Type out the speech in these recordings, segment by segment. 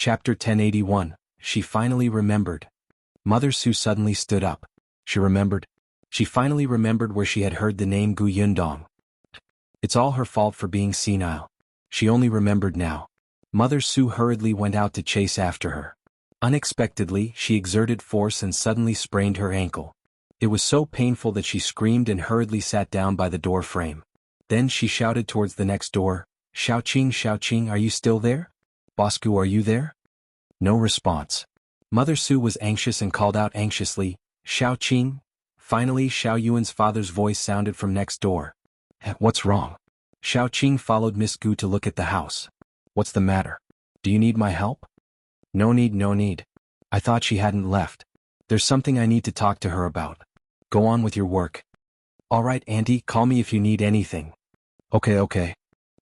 Chapter 1081. She finally remembered. Mother Su suddenly stood up. She remembered. She finally remembered where she had heard the name Gu Yundong. It's all her fault for being senile. She only remembered now. Mother Su hurriedly went out to chase after her. Unexpectedly, she exerted force and suddenly sprained her ankle. It was so painful that she screamed and hurriedly sat down by the door frame. Then she shouted towards the next door, Xiaoqing, Xiaoqing, are you still there? Boss Gu, are you there? No response. Mother Su was anxious and called out anxiously, Xiaoqing. Finally, Xiaoyuan's father's voice sounded from next door. What's wrong? Xiaoqing followed Miss Gu to look at the house. What's the matter? Do you need my help? No need, no need. I thought she hadn't left. There's something I need to talk to her about. Go on with your work. All right, Auntie, call me if you need anything. Okay.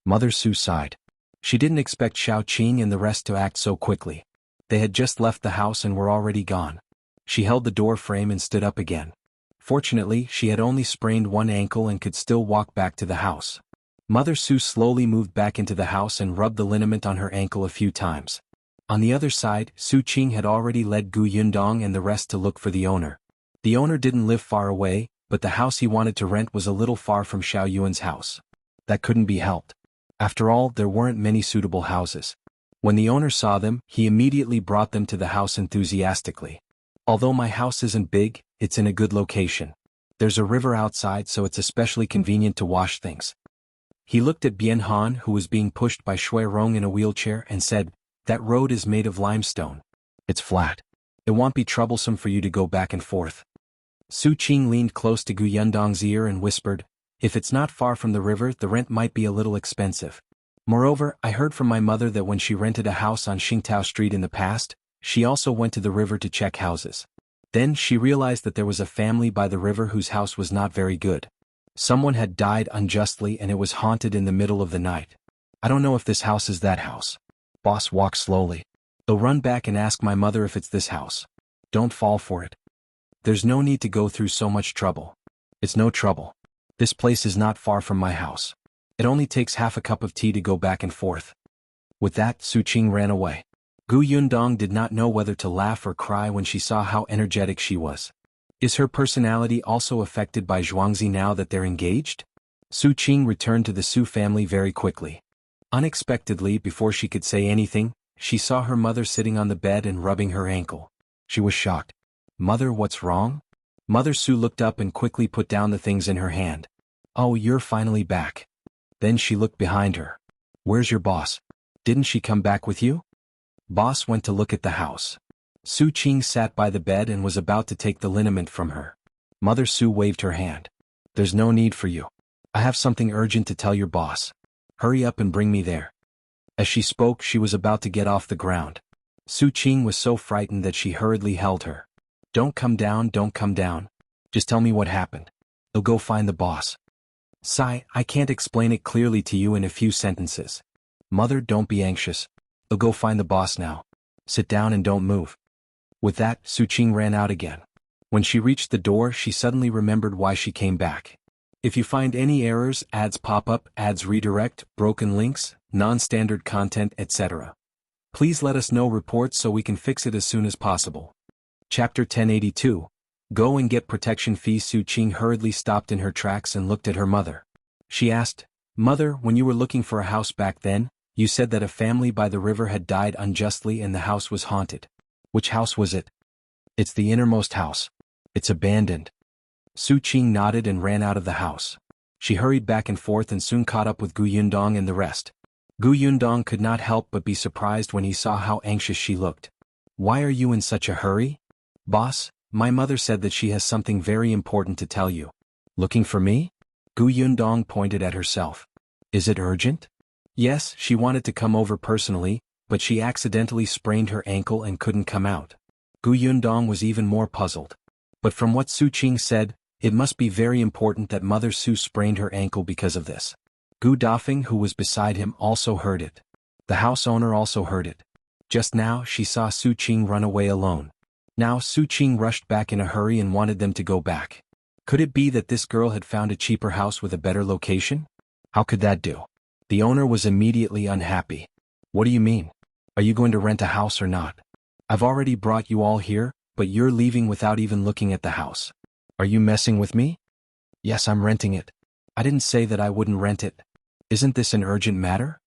Mother Su sighed. She didn't expect Xiaoqing and the rest to act so quickly. They had just left the house and were already gone. She held the door frame and stood up again. Fortunately, she had only sprained one ankle and could still walk back to the house. Mother Su slowly moved back into the house and rubbed the liniment on her ankle a few times. On the other side, Su Qing had already led Gu Yundong and the rest to look for the owner. The owner didn't live far away, but the house he wanted to rent was a little far from Xiaoyuan's house. That couldn't be helped. After all, there weren't many suitable houses. When the owner saw them, he immediately brought them to the house enthusiastically. Although my house isn't big, it's in a good location. There's a river outside, so it's especially convenient to wash things. He looked at Bian Han, who was being pushed by Shui Rong in a wheelchair, and said, That road is made of limestone. It's flat. It won't be troublesome for you to go back and forth. Su Qing leaned close to Gu Yundong's ear and whispered, If it's not far from the river, the rent might be a little expensive. Moreover, I heard from my mother that when she rented a house on Xingtao Street in the past, she also went to the river to check houses. Then she realized that there was a family by the river whose house was not very good. Someone had died unjustly and it was haunted in the middle of the night. I don't know if this house is that house. Boss, walk slowly. They'll run back and ask my mother if it's this house. Don't fall for it. There's no need to go through so much trouble. It's no trouble. This place is not far from my house. It only takes half a cup of tea to go back and forth. With that, Su Qing ran away. Gu Yundong did not know whether to laugh or cry when she saw how energetic she was. Is her personality also affected by Zhuangzi now that they're engaged? Su Qing returned to the Su family very quickly. Unexpectedly, before she could say anything, she saw her mother sitting on the bed and rubbing her ankle. She was shocked. Mother, what's wrong? Mother Su looked up and quickly put down the things in her hand. Oh, you're finally back. Then she looked behind her. Where's your boss? Didn't she come back with you? Boss went to look at the house. Su Qing sat by the bed and was about to take the liniment from her. Mother Su waved her hand. There's no need for you. I have something urgent to tell your boss. Hurry up and bring me there. As she spoke, she was about to get off the ground. Su Qing was so frightened that she hurriedly held her. Don't come down, don't come down. Just tell me what happened. I'll go find the boss. Sigh, I can't explain it clearly to you in a few sentences. Mother, don't be anxious. I'll go find the boss now. Sit down and don't move. With that, Su Qing ran out again. When she reached the door, she suddenly remembered why she came back. If you find any errors, ads pop up, ads redirect, broken links, non-standard content, etc. Please let us know reports so we can fix it as soon as possible. Chapter 1082. Go and get protection fee. Su Qing hurriedly stopped in her tracks and looked at her mother. She asked, Mother, when you were looking for a house back then, you said that a family by the river had died unjustly and the house was haunted. Which house was it? It's the innermost house. It's abandoned. Su Qing nodded and ran out of the house. She hurried back and forth and soon caught up with Gu Yundong and the rest. Gu Yundong could not help but be surprised when he saw how anxious she looked. Why are you in such a hurry? Boss, my mother said that she has something very important to tell you. Looking for me? Gu Yundong pointed at herself. Is it urgent? Yes, she wanted to come over personally, but she accidentally sprained her ankle and couldn't come out. Gu Yundong was even more puzzled. But from what Su Qing said, it must be very important that Mother Su sprained her ankle because of this. Gu Dafeng, who was beside him, also heard it. The house owner also heard it. Just now, she saw Su Qing run away alone. Now Su Qing rushed back in a hurry and wanted them to go back. Could it be that this girl had found a cheaper house with a better location? How could that do? The owner was immediately unhappy. What do you mean? Are you going to rent a house or not? I've already brought you all here, but you're leaving without even looking at the house. Are you messing with me? Yes, I'm renting it. I didn't say that I wouldn't rent it. Isn't this an urgent matter?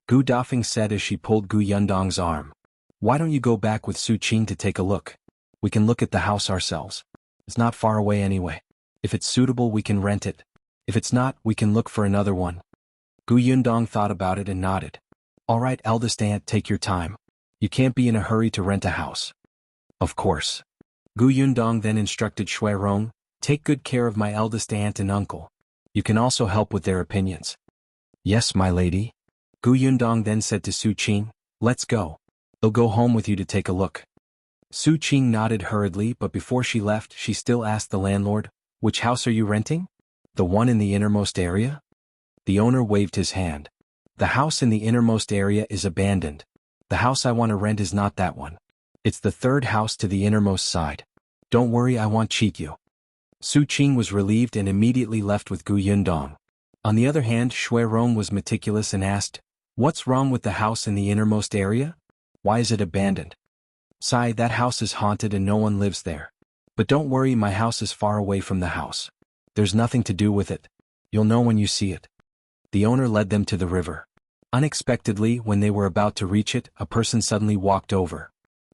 Gu Dafeng said as she pulled Gu Yundong's arm. Why don't you go back with Su Qing to take a look? We can look at the house ourselves. It's not far away anyway. If it's suitable, we can rent it. If it's not, we can look for another one. Gu Yundong thought about it and nodded. All right, eldest aunt, take your time. You can't be in a hurry to rent a house. Of course. Gu Yundong then instructed Shui Rong, take good care of my eldest aunt and uncle. You can also help with their opinions. Yes, my lady. Gu Yundong then said to Su Qing, let's go. They'll go home with you to take a look. Su Qing nodded hurriedly, but before she left, she still asked the landlord, which house are you renting? The one in the innermost area? The owner waved his hand. The house in the innermost area is abandoned. The house I want to rent is not that one. It's the third house to the innermost side. Don't worry, I won't cheat you. Su Qing was relieved and immediately left with Gu Yundong. On the other hand, Shui Rong was meticulous and asked, what's wrong with the house in the innermost area? Why is it abandoned? Sai, that house is haunted and no one lives there. But don't worry, my house is far away from the house. There's nothing to do with it. You'll know when you see it. The owner led them to the river. Unexpectedly, when they were about to reach it, a person suddenly walked over.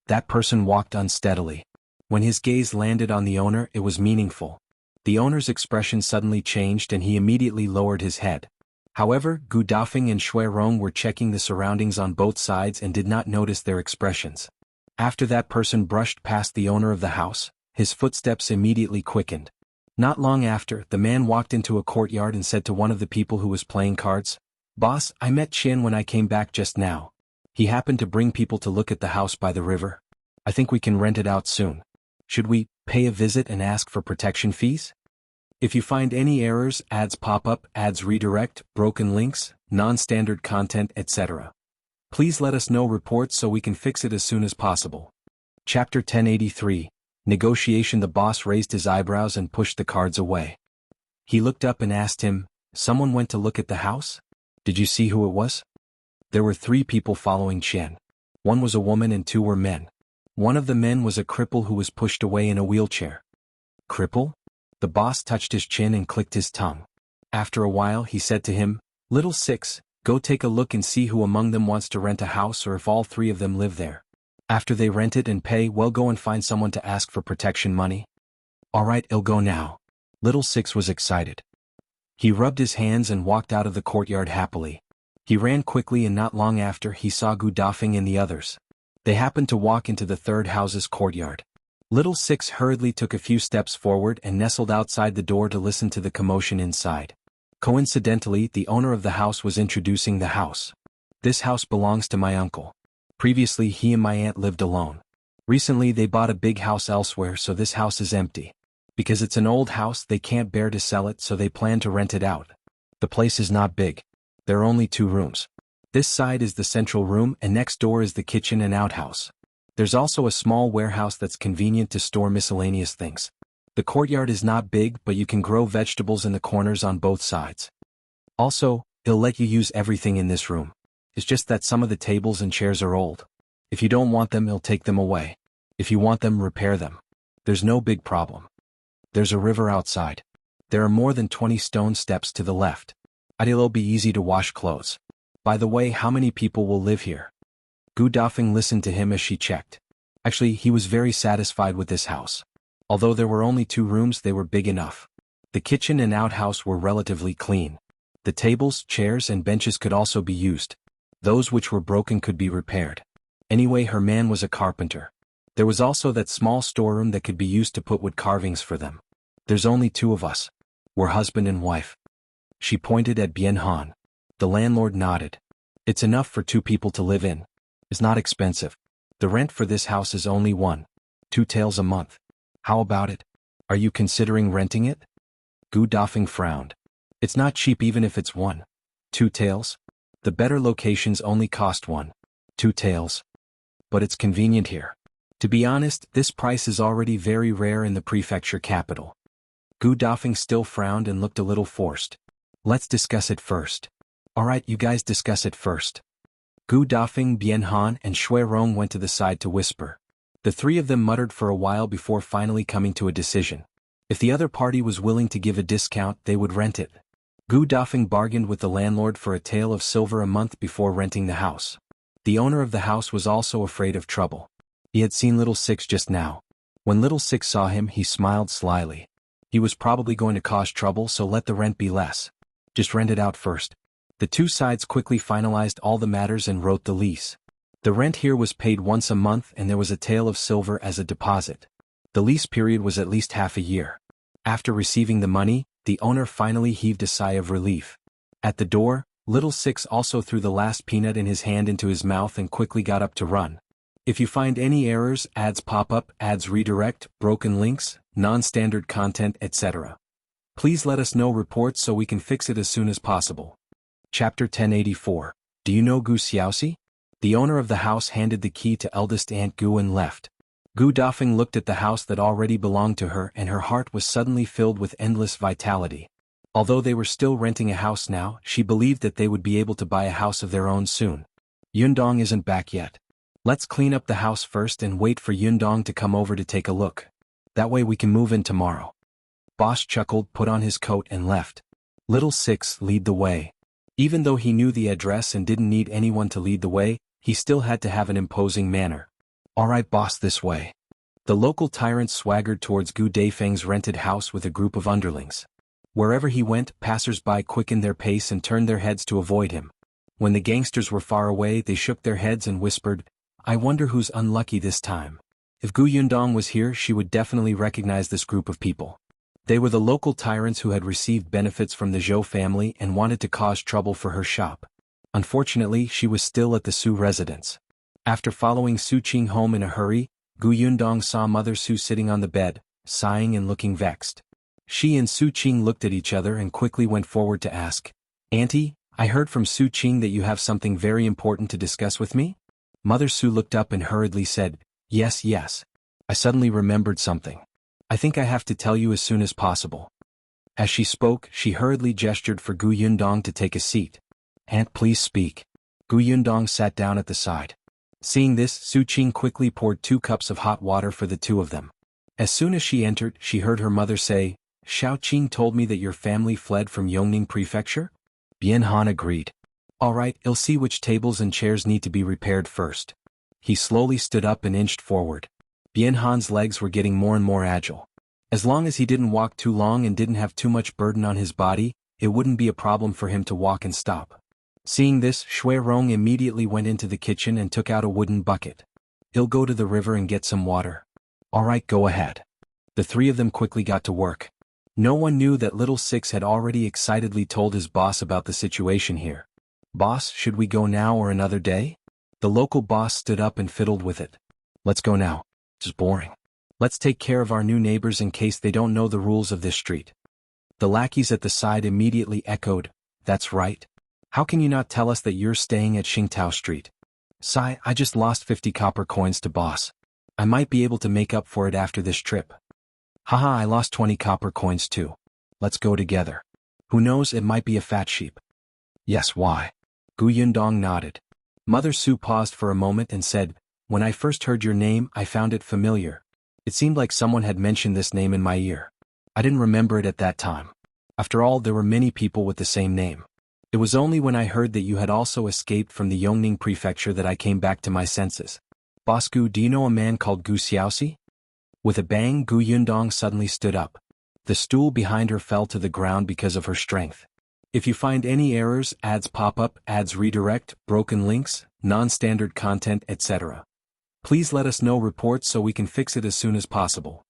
That person walked unsteadily. When his gaze landed on the owner, it was meaningful. The owner's expression suddenly changed and he immediately lowered his head. However, Gu Dafeng and Shui Rong were checking the surroundings on both sides and did not notice their expressions. After that person brushed past the owner of the house, his footsteps immediately quickened. Not long after, the man walked into a courtyard and said to one of the people who was playing cards, Boss, I met Qian when I came back just now. He happened to bring people to look at the house by the river. I think we can rent it out soon. Should we pay a visit and ask for protection fees? If you find any errors, ads pop up, ads redirect, broken links, non-standard content, etc., please let us know reports so we can fix it as soon as possible. Chapter 1083, Negotiation. The boss raised his eyebrows and pushed the cards away. He looked up and asked him, someone went to look at the house? Did you see who it was? There were 3 people following Qian. 1 was a woman and 2 were men. One of the men was a cripple who was pushed away in a wheelchair. Cripple? The boss touched his chin and clicked his tongue. After a while he said to him, Little Six, go take a look and see who among them wants to rent a house or if all 3 of them live there. After they rent it and pay, well, go and find someone to ask for protection money. Alright, I'll go now. Little Six was excited. He rubbed his hands and walked out of the courtyard happily. He ran quickly and not long after he saw Gu Dafeng and the others. They happened to walk into the third house's courtyard. Little Six hurriedly took a few steps forward and nestled outside the door to listen to the commotion inside. Coincidentally, the owner of the house was introducing the house. This house belongs to my uncle. Previously, he and my aunt lived alone. Recently, they bought a big house elsewhere, so this house is empty. Because it's an old house, they can't bear to sell it, so they plan to rent it out. The place is not big. There are only 2 rooms. This side is the central room and next door is the kitchen and outhouse. There's also a small warehouse that's convenient to store miscellaneous things. The courtyard is not big, but you can grow vegetables in the corners on both sides. Also, he'll let you use everything in this room. It's just that some of the tables and chairs are old. If you don't want them, he'll take them away. If you want them, repair them. There's no big problem. There's a river outside. There are more than 20 stone steps to the left. It'll be easy to wash clothes. By the way, how many people will live here? Gu Dafeng listened to him as she checked. Actually, he was very satisfied with this house. Although there were only 2 rooms, they were big enough. The kitchen and outhouse were relatively clean. The tables, chairs, and benches could also be used. Those which were broken could be repaired. Anyway, her man was a carpenter. There was also that small storeroom that could be used to put wood carvings for them. There's only 2 of us. We're husband and wife. She pointed at Bien Han. The landlord nodded. It's enough for 2 people to live in. It's not expensive. The rent for this house is only 1.2 taels a month. How about it? Are you considering renting it? Gu Dafeng frowned. It's not cheap even if it's 1.2 taels. The better locations only cost 1.2 taels. But it's convenient here. To be honest, this price is already very rare in the prefecture capital. Gu Dafeng still frowned and looked a little forced. Let's discuss it first. Alright, you guys discuss it first. Gu Dafeng, Bian Han, and Shui Rong went to the side to whisper. The three of them muttered for a while before finally coming to a decision. If the other party was willing to give a discount, they would rent it. Gu Dafeng bargained with the landlord for a tael of silver a month before renting the house. The owner of the house was also afraid of trouble. He had seen Little Six just now. When Little Six saw him, he smiled slyly. He was probably going to cause trouble, so let the rent be less. Just rent it out first. The two sides quickly finalized all the matters and wrote the lease. The rent here was paid once a month and there was a tael of silver as a deposit. The lease period was at least half a year. After receiving the money, the owner finally heaved a sigh of relief. At the door, Little Six also threw the last peanut in his hand into his mouth and quickly got up to run. If you find any errors, ads pop up, ads redirect, broken links, non-standard content, etc., please let us know reports so we can fix it as soon as possible. Chapter 1084. Do you know Gu Xiaoxi? The owner of the house handed the key to eldest Aunt Gu and left. Gu Dafeng looked at the house that already belonged to her and her heart was suddenly filled with endless vitality. Although they were still renting a house now, she believed that they would be able to buy a house of their own soon. Yundong isn't back yet. Let's clean up the house first and wait for Yundong to come over to take a look. That way we can move in tomorrow. Boss chuckled, put on his coat and left. Little Six lead the way. Even though he knew the address and didn't need anyone to lead the way, he still had to have an imposing manner. Alright boss, this way. The local tyrant swaggered towards Gu Dafeng's rented house with a group of underlings. Wherever he went, passers-by quickened their pace and turned their heads to avoid him. When the gangsters were far away, they shook their heads and whispered, I wonder who's unlucky this time. If Gu Yundong was here, she would definitely recognize this group of people. They were the local tyrants who had received benefits from the Zhou family and wanted to cause trouble for her shop. Unfortunately, she was still at the Su residence. After following Su Qing home in a hurry, Gu Yundong saw Mother Su sitting on the bed, sighing and looking vexed. She and Su Qing looked at each other and quickly went forward to ask, Auntie, I heard from Su Qing that you have something very important to discuss with me? Mother Su looked up and hurriedly said, Yes. I suddenly remembered something. I think I have to tell you as soon as possible. As she spoke, she hurriedly gestured for Gu Yundong to take a seat. Aunt, please speak. Gu Yundong sat down at the side. Seeing this, Su Qing quickly poured 2 cups of hot water for the two of them. As soon as she entered, she heard her mother say, Xiao Qing told me that your family fled from Yongning Prefecture? Bian Han agreed. Alright, I'll see which tables and chairs need to be repaired first. He slowly stood up and inched forward. Bian Han's legs were getting more and more agile. As long as he didn't walk too long and didn't have too much burden on his body, it wouldn't be a problem for him to walk and stop. Seeing this, Shui Rong immediately went into the kitchen and took out a wooden bucket. He'll go to the river and get some water. Alright, go ahead. The three of them quickly got to work. No one knew that Little Six had already excitedly told his boss about the situation here. Boss, should we go now or another day? The local boss stood up and fiddled with it. Let's go now. It's boring. Let's take care of our new neighbors in case they don't know the rules of this street. The lackeys at the side immediately echoed, That's right. How can you not tell us that you're staying at Xingtao Street? Sai, I just lost 50 copper coins to boss. I might be able to make up for it after this trip. Haha, I lost 20 copper coins too. Let's go together. Who knows, it might be a fat sheep. Yes, why? Gu Yundong nodded. Mother Su paused for a moment and said, When I first heard your name, I found it familiar. It seemed like someone had mentioned this name in my ear. I didn't remember it at that time. After all, there were many people with the same name. It was only when I heard that you had also escaped from the Yongning Prefecture that I came back to my senses. Boss Gu, do you know a man called Gu Xiaoxi? With a bang, Gu Yundong suddenly stood up. The stool behind her fell to the ground because of her strength. If you find any errors, ads pop up, ads redirect, broken links, non-standard content, etc., please let us know reports so we can fix it as soon as possible.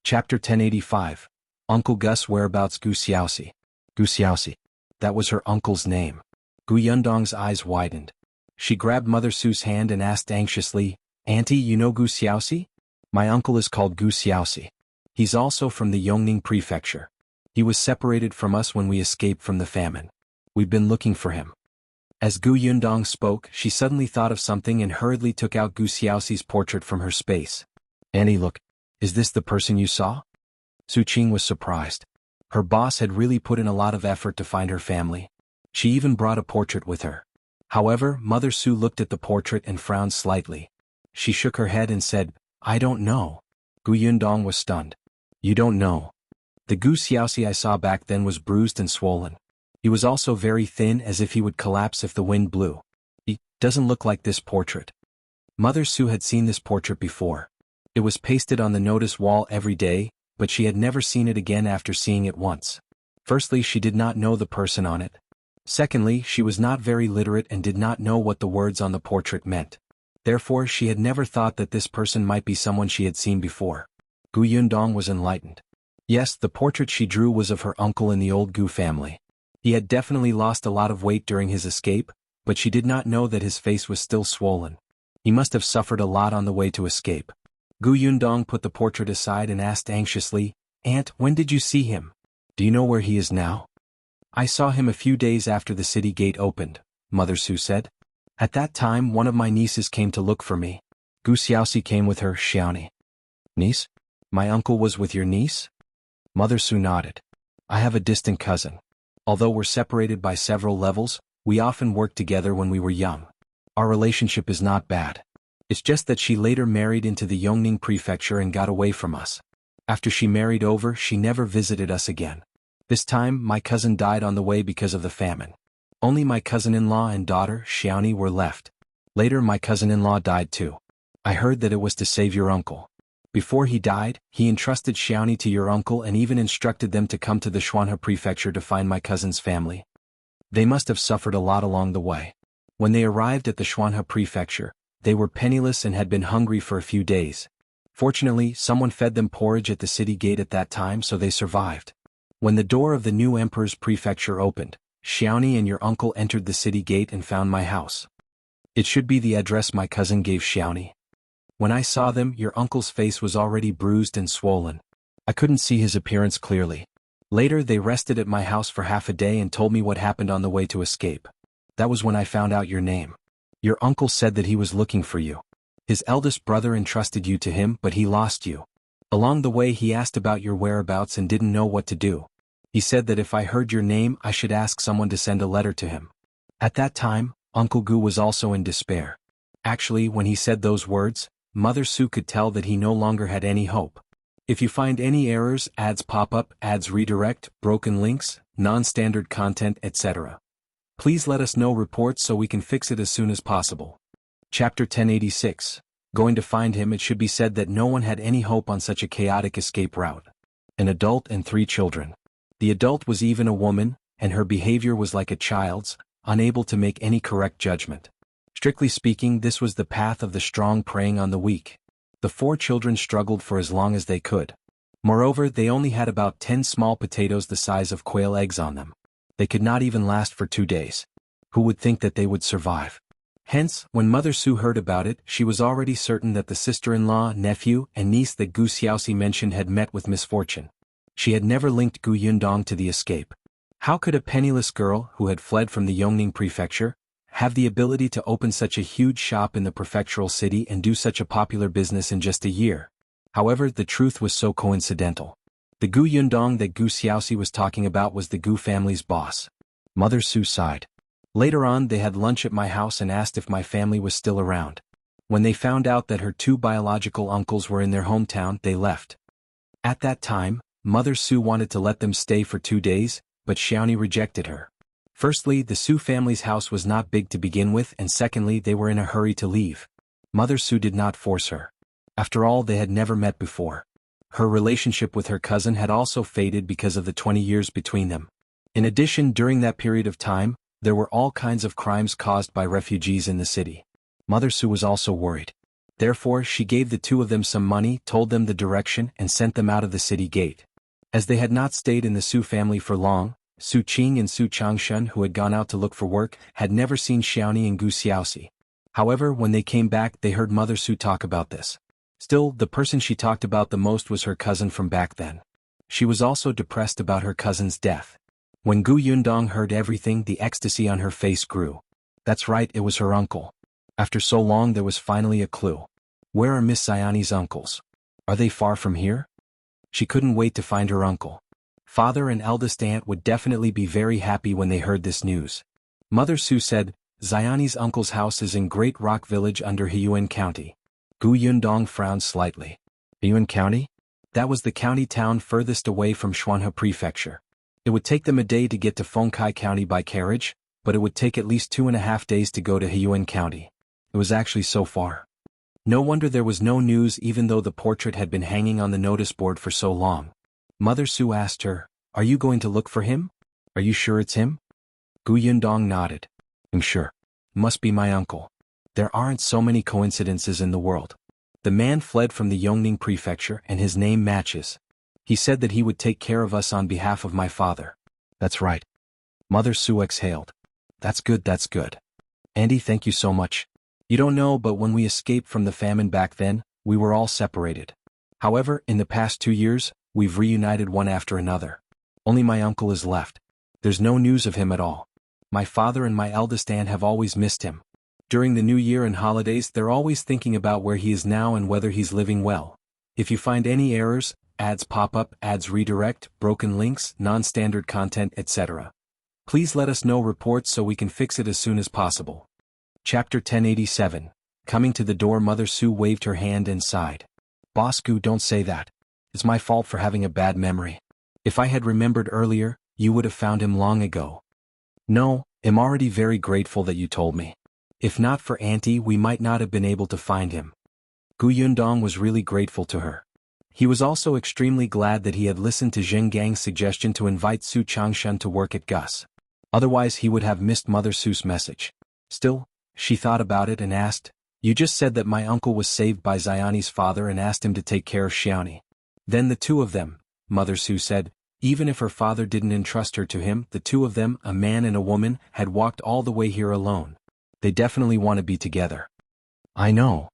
Chapter 1085. Uncle Gus whereabouts Gu Xiaoxi. Gu Xiaoxi. That was her uncle's name. Gu Yundong's eyes widened. She grabbed Mother Su's hand and asked anxiously, Auntie, you know Gu Xiaoxi? My uncle is called Gu Xiaoxi. He's also from the Yongning Prefecture. He was separated from us when we escaped from the famine. We've been looking for him. As Gu Yundong spoke, she suddenly thought of something and hurriedly took out Gu Xiaoxi's portrait from her space. Auntie, look. Is this the person you saw? Su Qing was surprised. Her boss had really put in a lot of effort to find her family. She even brought a portrait with her. However, Mother Su looked at the portrait and frowned slightly. She shook her head and said, "I don't know." Gu Yundong was stunned. "You don't know?" The Gu Xiaoxi I saw back then was bruised and swollen. He was also very thin, as if he would collapse if the wind blew. He doesn't look like this portrait. Mother Su had seen this portrait before. It was pasted on the notice wall every day, but she had never seen it again after seeing it once. Firstly, she did not know the person on it. Secondly, she was not very literate and did not know what the words on the portrait meant. Therefore, she had never thought that this person might be someone she had seen before. Gu Yundong was enlightened. Yes, the portrait she drew was of her uncle in the old Gu family. He had definitely lost a lot of weight during his escape, but she did not know that his face was still swollen. He must have suffered a lot on the way to escape. Gu Yundong put the portrait aside and asked anxiously, "Aunt, when did you see him? Do you know where he is now?" "I saw him a few days after the city gate opened," Mother Su said. "At that time one of my nieces came to look for me. Gu Xiaoxi came with her, Xiaoni." "Niece? My uncle was with your niece?" Mother Su nodded. "I have a distant cousin. Although we're separated by several levels, we often worked together when we were young. Our relationship is not bad. It's just that she later married into the Yongning prefecture and got away from us. After she married over, she never visited us again. This time, my cousin died on the way because of the famine. Only my cousin-in-law and daughter, Xiaoni, were left. Later my cousin-in-law died too. I heard that it was to save your uncle. Before he died, he entrusted Xiaoni to your uncle and even instructed them to come to the Xuanhe prefecture to find my cousin's family. They must have suffered a lot along the way. When they arrived at the Xuanhe prefecture, they were penniless and had been hungry for a few days. Fortunately, someone fed them porridge at the city gate at that time, so they survived. When the door of the new emperor's prefecture opened, Xiaoni and your uncle entered the city gate and found my house. It should be the address my cousin gave Xiaoni. When I saw them, your uncle's face was already bruised and swollen. I couldn't see his appearance clearly. Later they rested at my house for half a day and told me what happened on the way to escape. That was when I found out your name. Your uncle said that he was looking for you. His eldest brother entrusted you to him, but he lost you. Along the way he asked about your whereabouts and didn't know what to do. He said that if I heard your name I should ask someone to send a letter to him. At that time, Uncle Gu was also in despair. Actually, when he said those words, Mother Su could tell that he no longer had any hope. If you find any errors, ads pop up, ads redirect, broken links, non-standard content, etc., please let us know reports so we can fix it as soon as possible. Chapter 1086. Going to find him. It should be said that no one had any hope on such a chaotic escape route. An adult and 3 children. The adult was even a woman, and her behavior was like a child's, unable to make any correct judgment. Strictly speaking, this was the path of the strong preying on the weak. The 4 children struggled for as long as they could. Moreover, they only had about 10 small potatoes the size of quail eggs on them. They could not even last for 2 days. Who would think that they would survive? Hence, when Mother Su heard about it, she was already certain that the sister-in-law, nephew, and niece that Gu Xiaoxi mentioned had met with misfortune. She had never linked Gu Yundong to the escape. How could a penniless girl, who had fled from the Yongning prefecture, have the ability to open such a huge shop in the prefectural city and do such a popular business in just a year? However, the truth was so coincidental. The Gu Yundong that Gu Xiaoxi was talking about was the Gu family's boss. Mother Su sighed. Later on they had lunch at my house and asked if my family was still around. When they found out that her 2 biological uncles were in their hometown, they left. At that time, Mother Su wanted to let them stay for 2 days, but Xiaoni rejected her. Firstly, the Su family's house was not big to begin with, and secondly, they were in a hurry to leave. Mother Su did not force her. After all, they had never met before. Her relationship with her cousin had also faded because of the 20 years between them. In addition, during that period of time, there were all kinds of crimes caused by refugees in the city. Mother Su was also worried. Therefore, she gave the 2 of them some money, told them the direction, and sent them out of the city gate. As they had not stayed in the Su family for long, Su Qing and Su Changshun, who had gone out to look for work, had never seen Xiaoni and Gu Xiaoxi. However, when they came back, they heard Mother Su talk about this. Still, the person she talked about the most was her cousin from back then. She was also depressed about her cousin's death. When Gu Yundong heard everything, the ecstasy on her face grew. That's right, it was her uncle. After so long there was finally a clue. Where are Miss Xiaoni's uncles? Are they far from here? She couldn't wait to find her uncle. Father and eldest aunt would definitely be very happy when they heard this news. Mother Su said, Xiaoni's uncle's house is in Great Rock Village under Heyuan County. Gu Yundong frowned slightly. Heyuan County? That was the county town furthest away from Xuanhe Prefecture. It would take them a day to get to Fengkai County by carriage, but it would take at least 2.5 days to go to Heyuan County. It was actually so far. No wonder there was no news even though the portrait had been hanging on the notice board for so long. Mother Su asked her, "Are you going to look for him? Are you sure it's him?" Gu Yundong nodded. "I'm sure. Must be my uncle. There aren't so many coincidences in the world. The man fled from the Yongning Prefecture and his name matches. He said that he would take care of us on behalf of my father." "That's right." Mother Su exhaled. That's good, that's good. Andy, thank you so much. You don't know, but when we escaped from the famine back then, we were all separated. However, in the past 2 years, we've reunited one after another. Only my uncle is left. There's no news of him at all. My father and my eldest aunt have always missed him. During the New Year and holidays, they're always thinking about where he is now and whether he's living well. If you find any errors, ads pop up, ads redirect, broken links, non-standard content, etc., please let us know reports so we can fix it as soon as possible. Chapter 1087. Coming to the door, Mother Su waved her hand and sighed. Boss Gu, don't say that. It's my fault for having a bad memory. If I had remembered earlier, you would have found him long ago. No, I'm already very grateful that you told me. If not for Auntie, we might not have been able to find him. Gu Yundong was really grateful to her. He was also extremely glad that he had listened to Zheng Gang's suggestion to invite Su Changshan to work at Gus. Otherwise he would have missed Mother Su's message. Still, she thought about it and asked, "You just said that my uncle was saved by Xiaoni's father and asked him to take care of Xiaoni." "Then the two of them," Mother Su said, "even if her father didn't entrust her to him, the two of them, a man and a woman, had walked all the way here alone. They definitely want to be together." "I know."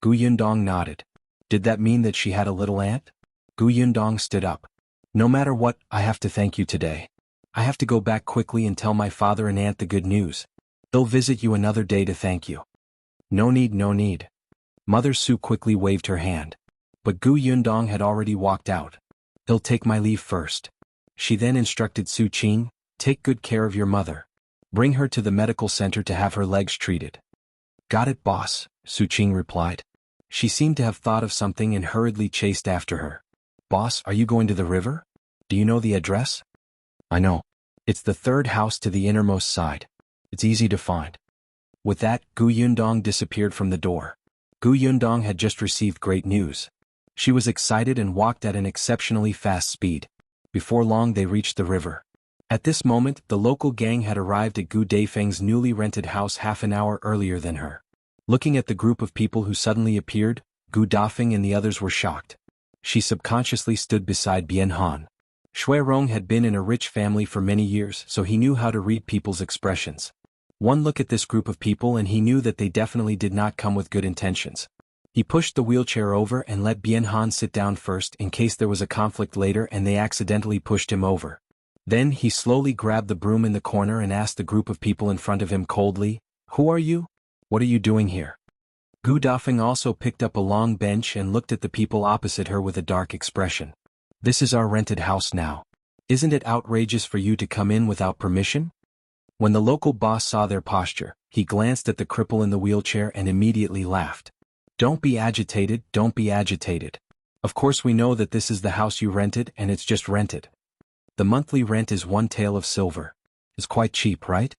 Gu Yundong nodded. Did that mean that she had a little aunt? Gu Yundong stood up. "No matter what, I have to thank you today. I have to go back quickly and tell my father and aunt the good news. They'll visit you another day to thank you." "No need, no need." Mother Su quickly waved her hand. But Gu Yundong had already walked out. "I'll take my leave first." She then instructed Su Qing, "Take good care of your mother. Bring her to the medical center to have her legs treated." "Got it, boss," Su Qing replied. She seemed to have thought of something and hurriedly chased after her. "Boss, are you going to the river? Do you know the address?" "I know. It's the third house to the innermost side. It's easy to find." With that, Gu Yundong disappeared from the door. Gu Yundong had just received great news. She was excited and walked at an exceptionally fast speed. Before long they reached the river. At this moment, the local gang had arrived at Gu Daifeng's newly rented house half an hour earlier than her. Looking at the group of people who suddenly appeared, Gu Dafeng and the others were shocked. She subconsciously stood beside Bian Han. Shui Rong had been in a rich family for many years, so he knew how to read people's expressions. One look at this group of people and he knew that they definitely did not come with good intentions. He pushed the wheelchair over and let Bian Han sit down first in case there was a conflict later and they accidentally pushed him over. Then he slowly grabbed the broom in the corner and asked the group of people in front of him coldly, "Who are you? What are you doing here?" Gu Dafeng also picked up a long bench and looked at the people opposite her with a dark expression. "This is our rented house now. Isn't it outrageous for you to come in without permission?" When the local boss saw their posture, he glanced at the cripple in the wheelchair and immediately laughed. "Don't be agitated, don't be agitated. Of course we know that this is the house you rented and it's just rented. The monthly rent is 1 tael of silver. It's quite cheap, right?"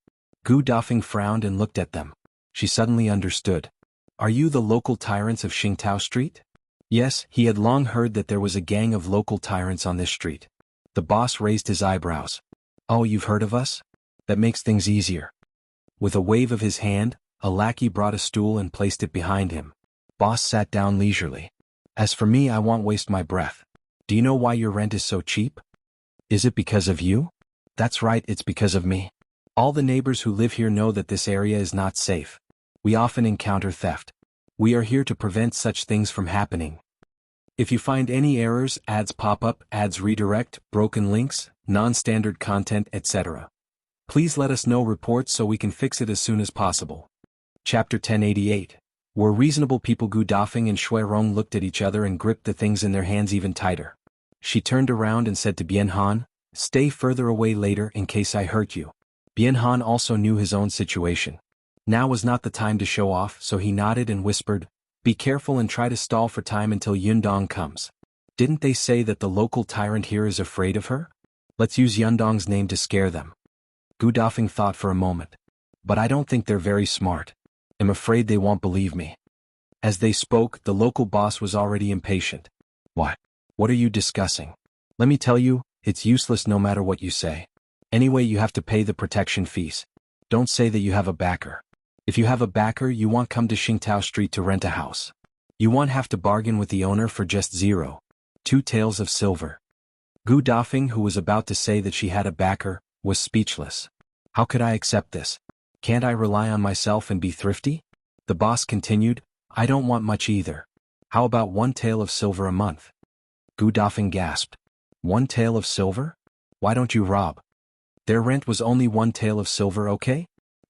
Gu Dafeng frowned and looked at them. She suddenly understood. "Are you the local tyrants of Xingtao Street?" Yes, he had long heard that there was a gang of local tyrants on this street. The boss raised his eyebrows. "Oh, you've heard of us? That makes things easier." With a wave of his hand, a lackey brought a stool and placed it behind him. Boss sat down leisurely. "As for me, I won't waste my breath. Do you know why your rent is so cheap?" "Is it because of you?" "That's right, it's because of me. All the neighbors who live here know that this area is not safe. We often encounter theft. We are here to prevent such things from happening. If you find any errors, ads pop up, ads redirect, broken links, non-standard content, etc., please let us know reports so we can fix it as soon as possible." Chapter 1088. Were reasonable people. Gu Dafeng and Shui Rong looked at each other and gripped the things in their hands even tighter. She turned around and said to Bian Han, "Stay further away later in case I hurt you." Bian Han also knew his own situation. Now was not the time to show off, so he nodded and whispered, "Be careful and try to stall for time until Yundong comes. Didn't they say that the local tyrant here is afraid of her? Let's use Yundong's name to scare them." Gu Dafeng thought for a moment. "But I don't think they're very smart. I'm afraid they won't believe me." As they spoke, the local boss was already impatient. "What? What are you discussing? Let me tell you, it's useless no matter what you say. Anyway, you have to pay the protection fees. Don't say that you have a backer. If you have a backer, you won't come to Xingtao Street to rent a house. You won't have to bargain with the owner for just 0.2 taels of silver." Gu Dafeng, who was about to say that she had a backer, was speechless. "How could I accept this? Can't I rely on myself and be thrifty?" The boss continued, "I don't want much either. How about 1 tael of silver a month?" Gu Dafeng gasped. 1 tael of silver? Why don't you rob? Their rent was only 1 tael of silver, okay?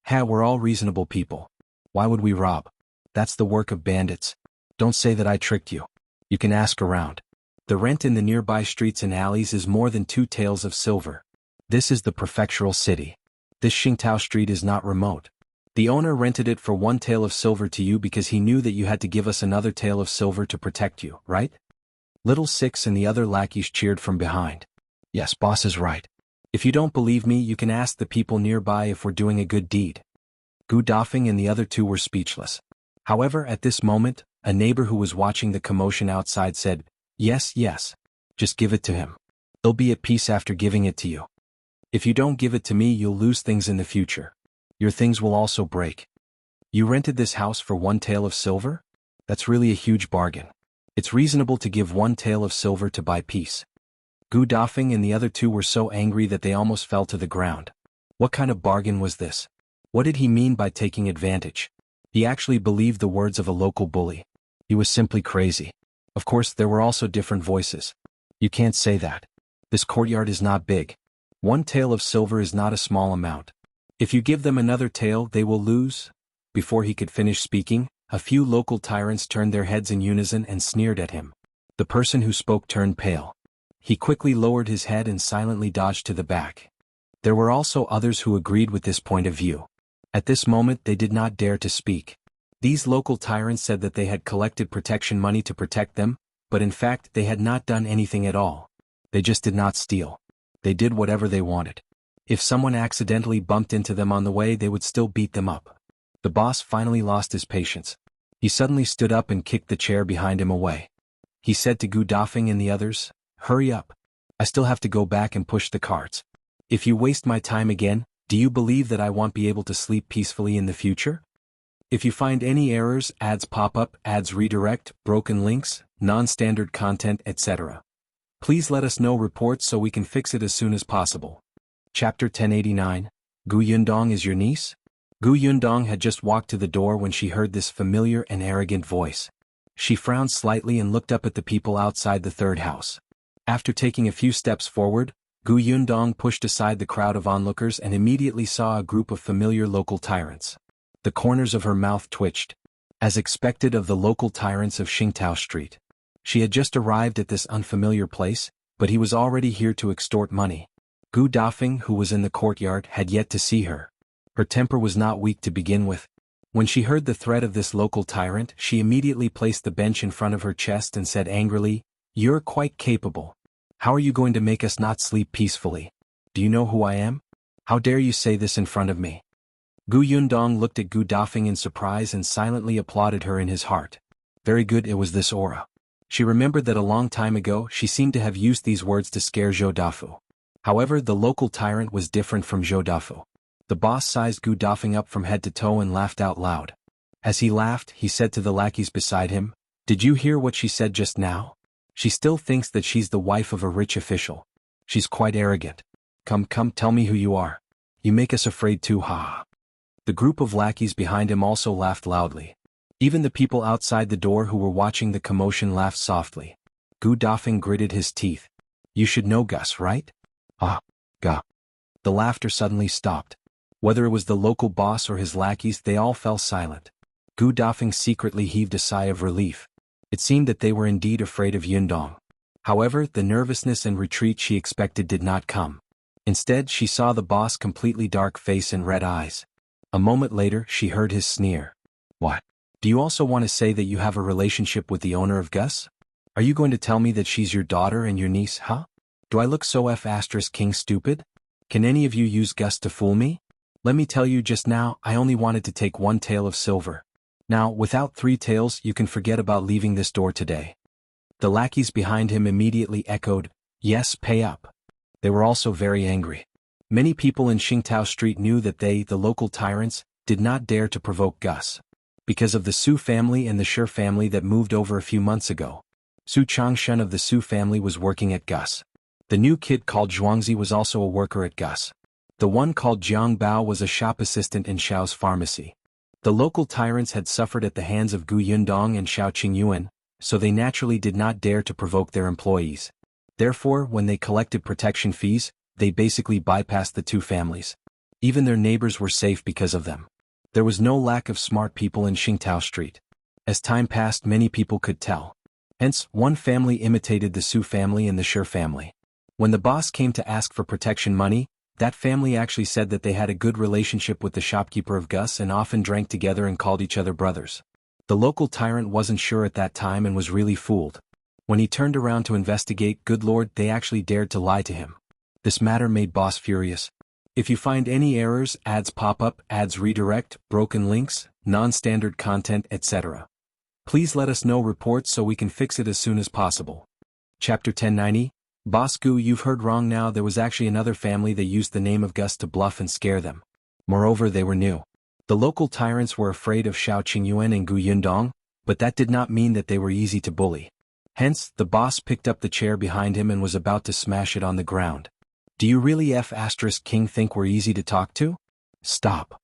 We're all reasonable people. Why would we rob? That's the work of bandits. Don't say that I tricked you. You can ask around. The rent in the nearby streets and alleys is more than 2 taels of silver. This is the prefectural city. This Xingtao Street is not remote. The owner rented it for 1 tael of silver to you because he knew that you had to give us another tael of silver to protect you, right? Little Six and the other lackeys cheered from behind. "Yes, boss is right. If you don't believe me, you can ask the people nearby if we're doing a good deed." Gu Dafeng and the other two were speechless. However, at this moment, a neighbor who was watching the commotion outside said, Yes, just give it to him. He'll be at peace after giving it to you. If you don't give it to me, you'll lose things in the future. Your things will also break. You rented this house for 1 tael of silver? That's really a huge bargain. It's reasonable to give 1 tael of silver to buy peace." Gu Dafeng and the other two were so angry that they almost fell to the ground. What kind of bargain was this? What did he mean by taking advantage? He actually believed the words of a local bully. He was simply crazy. Of course, there were also different voices. "You can't say that. This courtyard is not big. 1 tael of silver is not a small amount. If you give them another tael, they will lose." Before he could finish speaking, a few local tyrants turned their heads in unison and sneered at him. The person who spoke turned pale. He quickly lowered his head and silently dodged to the back. There were also others who agreed with this point of view. At this moment, they did not dare to speak. These local tyrants said that they had collected protection money to protect them, but in fact they had not done anything at all. They just did not steal. They did whatever they wanted. If someone accidentally bumped into them on the way, they would still beat them up. The boss finally lost his patience. He suddenly stood up and kicked the chair behind him away. He said to Gu Dafeng and the others, "Hurry up. I still have to go back and push the carts. If you waste my time again, do you believe that I won't be able to sleep peacefully in the future? If you find any errors, ads pop up, ads redirect, broken links, non-standard content, etc., please let us know reports so we can fix it as soon as possible." Chapter 1089, Gu Yundong is your niece? Gu Yundong had just walked to the door when she heard this familiar and arrogant voice. She frowned slightly and looked up at the people outside the third house. After taking a few steps forward, Gu Yundong pushed aside the crowd of onlookers and immediately saw a group of familiar local tyrants. The corners of her mouth twitched. As expected of the local tyrants of Xingtao Street. She had just arrived at this unfamiliar place, but he was already here to extort money. Gu Dafeng, who was in the courtyard, had yet to see her. Her temper was not weak to begin with. When she heard the threat of this local tyrant, she immediately placed the bench in front of her chest and said angrily, "You're quite capable. How are you going to make us not sleep peacefully? Do you know who I am? How dare you say this in front of me?" Gu Yundong looked at Gu Dafeng in surprise and silently applauded her in his heart. Very good, it was this aura. She remembered that a long time ago she seemed to have used these words to scare Zhou Dafu. However, the local tyrant was different from Zhou Dafu. The boss sized Gu Dafeng up from head to toe and laughed out loud. As he laughed, he said to the lackeys beside him, "Did you hear what she said just now? She still thinks that she's the wife of a rich official. She's quite arrogant. Come, tell me who you are. You make us afraid too, ha." The group of lackeys behind him also laughed loudly. Even the people outside the door who were watching the commotion laughed softly. Gu Dafeng gritted his teeth. "You should know Gus, right?" Gah. The laughter suddenly stopped. Whether it was the local boss or his lackeys, they all fell silent. Gu Dafeng secretly heaved a sigh of relief. It seemed that they were indeed afraid of Yundong. However, the nervousness and retreat she expected did not come. Instead, she saw the boss' completely dark face and red eyes. A moment later, she heard his sneer. What? Do you also want to say that you have a relationship with the owner of Gus? Are you going to tell me that she's your daughter and your niece, huh? Do I look so King stupid? Can any of you use Gus to fool me? Let me tell you just now, I only wanted to take 1 tael of silver. Now, without 3 taels, you can forget about leaving this door today. The lackeys behind him immediately echoed, yes, pay up. They were also very angry. Many people in Qingtao Street knew that they, the local tyrants, did not dare to provoke Gus. Because of the Su family and the Shi family that moved over a few months ago. Su Changshan of the Su family was working at Gus. The new kid called Zhuangzi was also a worker at Gus. The one called Jiang Bao was a shop assistant in Xiao's pharmacy. The local tyrants had suffered at the hands of Gu Yundong and Xiao Qingyuan, so they naturally did not dare to provoke their employees. Therefore, when they collected protection fees, they basically bypassed the 2 families. Even their neighbors were safe because of them. There was no lack of smart people in Qingtao Street. As time passed, many people could tell. Hence, one family imitated the Su family and the Shi family. When the boss came to ask for protection money, that family actually said that they had a good relationship with the shopkeeper of Gus and often drank together and called each other brothers. The local tyrant wasn't sure at that time and was really fooled. When he turned around to investigate, good lord, they actually dared to lie to him. This matter made boss furious. If you find any errors, ads pop up, ads redirect, broken links, non-standard content, etc. Please let us know reports so we can fix it as soon as possible. Chapter 1090, Boss Gu, you've heard wrong now. There was actually another family that used the name of Gus to bluff and scare them. Moreover, they were new. The local tyrants were afraid of Xiao Qingyuan and Gu Yundong, but that did not mean that they were easy to bully. Hence, the boss picked up the chair behind him and was about to smash it on the ground. Do you really King think we're easy to talk to? Stop.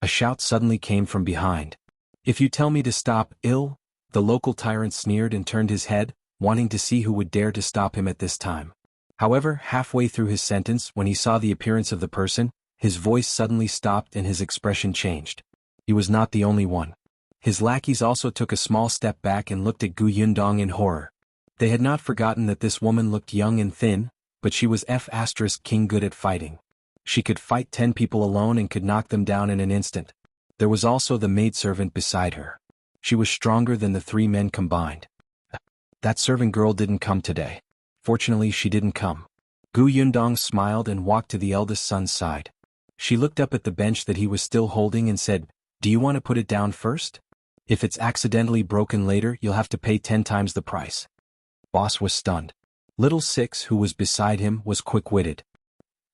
A shout suddenly came from behind. If you tell me to stop, the local tyrant sneered and turned his head, wanting to see who would dare to stop him at this time. However, halfway through his sentence, when he saw the appearance of the person, his voice suddenly stopped and his expression changed. He was not the only one. His lackeys also took a small step back and looked at Gu Yundong in horror. They had not forgotten that this woman looked young and thin, but she was King good at fighting. She could fight 10 people alone and could knock them down in an instant. There was also the maidservant beside her. She was stronger than the 3 men combined. That servant girl didn't come today. Fortunately, she didn't come. Gu Yundong smiled and walked to the eldest son's side. She looked up at the bench that he was still holding and said, "Do you want to put it down first? If it's accidentally broken later, you'll have to pay 10 times the price." Boss was stunned. Little Six, who was beside him, was quick-witted.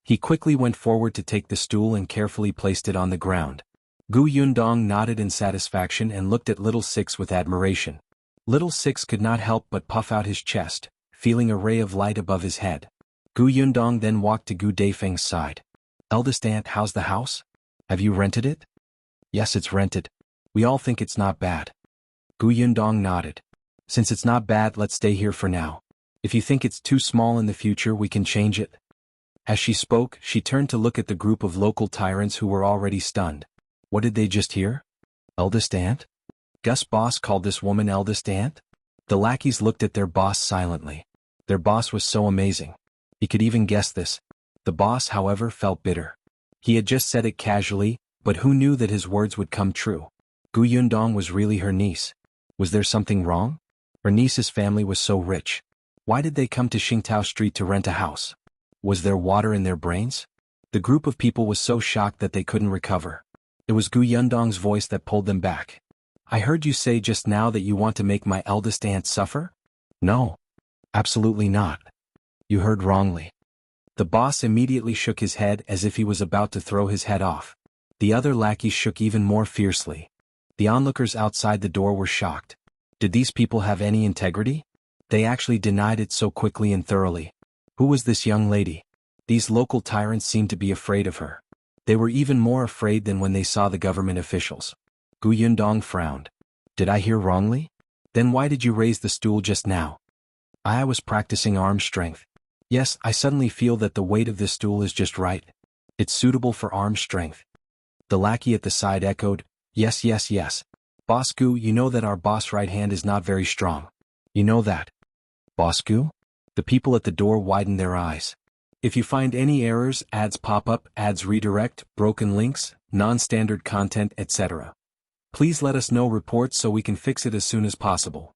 He quickly went forward to take the stool and carefully placed it on the ground. Gu Yundong nodded in satisfaction and looked at Little Six with admiration. Little Six could not help but puff out his chest, feeling a ray of light above his head. Gu Yundong then walked to Gu Daifeng's side. "Eldest aunt, how's the house? Have you rented it?" "Yes, it's rented. We all think it's not bad." Gu Yundong nodded. "Since it's not bad, let's stay here for now. If you think it's too small in the future, we can change it." As she spoke, she turned to look at the group of local tyrants who were already stunned. What did they just hear? Eldest aunt? Gus boss called this woman eldest aunt? The lackeys looked at their boss silently. Their boss was so amazing. He could even guess this. The boss, however, felt bitter. He had just said it casually, but who knew that his words would come true? Gu Yundong was really her niece. Was there something wrong? Her niece's family was so rich. Why did they come to Qingtao Street to rent a house? Was there water in their brains? The group of people was so shocked that they couldn't recover. It was Gu Yundong's voice that pulled them back. "I heard you say just now that you want to make my eldest aunt suffer?" "No. Absolutely not. You heard wrongly." The boss immediately shook his head as if he was about to throw his head off. The other lackeys shook even more fiercely. The onlookers outside the door were shocked. Did these people have any integrity? They actually denied it so quickly and thoroughly. Who was this young lady? These local tyrants seemed to be afraid of her. They were even more afraid than when they saw the government officials. Gu Yundong frowned. "Did I hear wrongly? Then why did you raise the stool just now?" "I was practicing arm strength. Yes, I suddenly feel that the weight of this stool is just right. It's suitable for arm strength." The lackey at the side echoed, "Yes, yes, yes. Boss Gu, you know that our boss' right hand is not very strong. You know that." "Boss Gu?" The people at the door widened their eyes. If you find any errors, ads pop up, ads redirect, broken links, non-standard content, etc. Please let us know reports so we can fix it as soon as possible.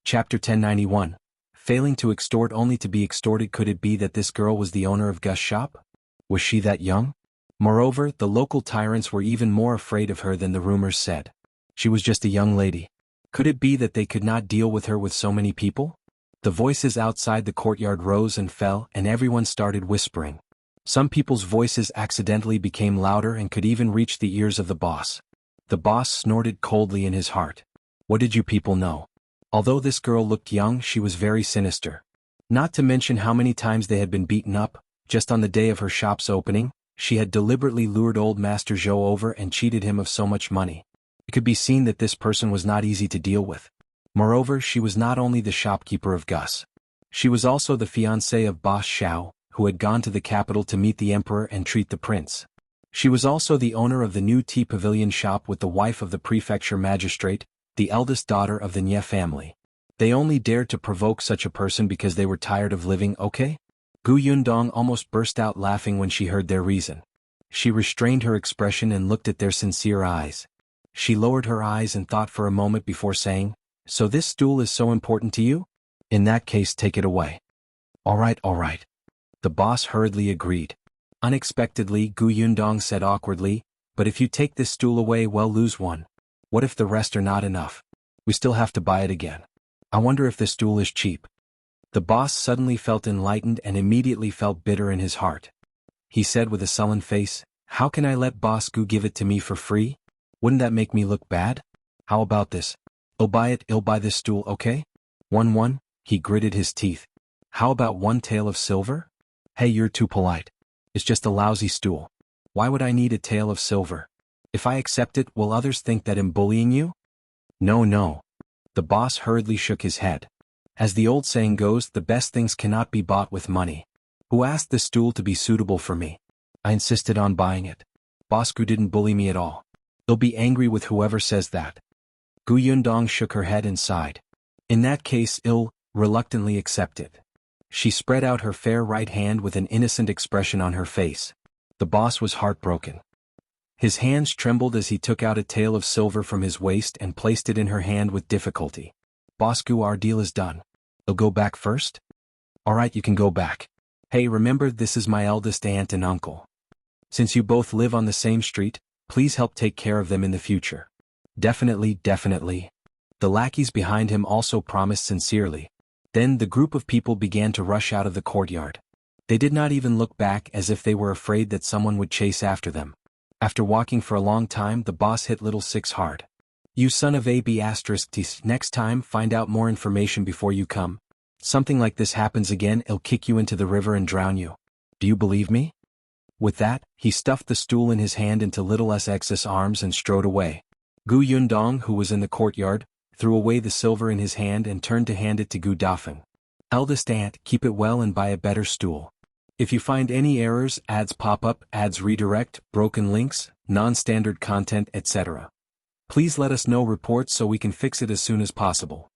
Chapter 1091. Failing to extort only to be extorted. Could it be that this girl was the owner of Gus' shop? Was she that young? Moreover, the local tyrants were even more afraid of her than the rumors said. She was just a young lady. Could it be that they could not deal with her with so many people? The voices outside the courtyard rose and fell, and everyone started whispering. Some people's voices accidentally became louder and could even reach the ears of the boss. The boss snorted coldly in his heart. What did you people know? Although this girl looked young, she was very sinister. Not to mention how many times they had been beaten up. Just on the day of her shop's opening, she had deliberately lured old Master Zhou over and cheated him of so much money. It could be seen that this person was not easy to deal with. Moreover, she was not only the shopkeeper of Gus. She was also the fiancée of Boss Xiao, who had gone to the capital to meet the emperor and treat the prince. She was also the owner of the new tea pavilion shop with the wife of the prefecture magistrate, the eldest daughter of the Nye family. They only dared to provoke such a person because they were tired of living, okay? Yundong almost burst out laughing when she heard their reason. She restrained her expression and looked at their sincere eyes. She lowered her eyes and thought for a moment before saying, "So this stool is so important to you? In that case, take it away." All right. The boss hurriedly agreed. Unexpectedly, Yundong said awkwardly, "But if you take this stool away, we'll lose one. What if the rest are not enough? We still have to buy it again. I wonder if the stool is cheap." The boss suddenly felt enlightened and immediately felt bitter in his heart. He said with a sullen face, "How can I let Boss Gu give it to me for free? Wouldn't that make me look bad? How about this? I'll buy this stool, okay? One, he gritted his teeth. How about one tael of silver? Hey, you're too polite. It's just a lousy stool. Why would I need a tael of silver? If I accept it, will others think that I'm bullying you?" No. The boss hurriedly shook his head. As the old saying goes, the best things cannot be bought with money. Who asked this stool to be suitable for me? I insisted on buying it. Boss Gu didn't bully me at all. He'll be angry with whoever says that. Yundong shook her head and sighed. In that case, I'll reluctantly accept it. She spread out her fair right hand with an innocent expression on her face. The boss was heartbroken. His hands trembled as he took out a tael of silver from his waist and placed it in her hand with difficulty. "Boss Gu, our deal is done. I'll go back first?" "All right, you can go back. Hey, remember, this is my eldest aunt and uncle. Since you both live on the same street, please help take care of them in the future." Definitely. The lackeys behind him also promised sincerely. Then the group of people began to rush out of the courtyard. They did not even look back, as if they were afraid that someone would chase after them. After walking for a long time, the boss hit Little Six hard. "You son of a b****, next time find out more information before you come. Something like this happens again, I'll kick you into the river and drown you. Do you believe me?" With that, he stuffed the stool in his hand into Little Sx's arms and strode away. Yundong, who was in the courtyard, threw away the silver in his hand and turned to hand it to Gu Dafeng. "Eldest aunt, keep it well and buy a better stool. If you find any errors, ads pop up, ads redirect, broken links, non-standard content, etc. Please let us know reports so we can fix it as soon as possible."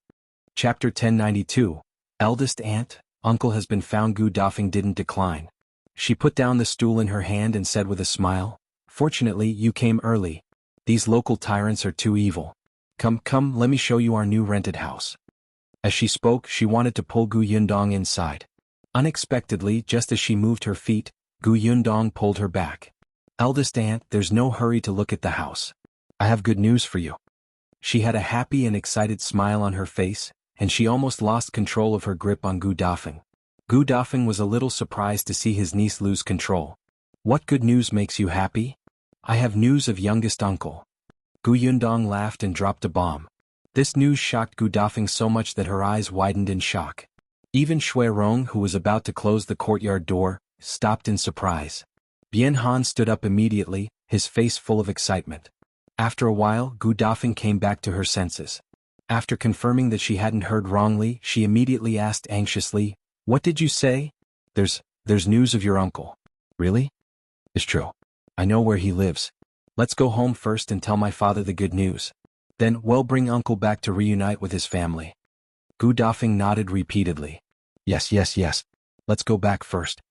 Chapter 1092. Eldest aunt, uncle has been found. Gu Dafeng didn't decline. She put down the stool in her hand and said with a smile, "Fortunately, you came early. These local tyrants are too evil. Come, let me show you our new rented house." As she spoke, she wanted to pull Yundong inside. Unexpectedly, just as she moved her feet, Yundong pulled her back. "Eldest aunt, there's no hurry to look at the house. I have good news for you." She had a happy and excited smile on her face, and she almost lost control of her grip on Gu Dafeng. Gu Dafeng was a little surprised to see his niece lose control. "What good news makes you happy?" "I have news of youngest uncle." Yundong laughed and dropped a bomb. This news shocked Gu Dafeng so much that her eyes widened in shock. Even Shui Rong, who was about to close the courtyard door, stopped in surprise. Bian Han stood up immediately, his face full of excitement. After a while, Gu Dafeng came back to her senses. After confirming that she hadn't heard wrongly, she immediately asked anxiously, "What did you say?" There's news of your uncle." "Really?" "It's true. I know where he lives. Let's go home first and tell my father the good news. Then we'll bring uncle back to reunite with his family." Gu Dafeng nodded repeatedly. Yes. Let's go back first."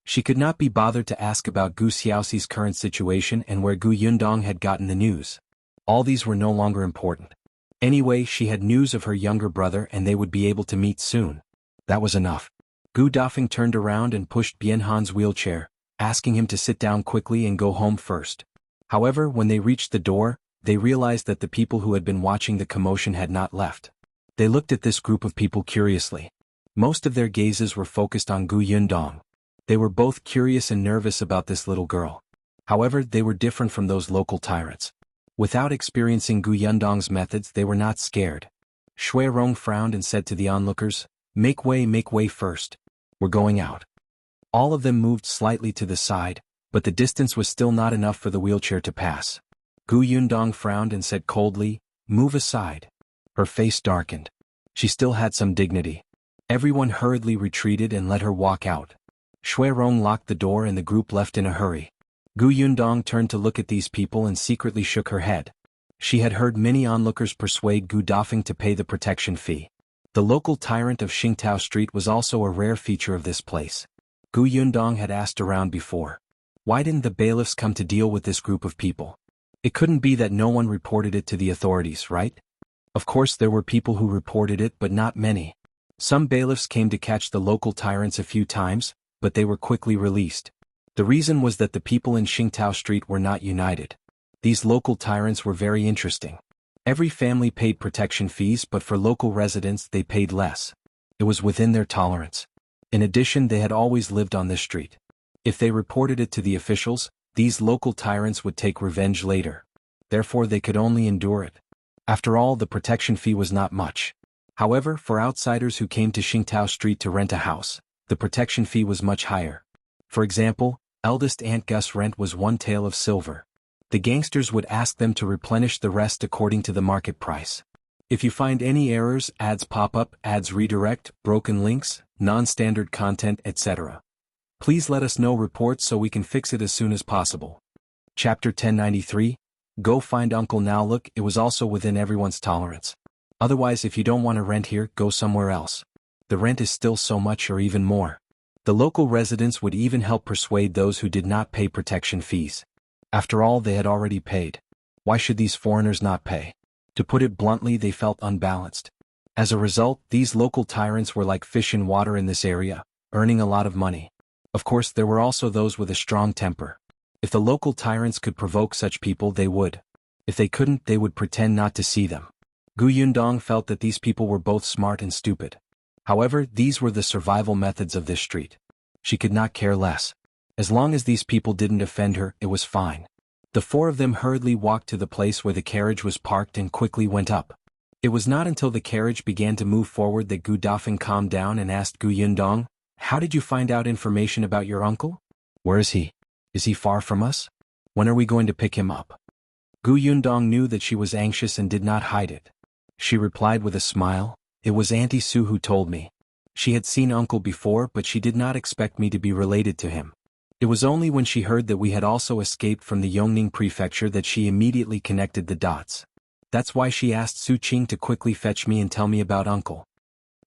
She could not be bothered to ask about Gu Xiaoxi's current situation and where Gu Yundong had gotten the news. All these were no longer important. Anyway, she had news of her younger brother and they would be able to meet soon. That was enough. Gu Dafeng turned around and pushed Bianhan's wheelchair, asking him to sit down quickly and go home first. However, when they reached the door, they realized that the people who had been watching the commotion had not left. They looked at this group of people curiously. Most of their gazes were focused on Gu Yundong. They were both curious and nervous about this little girl. However, they were different from those local tyrants. Without experiencing Gu Yundong's methods, they were not scared. Shui Rong frowned and said to the onlookers, make way first. We're going out. All of them moved slightly to the side, but the distance was still not enough for the wheelchair to pass. Gu Yundong frowned and said coldly, move aside. Her face darkened. She still had some dignity. Everyone hurriedly retreated and let her walk out. Shui Rong locked the door and the group left in a hurry. Gu Yundong turned to look at these people and secretly shook her head. She had heard many onlookers persuade Gu Dafeng to pay the protection fee. The local tyrant of Xingtao Street was also a rare feature of this place. Gu Yundong had asked around before. Why didn't the bailiffs come to deal with this group of people? It couldn't be that no one reported it to the authorities, right? Of course there were people who reported it, but not many. Some bailiffs came to catch the local tyrants a few times, but they were quickly released. The reason was that the people in Xingtao Street were not united. These local tyrants were very interesting. Every family paid protection fees, but for local residents they paid less. It was within their tolerance. In addition, they had always lived on this street. If they reported it to the officials, these local tyrants would take revenge later. Therefore they could only endure it. After all, the protection fee was not much. However, for outsiders who came to Xingtao Street to rent a house, the protection fee was much higher. For example, Eldest Aunt Gus' rent was 1 tael of silver. The gangsters would ask them to replenish the rest according to the market price. If you find any errors, ads pop up, ads redirect, broken links, non-standard content, etc., please let us know reports so we can fix it as soon as possible. Chapter 1093, Go find Uncle now. Look, it was also within everyone's tolerance. Otherwise, if you don't want to rent here, go somewhere else. The rent is still so much or even more. The local residents would even help persuade those who did not pay protection fees. After all, they had already paid. Why should these foreigners not pay? To put it bluntly, they felt unbalanced. As a result, these local tyrants were like fish in water in this area, earning a lot of money. Of course, there were also those with a strong temper. If the local tyrants could provoke such people, they would. If they couldn't, they would pretend not to see them. Gu Yundong felt that these people were both smart and stupid. However, these were the survival methods of this street. She could not care less. As long as these people didn't offend her, it was fine. The 4 of them hurriedly walked to the place where the carriage was parked and quickly went up. It was not until the carriage began to move forward that Gu Dafeng calmed down and asked Gu Yundong, how did you find out information about your uncle? Where is he? Is he far from us? When are we going to pick him up? Gu Yundong knew that she was anxious and did not hide it. She replied with a smile, it was Auntie Sue who told me. She had seen uncle before, but she did not expect me to be related to him. It was only when she heard that we had also escaped from the Yongning prefecture that she immediately connected the dots. That's why she asked Su Qing to quickly fetch me and tell me about uncle.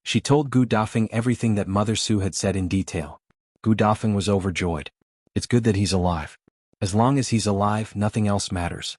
She told Gu Dafeng everything that Mother Su had said in detail. Gu Dafeng was overjoyed. It's good that he's alive. As long as he's alive, nothing else matters.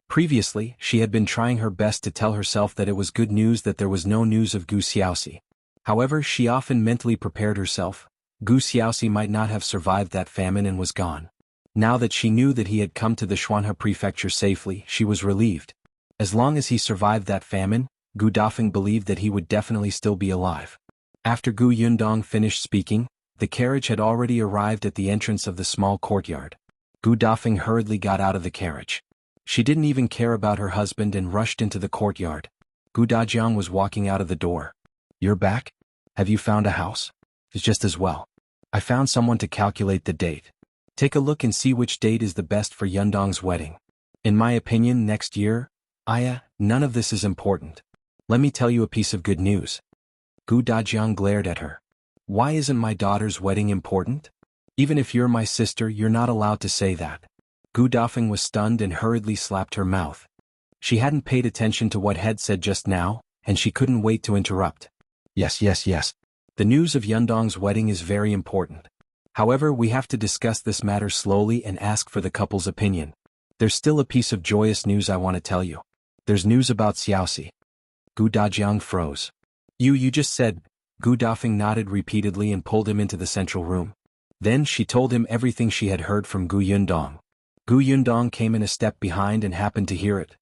Previously, she had been trying her best to tell herself that it was good news that there was no news of Gu Xiaoxi. However, she often mentally prepared herself. Gu Xiaoxi might not have survived that famine and was gone. Now that she knew that he had come to the Xuanhe prefecture safely, she was relieved. As long as he survived that famine, Gu Dafeng believed that he would definitely still be alive. After Gu Yundong finished speaking, the carriage had already arrived at the entrance of the small courtyard. Gu Dafeng hurriedly got out of the carriage. She didn't even care about her husband and rushed into the courtyard. Gu Dajiang was walking out of the door. You're back? Have you found a house? It's just as well. I found someone to calculate the date. Take a look and see which date is the best for Yundong's wedding. In my opinion, next year. None of this is important. Let me tell you a piece of good news. Gu Dajiang glared at her. Why isn't my daughter's wedding important? Even if you're my sister, you're not allowed to say that. Gu Dafeng was stunned and hurriedly slapped her mouth. She hadn't paid attention to what Head said just now, and she couldn't wait to interrupt. Yes. The news of Yundong's wedding is very important. However, we have to discuss this matter slowly and ask for the couple's opinion. There's still a piece of joyous news I want to tell you. There's news about Xiaoxi. Gu Dajiang froze. You just said. Gu Dafeng nodded repeatedly and pulled him into the central room. Then she told him everything she had heard from Gu Yundong. Gu Yundong came in a step behind and happened to hear it.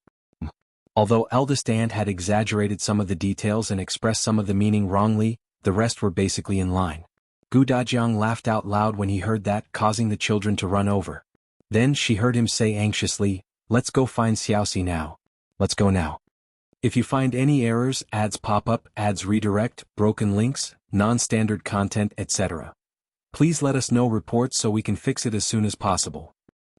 Although Eldest aunt had exaggerated some of the details and expressed some of the meaning wrongly, the rest were basically in line. Gu Dajiang laughed out loud when he heard that, causing the children to run over. Then she heard him say anxiously, "Let's go find Xiaoxi now. Let's go now. If you find any errors, ads pop up, ads redirect, broken links, non-standard content, etc. Please let us know reports so we can fix it as soon as possible."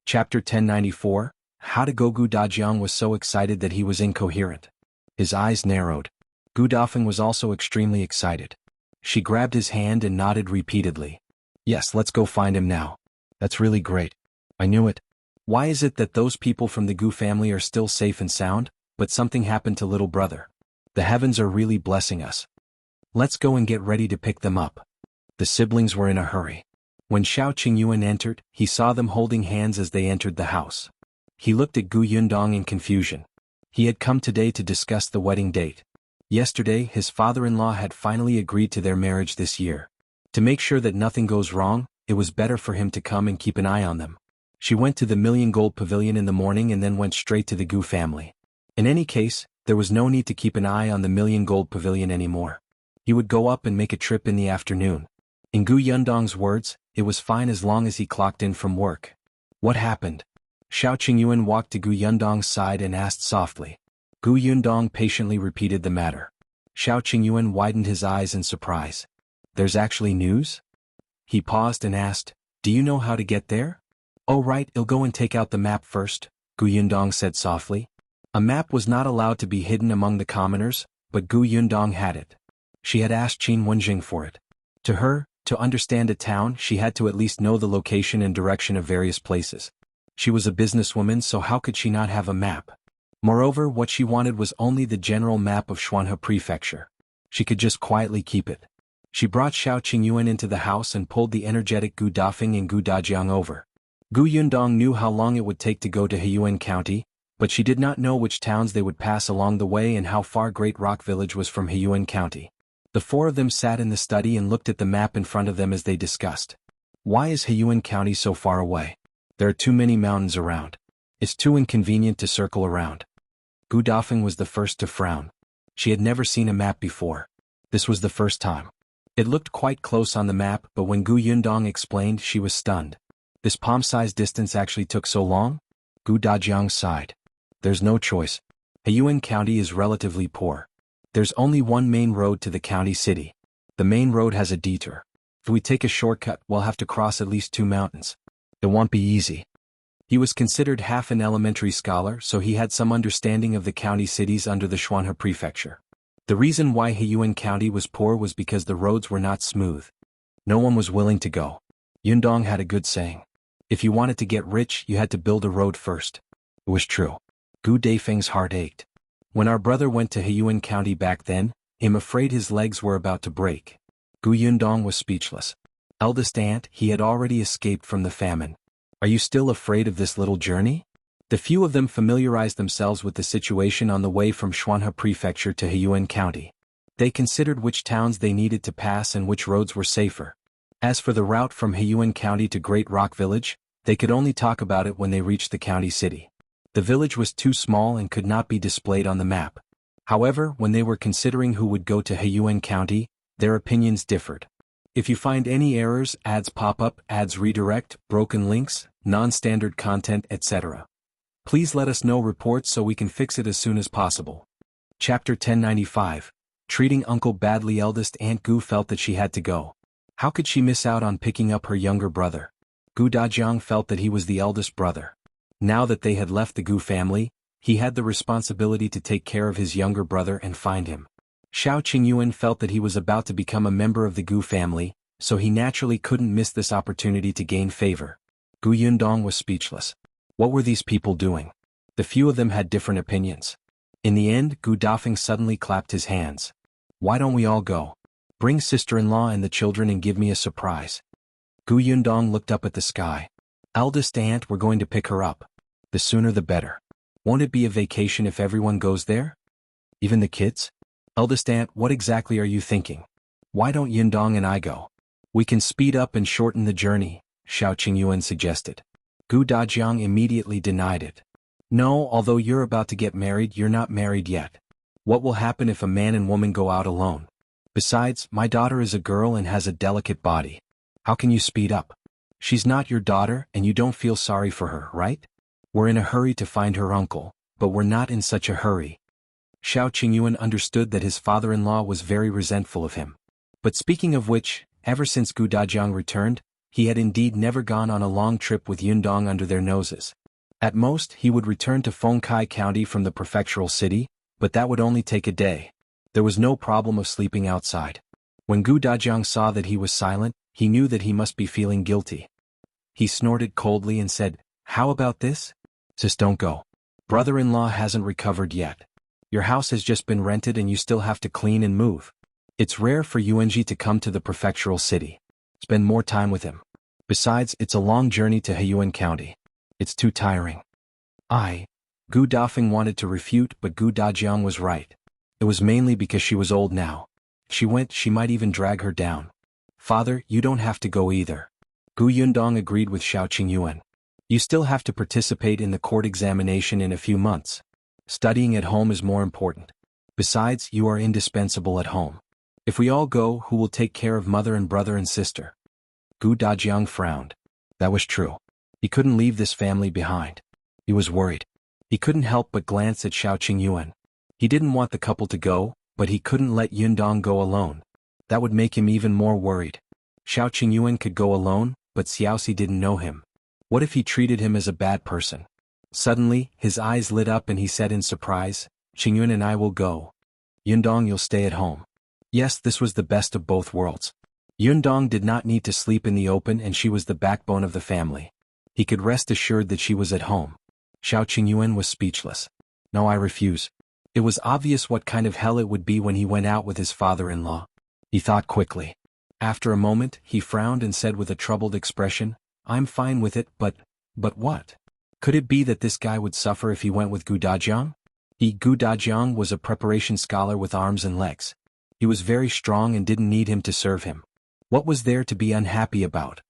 Chapter 1094, How to Go. Gu Dajiang was so excited that he was incoherent. His eyes narrowed. Gu Dafeng was also extremely excited. She grabbed his hand and nodded repeatedly. "Yes, let's go find him now. That's really great. I knew it. Why is it that those people from the Gu family are still safe and sound, but something happened to little brother? The heavens are really blessing us. Let's go and get ready to pick them up." The siblings were in a hurry. When Xiaoxi entered, he saw them holding hands as they entered the house. He looked at Gu Yundong in confusion. He had come today to discuss the wedding date. Yesterday, his father-in-law had finally agreed to their marriage this year. To make sure that nothing goes wrong, it was better for him to come and keep an eye on them. She went to the Million Gold Pavilion in the morning and then went straight to the Gu family. In any case, there was no need to keep an eye on the Million Gold Pavilion anymore. He would go up and make a trip in the afternoon. In Gu Yundong's words, it was fine as long as he clocked in from work. What happened? Xiaoxi walked to Gu Yundong's side and asked softly. Gu Yundong patiently repeated the matter. Xiaoxi widened his eyes in surprise. "There's actually news?" He paused and asked, "Do you know how to get there?" "Oh right, I'll go and take out the map first," Gu Yundong said softly. A map was not allowed to be hidden among the commoners, but Gu Yundong had it. She had asked Qin Wenjing for it. To her, to understand a town, she had to at least know the location and direction of various places. She was a businesswoman, so how could she not have a map? Moreover, what she wanted was only the general map of Xuanhe Prefecture. She could just quietly keep it. She brought Xiaoxi into the house and pulled the energetic Gu Dafeng and Gu Dajiang over. Gu Yundong knew how long it would take to go to Heyuan County, but she did not know which towns they would pass along the way and how far Great Rock Village was from Heyuan County. The four of them sat in the study and looked at the map in front of them as they discussed. Why is Heyuan County so far away? There are too many mountains around. It's too inconvenient to circle around. Gu Dafeng was the first to frown. She had never seen a map before. This was the first time. It looked quite close on the map, but when Gu Yundong explained, she was stunned. This palm-sized distance actually took so long? Gu Dajiang sighed. There's no choice. Heyuan County is relatively poor. There's only one main road to the county city. The main road has a detour. If we take a shortcut, we'll have to cross at least 2 mountains. It won't be easy. He was considered half an elementary scholar, so he had some understanding of the county cities under the Xuanhe Prefecture. The reason why Heyuan County was poor was because the roads were not smooth. No one was willing to go. Yundong had a good saying. If you wanted to get rich, you had to build a road first. It was true. Gu Dafeng's heart ached. When our brother went to Heyuan County back then, I'm afraid his legs were about to break. Gu Yundong was speechless. Eldest aunt, he had already escaped from the famine. Are you still afraid of this little journey? The few of them familiarized themselves with the situation on the way from Xuanhe Prefecture to Heyuan County. They considered which towns they needed to pass and which roads were safer. As for the route from Heyuan County to Great Rock Village, they could only talk about it when they reached the county city. The village was too small and could not be displayed on the map. However, when they were considering who would go to Heyuan County, their opinions differed. If you find any errors, ads pop up, ads redirect, broken links, non-standard content, etc. Please let us know reports so we can fix it as soon as possible. Chapter 1095, Treating Uncle Badly. Eldest Aunt Gu felt that she had to go. How could she miss out on picking up her younger brother? Gu Dajiang felt that he was the eldest brother. Now that they had left the Gu family, he had the responsibility to take care of his younger brother and find him. Xiaoxi felt that he was about to become a member of the Gu family, so he naturally couldn't miss this opportunity to gain favor. Gu Yundong was speechless. What were these people doing? The few of them had different opinions. In the end, Gu Dafeng suddenly clapped his hands. Why don't we all go? Bring sister-in-law and the children and give me a surprise. Gu Yundong looked up at the sky. Eldest aunt, we're going to pick her up. The sooner the better. Won't it be a vacation if everyone goes there? Even the kids? Eldest aunt, what exactly are you thinking? Why don't Yundong and I go? We can speed up and shorten the journey, Xiaoqingyuan suggested. Gu Dajiang immediately denied it. No, although you're about to get married, you're not married yet. What will happen if a man and woman go out alone? Besides, my daughter is a girl and has a delicate body. How can you speed up? She's not your daughter and you don't feel sorry for her, right? We're in a hurry to find her uncle, but we're not in such a hurry. Xiaoqingyuan understood that his father-in-law was very resentful of him. But speaking of which, ever since Gu Dajiang returned, he had indeed never gone on a long trip with Yundong under their noses. At most, he would return to Fengkai County from the prefectural city, but that would only take a day. There was no problem of sleeping outside. When Gu Dajiang saw that he was silent, he knew that he must be feeling guilty. He snorted coldly and said, "How about this? Just don't go. Brother-in-law hasn't recovered yet. Your house has just been rented and you still have to clean and move. It's rare for Yuanji to come to the prefectural city. Spend more time with him. Besides, it's a long journey to Heyuan County. It's too tiring." Gu Dafeng wanted to refute, but Gu Dajiang was right. It was mainly because she was old now. If she went, she might even drag her down. Father, you don't have to go either. Gu Yundong agreed with Xiaoqingyuan. You still have to participate in the court examination in a few months. Studying at home is more important. Besides, you are indispensable at home. If we all go, who will take care of mother and brother and sister? Gu Dajiang frowned. That was true. He couldn't leave this family behind. He was worried. He couldn't help but glance at Xiaoqingyuan. He didn't want the couple to go, but he couldn't let Yundong go alone. That would make him even more worried. Xiaoqingyuan could go alone, but Xiaoxi didn't know him. What if he treated him as a bad person? Suddenly, his eyes lit up and he said in surprise, "Qingyuan and I will go. Yundong, you'll stay at home." Yes, this was the best of both worlds. Yundong did not need to sleep in the open and she was the backbone of the family. He could rest assured that she was at home. Xiaoqingyuan was speechless. "No, I refuse." It was obvious what kind of hell it would be when he went out with his father-in-law. He thought quickly. After a moment, he frowned and said with a troubled expression, "I'm fine with it, but what? Could it be that this guy would suffer if he went with Gu Dajiang?" Gu Dajiang was a preparation scholar with arms and legs. He was very strong and didn't need him to serve him. What was there to be unhappy about?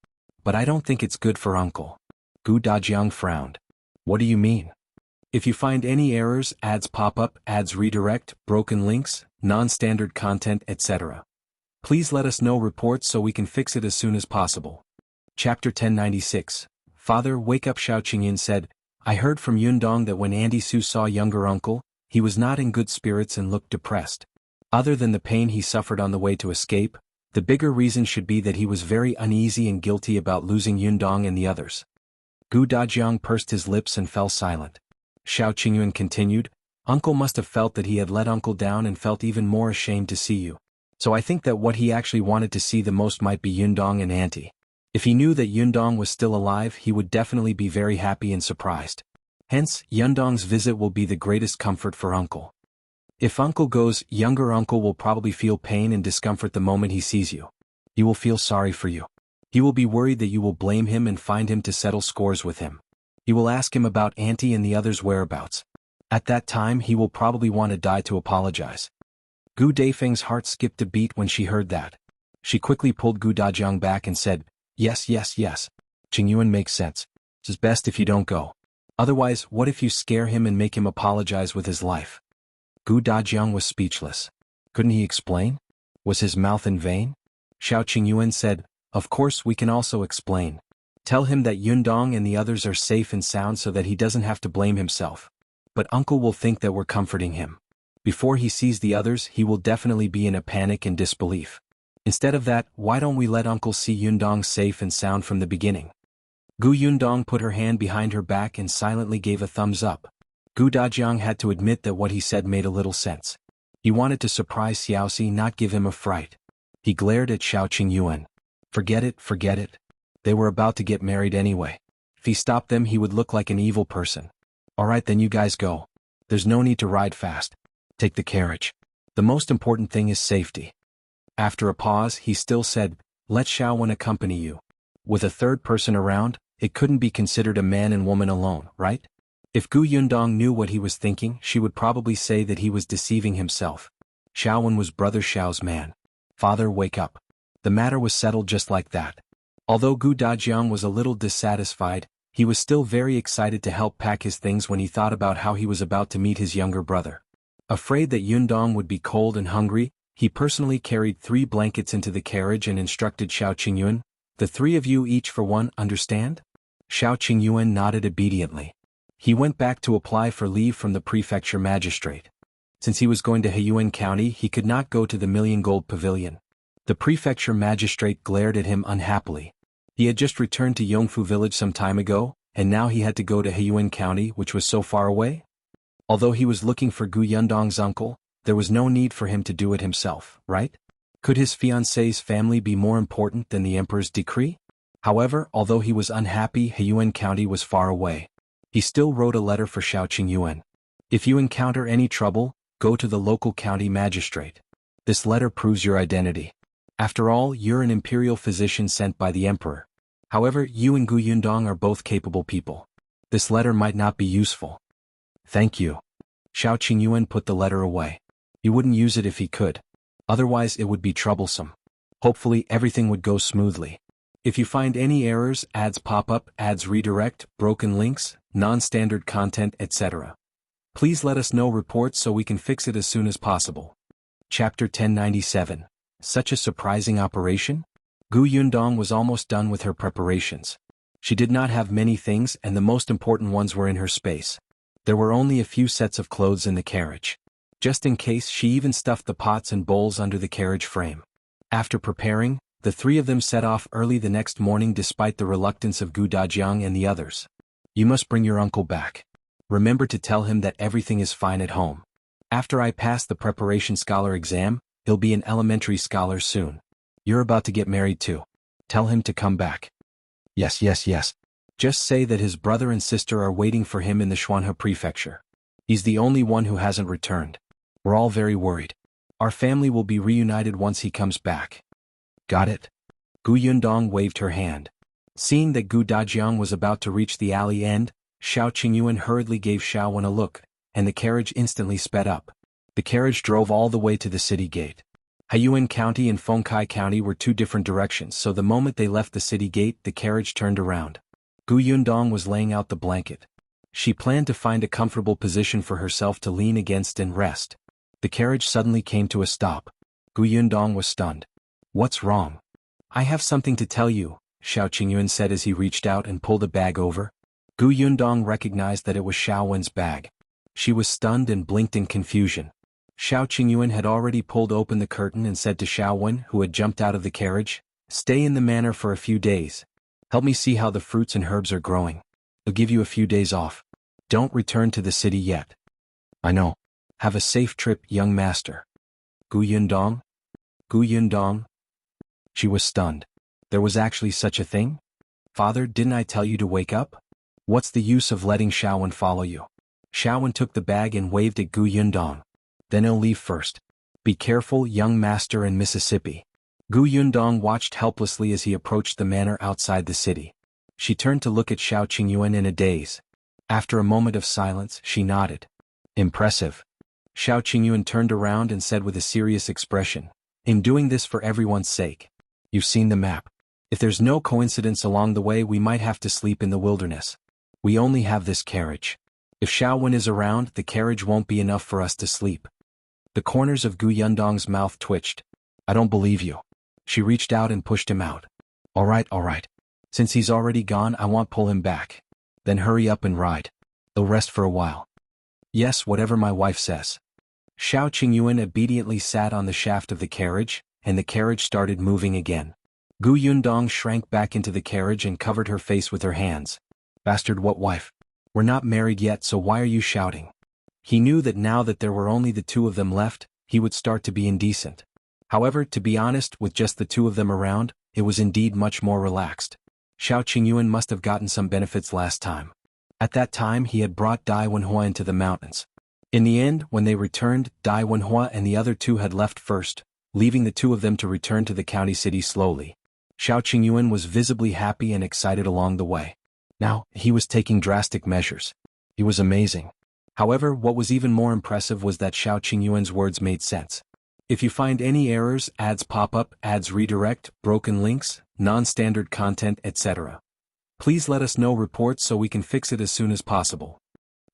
"But I don't think it's good for uncle." Gu Dajiang frowned. "What do you mean?" "If you find any errors, ads pop up, ads redirect, broken links, non-standard content, etc. Please let us know reports so we can fix it as soon as possible." Chapter 1096. Father, wake up, Xiaoqingyuan said. "I heard from Yundong that when Auntie Su saw younger uncle, he was not in good spirits and looked depressed. Other than the pain he suffered on the way to escape, the bigger reason should be that he was very uneasy and guilty about losing Yundong and the others." Gu Dajiang pursed his lips and fell silent. Xiaoqingyuan continued, "Uncle must have felt that he had let uncle down and felt even more ashamed to see you. So I think that what he actually wanted to see the most might be Yundong and Auntie. If he knew that Yundong was still alive, he would definitely be very happy and surprised. Hence, Yundong's visit will be the greatest comfort for uncle. If uncle goes, younger uncle will probably feel pain and discomfort the moment he sees you. He will feel sorry for you. He will be worried that you will blame him and find him to settle scores with him. He will ask him about Auntie and the others' whereabouts. At that time he will probably want to die to apologize." Gu Dafeng's heart skipped a beat when she heard that. She quickly pulled Gu Dajiang back and said, Yes. Qingyuan makes sense. It's best if you don't go. Otherwise, what if you scare him and make him apologize with his life?" Gu Dajiang was speechless. Couldn't he explain? Was his mouth in vain? Xiaoqingyuan said, "Of course we can also explain. Tell him that Yundong and the others are safe and sound so that he doesn't have to blame himself. But uncle will think that we're comforting him. Before he sees the others, he will definitely be in a panic and disbelief. Instead of that, why don't we let uncle see Yundong safe and sound from the beginning?" Gu Yundong put her hand behind her back and silently gave a thumbs up. Gu Dajiang had to admit that what he said made a little sense. He wanted to surprise Xiaoxi, not give him a fright. He glared at Xiaoqingyuan. Forget it. They were about to get married anyway. If he stopped them, he would look like an evil person. "Alright, then you guys go. There's no need to ride fast. Take the carriage. The most important thing is safety." After a pause, he still said, "Let Xiaowan accompany you. With a third person around, it couldn't be considered a man and woman alone, right? If Gu Yundong knew what he was thinking, she would probably say that he was deceiving himself. Xiaowen was Brother Xiao's man. Father, wake up. The matter was settled just like that. Although Gu Dajiang was a little dissatisfied, he was still very excited to help pack his things when he thought about how he was about to meet his younger brother. Afraid that Yundong would be cold and hungry, he personally carried 3 blankets into the carriage and instructed Xiao Qingyuan, "The 3 of you each for one, understand?" Xiao Qingyuan nodded obediently. He went back to apply for leave from the prefecture magistrate. Since he was going to Heyuan County, he could not go to the Million Gold Pavilion. The prefecture magistrate glared at him unhappily. He had just returned to Yongfu village some time ago, and now he had to go to Heyuan County, which was so far away? Although he was looking for Gu Yundong's uncle, there was no need for him to do it himself, right? Could his fiancée's family be more important than the emperor's decree? However, although he was unhappy Heyuan County was far away, he still wrote a letter for Xiao Qingyuan. "If you encounter any trouble, go to the local county magistrate. This letter proves your identity. After all, you're an imperial physician sent by the emperor. However, you and Gu Yundong are both capable people. This letter might not be useful." "Thank you." Xiao Qingyuan put the letter away. He wouldn't use it if he could. Otherwise it would be troublesome. Hopefully everything would go smoothly. If you find any errors, ads pop up, ads redirect, broken links, non-standard content, etc., please let us know reports so we can fix it as soon as possible. Chapter 1097. Such a surprising operation? Gu Yundong was almost done with her preparations. She did not have many things, and the most important ones were in her space. There were only a few sets of clothes in the carriage. Just in case, she even stuffed the pots and bowls under the carriage frame. After preparing, the 3 of them set off early the next morning despite the reluctance of Gu Dajiang and the others. "You must bring your uncle back. Remember to tell him that everything is fine at home. After I pass the preparation scholar exam, he'll be an elementary scholar soon. You're about to get married too. Tell him to come back." Yes. Just say that his brother and sister are waiting for him in the Xuanhe prefecture. He's the only one who hasn't returned. We're all very worried. Our family will be reunited once he comes back. Got it? Gu Yundong waved her hand. Seeing that Gu Dajiang was about to reach the alley end, Xiao Qingyuan hurriedly gave Xiaowen a look, and the carriage instantly sped up. The carriage drove all the way to the city gate. Heyuan County and Feng County were 2 different directions, so the moment they left the city gate, the carriage turned around. Gu Yundong was laying out the blanket. She planned to find a comfortable position for herself to lean against and rest. The carriage suddenly came to a stop. Gu Yundong was stunned. "What's wrong?" "I have something to tell you," Xiao Qingyuan said as he reached out and pulled a bag over. Gu Yundong recognized that it was Xiaowen's bag. She was stunned and blinked in confusion. Xiao Qingyuan had already pulled open the curtain and said to Xiaowen, who had jumped out of the carriage, "Stay in the manor for a few days. Help me see how the fruits and herbs are growing. I'll give you a few days off. Don't return to the city yet." "I know. Have a safe trip, young master." Gu Yundong? Gu Yundong? She was stunned. There was actually such a thing? "Father, didn't I tell you to wake up? What's the use of letting Xiaowen follow you?" Xiaowen took the bag and waved at Gu Yundong. "Then he'll leave first. Be careful, young master in Mississippi." Gu Yundong watched helplessly as he approached the manor outside the city. She turned to look at Xiao Qingyuan in a daze. After a moment of silence, she nodded. "Impressive." Xiao Qingyuan turned around and said with a serious expression, "In doing this for everyone's sake. You've seen the map. If there's no coincidence along the way, we might have to sleep in the wilderness. We only have this carriage. If Xiaowen is around, the carriage won't be enough for us to sleep." The corners of Gu Yundong's mouth twitched. "I don't believe you." She reached out and pushed him out. All right. Since he's already gone, I won't pull him back. Then hurry up and ride. He'll rest for a while." "Yes, whatever my wife says." Xiao Qingyuan obediently sat on the shaft of the carriage, and the carriage started moving again. Gu Yundong shrank back into the carriage and covered her face with her hands. "Bastard, what wife? We're not married yet, so why are you shouting?" He knew that now that there were only the 2 of them left, he would start to be indecent. However, to be honest, with just the 2 of them around, it was indeed much more relaxed. Xiao Qingyuan must have gotten some benefits last time. At that time he had brought Dai Wenhua into the mountains. In the end, when they returned, Dai Wenhua and the other 2 had left first, leaving the 2 of them to return to the county city slowly. Xiao Qingyuan was visibly happy and excited along the way. Now, he was taking drastic measures. He was amazing. However, what was even more impressive was that Xiao Qingyuan's words made sense. If you find any errors, ads pop up, ads redirect, broken links, non-standard content, etc., please let us know reports so we can fix it as soon as possible.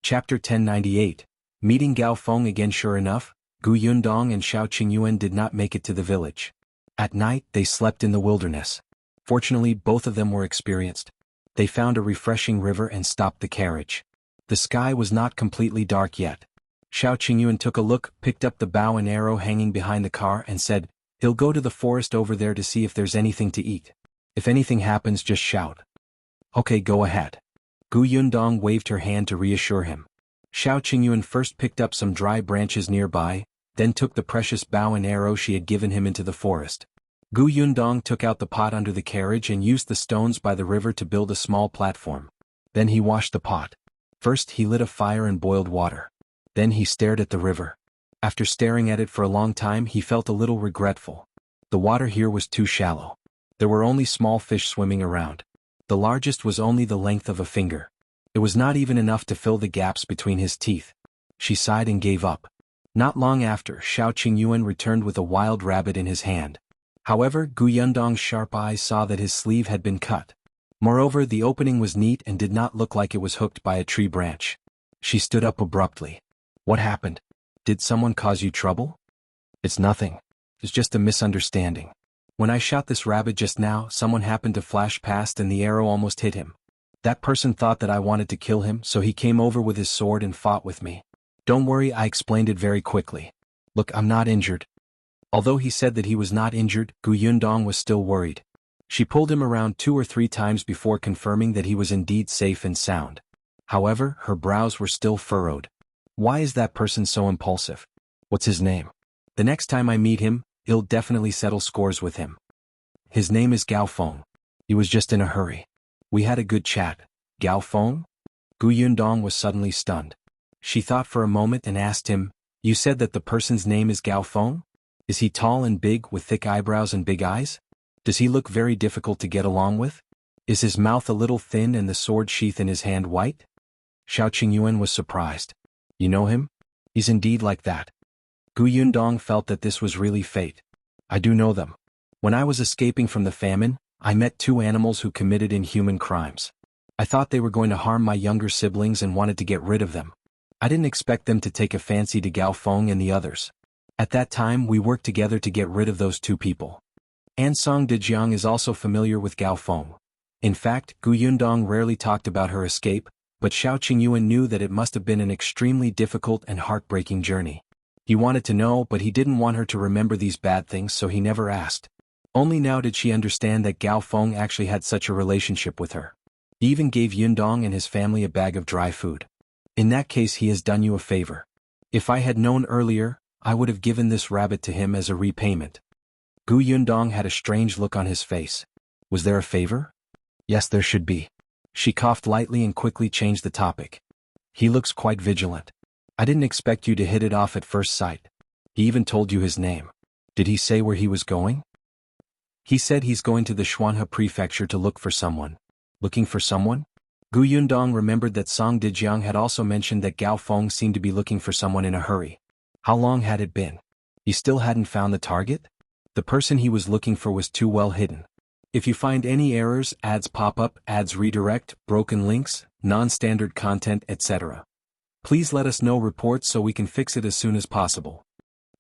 Chapter 1098. Meeting Gao Feng again. Sure enough, Gu Yundong and Xiao Qingyuan did not make it to the village. At night, they slept in the wilderness. Fortunately, both of them were experienced. They found a refreshing river and stopped the carriage. The sky was not completely dark yet. Xiao Qingyuan took a look, picked up the bow and arrow hanging behind the car and said, "He'll go to the forest over there to see if there's anything to eat. If anything happens, just shout." "Okay, go ahead." Gu Yundong waved her hand to reassure him. Xiao Qingyuan first picked up some dry branches nearby, then took the precious bow and arrow she had given him into the forest. Gu Yundong took out the pot under the carriage and used the stones by the river to build a small platform. Then he washed the pot. First he lit a fire and boiled water. Then he stared at the river. After staring at it for a long time, he felt a little regretful. The water here was too shallow. There were only small fish swimming around. The largest was only the length of a finger. It was not even enough to fill the gaps between his teeth. She sighed and gave up. Not long after, Xiao Qingyuan returned with a wild rabbit in his hand. However, Gu Yundong's sharp eyes saw that his sleeve had been cut. Moreover, the opening was neat and did not look like it was hooked by a tree branch. She stood up abruptly. "What happened? Did someone cause you trouble?" "It's nothing. It's just a misunderstanding. When I shot this rabbit just now, someone happened to flash past and the arrow almost hit him. That person thought that I wanted to kill him, so he came over with his sword and fought with me. Don't worry, I explained it very quickly. Look, I'm not injured." Although he said that he was not injured, Gu Yundong was still worried. She pulled him around 2 or 3 times before confirming that he was indeed safe and sound. However, her brows were still furrowed. Why is that person so impulsive? What's his name? The next time I meet him, I'll definitely settle scores with him. His name is Gao Feng. He was just in a hurry. We had a good chat. Gao Feng? Gu Yundong was suddenly stunned. She thought for a moment and asked him, "You said that the person's name is Gao Feng? Is he tall and big with thick eyebrows and big eyes? Does he look very difficult to get along with? Is his mouth a little thin and the sword sheath in his hand white?" Xiao Qingyuan was surprised. "You know him? He's indeed like that." Gu Yundong felt that this was really fate. "I do know them. When I was escaping from the famine, I met 2 animals who committed inhuman crimes. I thought they were going to harm my younger siblings and wanted to get rid of them. I didn't expect them to take a fancy to Gao Feng and the others. At that time we worked together to get rid of those 2 people. Ansong Dejiang is also familiar with Gao Feng. In fact, Gu Yundong rarely talked about her escape, but Xiao Qingyuan knew that it must have been an extremely difficult and heartbreaking journey. He wanted to know, but he didn't want her to remember these bad things, so he never asked. Only now did she understand that Gao Feng actually had such a relationship with her. He even gave Yundong and his family a bag of dry food. "In that case, he has done you a favor. If I had known earlier, I would have given this rabbit to him as a repayment." Gu Yundong had a strange look on his face. Was there a favor? Yes, there should be. She coughed lightly and quickly changed the topic. "He looks quite vigilant. I didn't expect you to hit it off at first sight. He even told you his name. Did he say where he was going?" "He said he's going to the Xuanhe prefecture to look for someone." Looking for someone? Gu Yundong remembered that Song Dejiang had also mentioned that Gao Feng seemed to be looking for someone in a hurry. How long had it been? He still hadn't found the target? The person he was looking for was too well hidden. If you find any errors, ads pop up, ads redirect, broken links, non-standard content, etc., please let us know reports so we can fix it as soon as possible.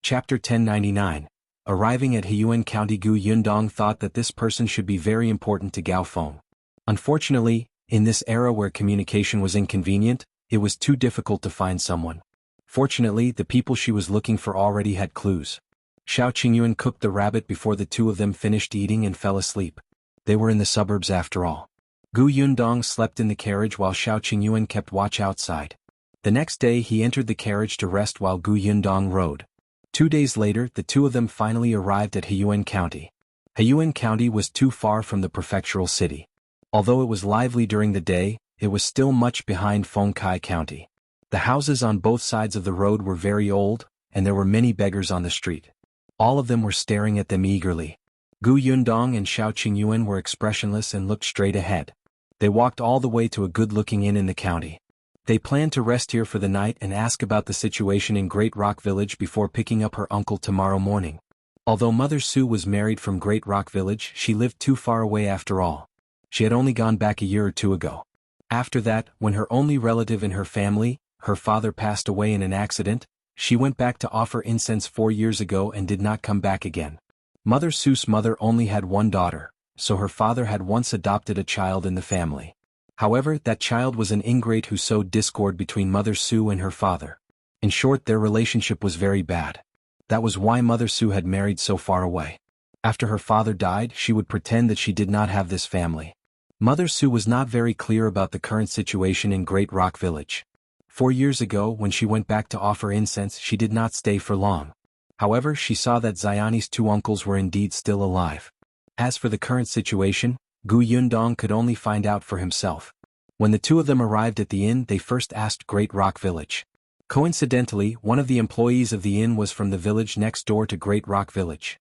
Chapter 1099. Arriving at Heyuan County, Gu Yundong thought that this person should be very important to Gao Feng. Unfortunately, in this era where communication was inconvenient, it was too difficult to find someone. Fortunately, the people she was looking for already had clues. Xiao Qingyuan cooked the rabbit before the 2 of them finished eating and fell asleep. They were in the suburbs after all. Gu Yundong slept in the carriage while Xiao Qingyuan kept watch outside. The next day he entered the carriage to rest while Gu Yundong rode. 2 days later, the 2 of them finally arrived at Heyuan County. Heyuan County was too far from the prefectural city. Although it was lively during the day, it was still much behind Fengkai County. The houses on both sides of the road were very old, and there were many beggars on the street. All of them were staring at them eagerly. Gu Yundong and Xiaoxi were expressionless and looked straight ahead. They walked all the way to a good-looking inn in the county. They planned to rest here for the night and ask about the situation in Great Rock Village before picking up her uncle tomorrow morning. Although Mother Su was married from Great Rock Village, she lived too far away after all. She had only gone back a year or two ago. After that, when her only relative in her family, her father, passed away in an accident, she went back to offer incense 4 years ago and did not come back again. Mother Su's mother only had one daughter, so her father had once adopted a child in the family. However, that child was an ingrate who sowed discord between Mother Su and her father. In short, their relationship was very bad. That was why Mother Su had married so far away. After her father died, she would pretend that she did not have this family. Mother Su was not very clear about the current situation in Great Rock Village. 4 years ago, when she went back to offer incense, she did not stay for long. However, she saw that Xiaoni's 2 uncles were indeed still alive. As for the current situation, Gu Yundong could only find out for himself. When the 2 of them arrived at the inn, they first asked Great Rock Village. Coincidentally, one of the employees of the inn was from the village next door to Great Rock Village.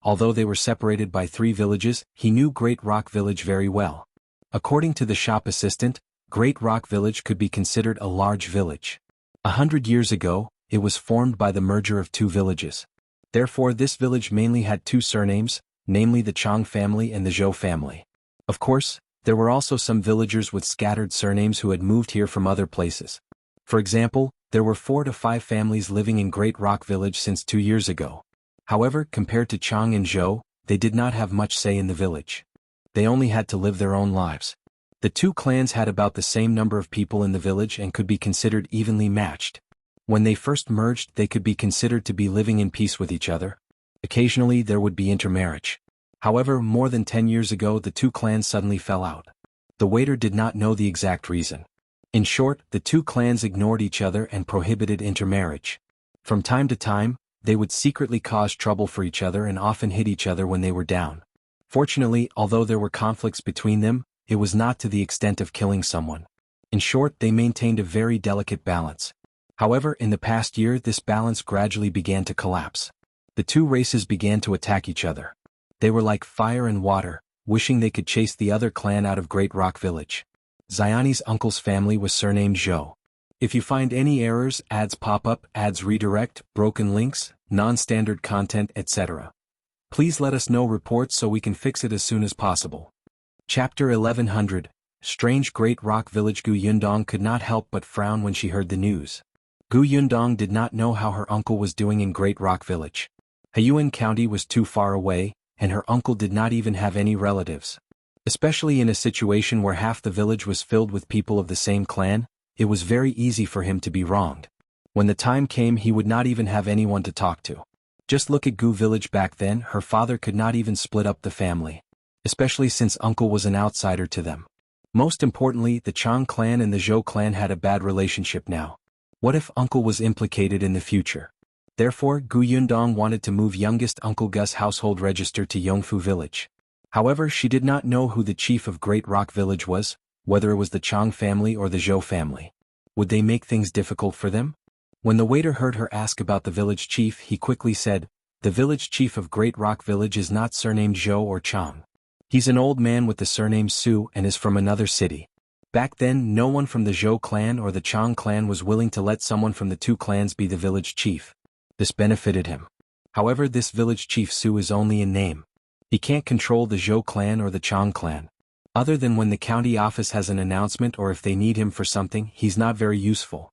Although they were separated by 3 villages, he knew Great Rock Village very well. According to the shop assistant, Great Rock Village could be considered a large village. 100 years ago, it was formed by the merger of 2 villages. Therefore, this village mainly had 2 surnames, namely the Chang family and the Zhou family. Of course, there were also some villagers with scattered surnames who had moved here from other places. For example, there were 4 to 5 families living in Great Rock Village since 2 years ago. However, compared to Chang and Zhou, they did not have much say in the village. They only had to live their own lives. The 2 clans had about the same number of people in the village and could be considered evenly matched. When they first merged, they could be considered to be living in peace with each other. Occasionally there would be intermarriage. However, more than 10 years ago the 2 clans suddenly fell out. The waiter did not know the exact reason. In short, the 2 clans ignored each other and prohibited intermarriage. From time to time, they would secretly cause trouble for each other and often hit each other when they were down. Fortunately, although there were conflicts between them, it was not to the extent of killing someone. In short, they maintained a very delicate balance. However, in the past year this balance gradually began to collapse. The 2 races began to attack each other. They were like fire and water, wishing they could chase the other clan out of Great Rock Village. Xiaoni's uncle's family was surnamed Zhou. If you find any errors, ads pop up, ads redirect, broken links, non-standard content, etc., please let us know reports so we can fix it as soon as possible. Chapter 1100, Strange Great Rock Village. Gu Yundong could not help but frown when she heard the news. Gu Yundong did not know how her uncle was doing in Great Rock Village. Heyuan County was too far away, and her uncle did not even have any relatives. Especially in a situation where half the village was filled with people of the same clan, it was very easy for him to be wronged. When the time came, he would not even have anyone to talk to. Just look at Gu village back then. Her father could not even split up the family. Especially since uncle was an outsider to them. Most importantly, the Chang clan and the Zhou clan had a bad relationship now. What if uncle was implicated in the future? Therefore, Gu Yundong wanted to move youngest Uncle Gus' household register to Yongfu village. However, she did not know who the chief of Great Rock Village was, whether it was the Chang family or the Zhou family. Would they make things difficult for them? When the waiter heard her ask about the village chief, he quickly said, "The village chief of Great Rock Village is not surnamed Zhou or Chang. He's an old man with the surname Su and is from another city." Back then, no one from the Zhou clan or the Chang clan was willing to let someone from the 2 clans be the village chief. This benefited him. However, this village chief Su is only in name. He can't control the Zhou clan or the Chang clan. Other than when the county office has an announcement or if they need him for something, he's not very useful.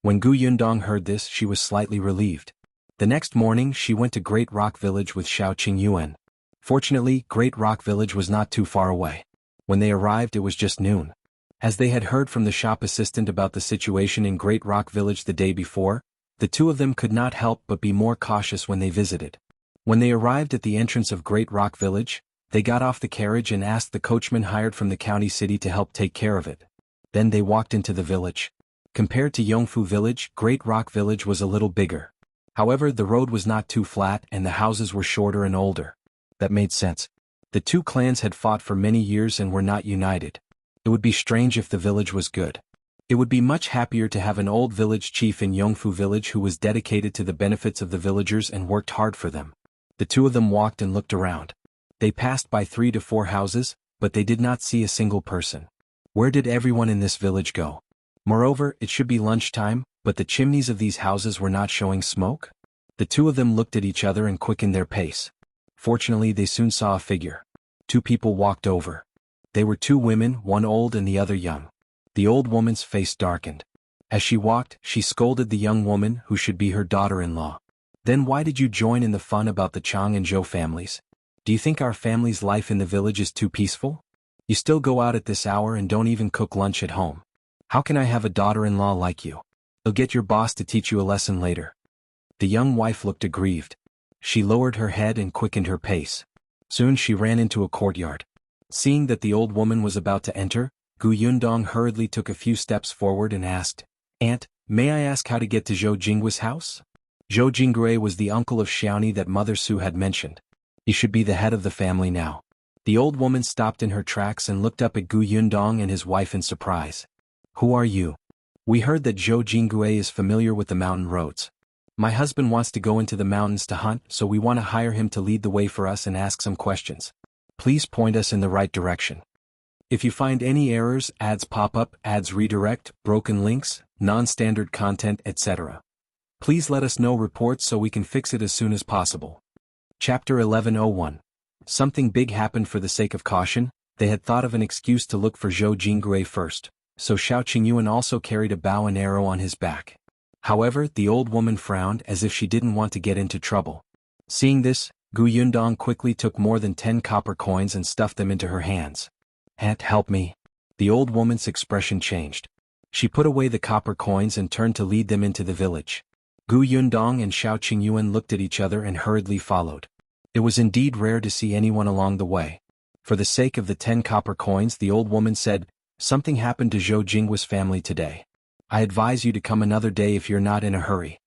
When Gu Yundong heard this, she was slightly relieved. The next morning, she went to Great Rock Village with Xiaoxi. Fortunately, Great Rock Village was not too far away. When they arrived, it was just noon. As they had heard from the shop assistant about the situation in Great Rock Village the day before, the 2 of them could not help but be more cautious when they visited. When they arrived at the entrance of Great Rock Village, they got off the carriage and asked the coachman hired from the county city to help take care of it. Then they walked into the village. Compared to Yongfu Village, Great Rock Village was a little bigger. However, the road was not too flat and the houses were shorter and older. That made sense. The 2 clans had fought for many years and were not united. It would be strange if the village was good. It would be much happier to have an old village chief in Yongfu Village who was dedicated to the benefits of the villagers and worked hard for them. The 2 of them walked and looked around. They passed by 3 to 4 houses, but they did not see a single person. Where did everyone in this village go? Moreover, it should be lunchtime, but the chimneys of these houses were not showing smoke? The two of them looked at each other and quickened their pace. Fortunately, they soon saw a figure. 2 people walked over. They were 2 women, one old and the other young. The old woman's face darkened. As she walked, she scolded the young woman who should be her daughter-in-law. Then why did you join in the fun about the Chang and Zhou families? Do you think our family's life in the village is too peaceful? You still go out at this hour and don't even cook lunch at home. How can I have a daughter-in-law like you? You'll get your boss to teach you a lesson later. The young wife looked aggrieved. She lowered her head and quickened her pace. Soon she ran into a courtyard. Seeing that the old woman was about to enter, Yundong hurriedly took a few steps forward and asked, "Aunt, may I ask how to get to Zhou Jinggui's house?" Zhou Jinggui was the uncle of Xiaoni that Mother Su had mentioned. He should be the head of the family now. The old woman stopped in her tracks and looked up at Yundong and his wife in surprise. "Who are you? We heard that Zhou Jinggui is familiar with the mountain roads. My husband wants to go into the mountains to hunt, so we want to hire him to lead the way for us and ask some questions. Please point us in the right direction. If you find any errors, ads pop up, ads redirect, broken links, non-standard content, etc. Please let us know reports so we can fix it as soon as possible." Chapter 11:01. Something big happened. For the sake of caution, they had thought of an excuse to look for Zhou Jinggui first, so Heyuan also carried a bow and arrow on his back. However, the old woman frowned as if she didn't want to get into trouble. Seeing this, Yundong quickly took more than 10 copper coins and stuffed them into her hands. "Aunt, help me." The old woman's expression changed. She put away the copper coins and turned to lead them into the village. Yundong and Heyuan looked at each other and hurriedly followed. It was indeed rare to see anyone along the way. For the sake of the 10 copper coins, the old woman said, "Something happened to Zhou Jinggui's family today. I advise you to come another day if you're not in a hurry."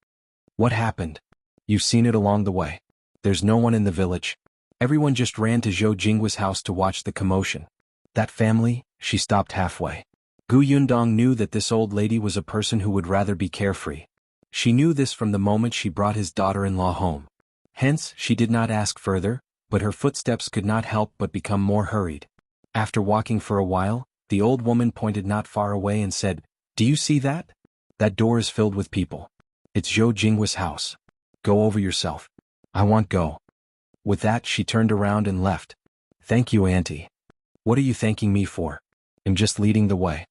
"What happened?" "You've seen it along the way. There's no one in the village. Everyone just ran to Zhou Jinggui's house to watch the commotion." "That family?" She stopped halfway. Yundong knew that this old lady was a person who would rather be carefree. She knew this from the moment she brought his daughter-in-law home. Hence, she did not ask further, but her footsteps could not help but become more hurried. After walking for a while, the old woman pointed not far away and said, "Do you see that? That door is filled with people. It's Zhou Jinggui's house. Go over yourself. I won't go." With that, she turned around and left. "Thank you, Auntie." "What are you thanking me for? I'm just leading the way."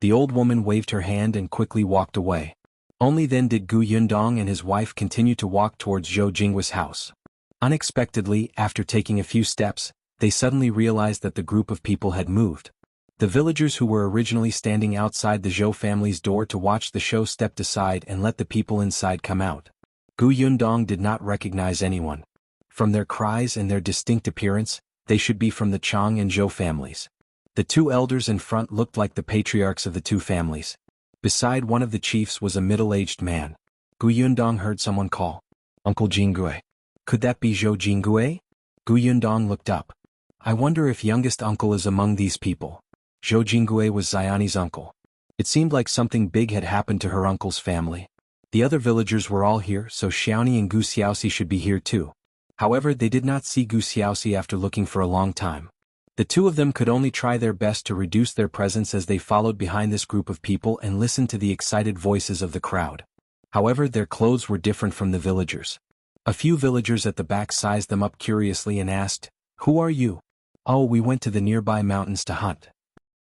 The old woman waved her hand and quickly walked away. Only then did Yundong and his wife continue to walk towards Zhou Jinggui's house. Unexpectedly, after taking a few steps, they suddenly realized that the group of people had moved. The villagers who were originally standing outside the Zhou family's door to watch the show stepped aside and let the people inside come out. Yundong did not recognize anyone. From their cries and their distinct appearance, they should be from the Chang and Zhou families. The 2 elders in front looked like the patriarchs of the 2 families. Beside one of the chiefs was a middle-aged man. Yundong heard someone call, "Uncle Jinggui." Could that be Zhou Jinggui? Yundong looked up. I wonder if youngest uncle is among these people. Zhou Jinggui was Xiaoni's uncle. It seemed like something big had happened to her uncle's family. The other villagers were all here, so Xiaoni and Xiaoxi should be here too. However, they did not see Xiaoxi after looking for a long time. The 2 of them could only try their best to reduce their presence as they followed behind this group of people and listened to the excited voices of the crowd. However, their clothes were different from the villagers. A few villagers at the back sized them up curiously and asked, "Who are you?" "Oh, we went to the nearby mountains to hunt.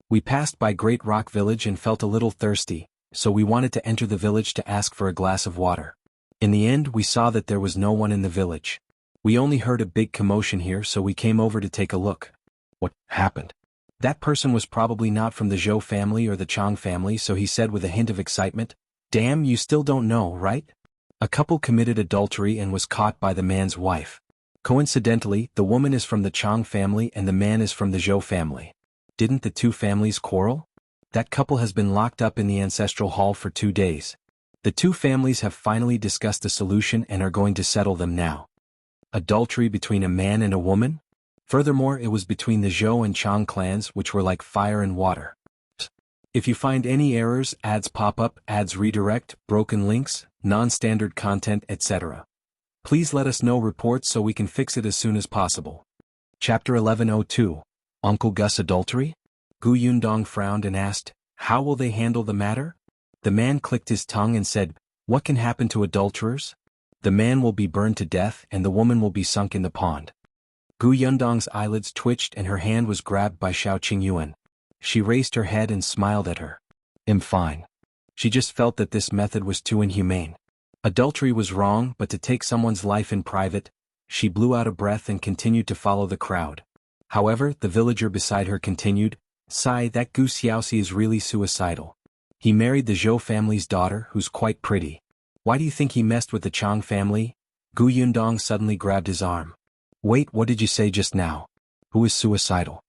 We passed by Great Rock Village and felt a little thirsty, so we wanted to enter the village to ask for a glass of water. In the end, we saw that there was no one in the village. We only heard a big commotion here, so we came over to take a look." "What happened?" That person was probably not from the Zhou family or the Chang family, so he said with a hint of excitement, "Damn, you still don't know, right? A couple committed adultery and was caught by the man's wife. Coincidentally, the woman is from the Chang family and the man is from the Zhou family. Didn't the 2 families quarrel? That couple has been locked up in the ancestral hall for 2 days. The 2 families have finally discussed a solution and are going to settle them now." Adultery between a man and a woman? Furthermore, it was between the Zhou and Chang clans, which were like fire and water. If you find any errors, ads pop up, ads redirect, broken links, non-standard content, etc. Please let us know reports so we can fix it as soon as possible. Chapter 1102. Uncle Gus Adultery? Gu Yundong frowned and asked, "How will they handle the matter?" The man clicked his tongue and said, "What can happen to adulterers? The man will be burned to death and the woman will be sunk in the pond." Gu Yundong's eyelids twitched and her hand was grabbed by Xiaoxi. She raised her head and smiled at her. "I'm fine." She just felt that this method was too inhumane. Adultery was wrong, but to take someone's life in private, she blew out a breath and continued to follow the crowd. However, the villager beside her continued, "Sigh, that Gu Xiaoxi is really suicidal. He married the Zhou family's daughter, who's quite pretty. Why do you think he messed with the Chang family?" Gu Yundong suddenly grabbed his arm. "Wait, what did you say just now? Who is suicidal?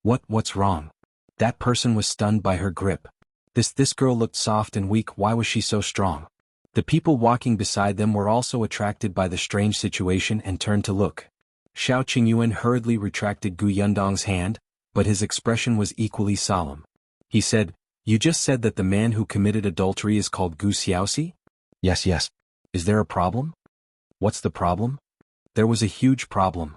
What's wrong?" That person was stunned by her grip. This girl looked soft and weak, why was she so strong? The people walking beside them were also attracted by the strange situation and turned to look. Xiao Qingyuan hurriedly retracted Gu Yundong's hand, but his expression was equally solemn. He said, "You just said that the man who committed adultery is called Gu Xiaoxi?" Yes. Is there a problem?" "What's the problem?" There was a huge problem.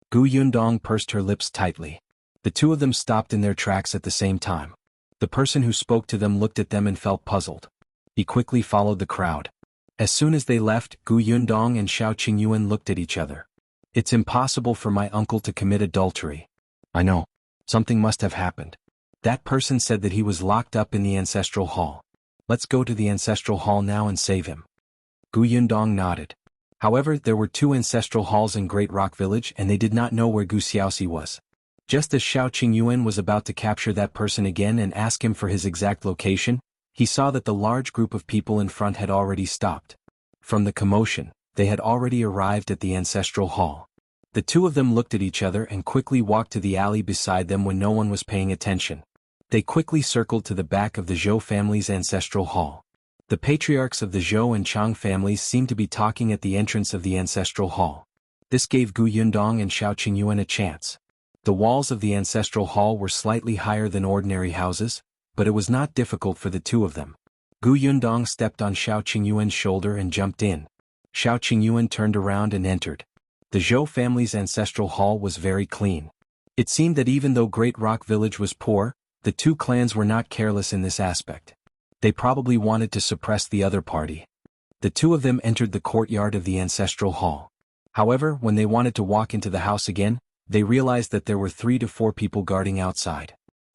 Gu Yundong pursed her lips tightly. The two of them stopped in their tracks at the same time. The person who spoke to them looked at them and felt puzzled. He quickly followed the crowd. As soon as they left, Gu Yundong and Xiao Qingyuan looked at each other. "It's impossible for my uncle to commit adultery." "I know. Something must have happened." That person said that he was locked up in the ancestral hall. "Let's go to the ancestral hall now and save him." Gu Yundong nodded. However, there were two ancestral halls in Great Rock Village and they did not know where Gu Xiaoxi was. Just as Xiao Qingyuan was about to capture that person again and ask him for his exact location, he saw that the large group of people in front had already stopped. From the commotion, they had already arrived at the ancestral hall. The two of them looked at each other and quickly walked to the alley beside them when no one was paying attention. They quickly circled to the back of the Zhou family's ancestral hall. The patriarchs of the Zhou and Chang families seemed to be talking at the entrance of the ancestral hall. This gave Gu Yundong and Xiao Qingyuan a chance. The walls of the ancestral hall were slightly higher than ordinary houses, but it was not difficult for the two of them. Gu Yundong stepped on Xiao Qingyuan's shoulder and jumped in. Xiao Qingyuan turned around and entered. The Zhou family's ancestral hall was very clean. It seemed that even though Great Rock Village was poor, the two clans were not careless in this aspect. They probably wanted to suppress the other party. The two of them entered the courtyard of the ancestral hall. However, when they wanted to walk into the house again, they realized that there were 3 to 4 people guarding outside.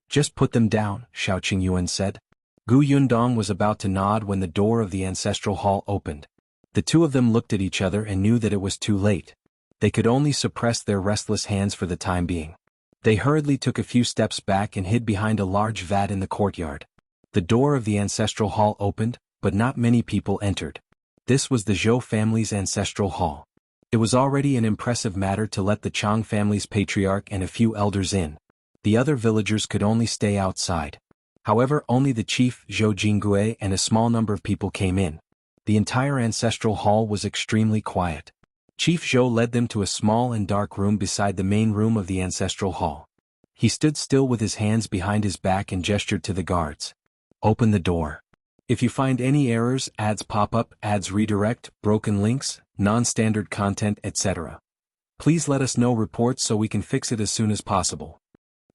"Just put them down," Xiao Qingyuan said. Gu Yundong was about to nod when the door of the ancestral hall opened. The two of them looked at each other and knew that it was too late. They could only suppress their restless hands for the time being. They hurriedly took a few steps back and hid behind a large vat in the courtyard. The door of the ancestral hall opened, but not many people entered. This was the Zhou family's ancestral hall. It was already an impressive matter to let the Chang family's patriarch and a few elders in. The other villagers could only stay outside. However, only the chief Zhou Jinggue and a small number of people came in. The entire ancestral hall was extremely quiet. Chief Zhou led them to a small and dark room beside the main room of the ancestral hall. He stood still with his hands behind his back and gestured to the guards. "Open the door. If you find any errors, ads pop up, ads redirect, broken links, non-standard content, etc. Please let us know reports so we can fix it as soon as possible."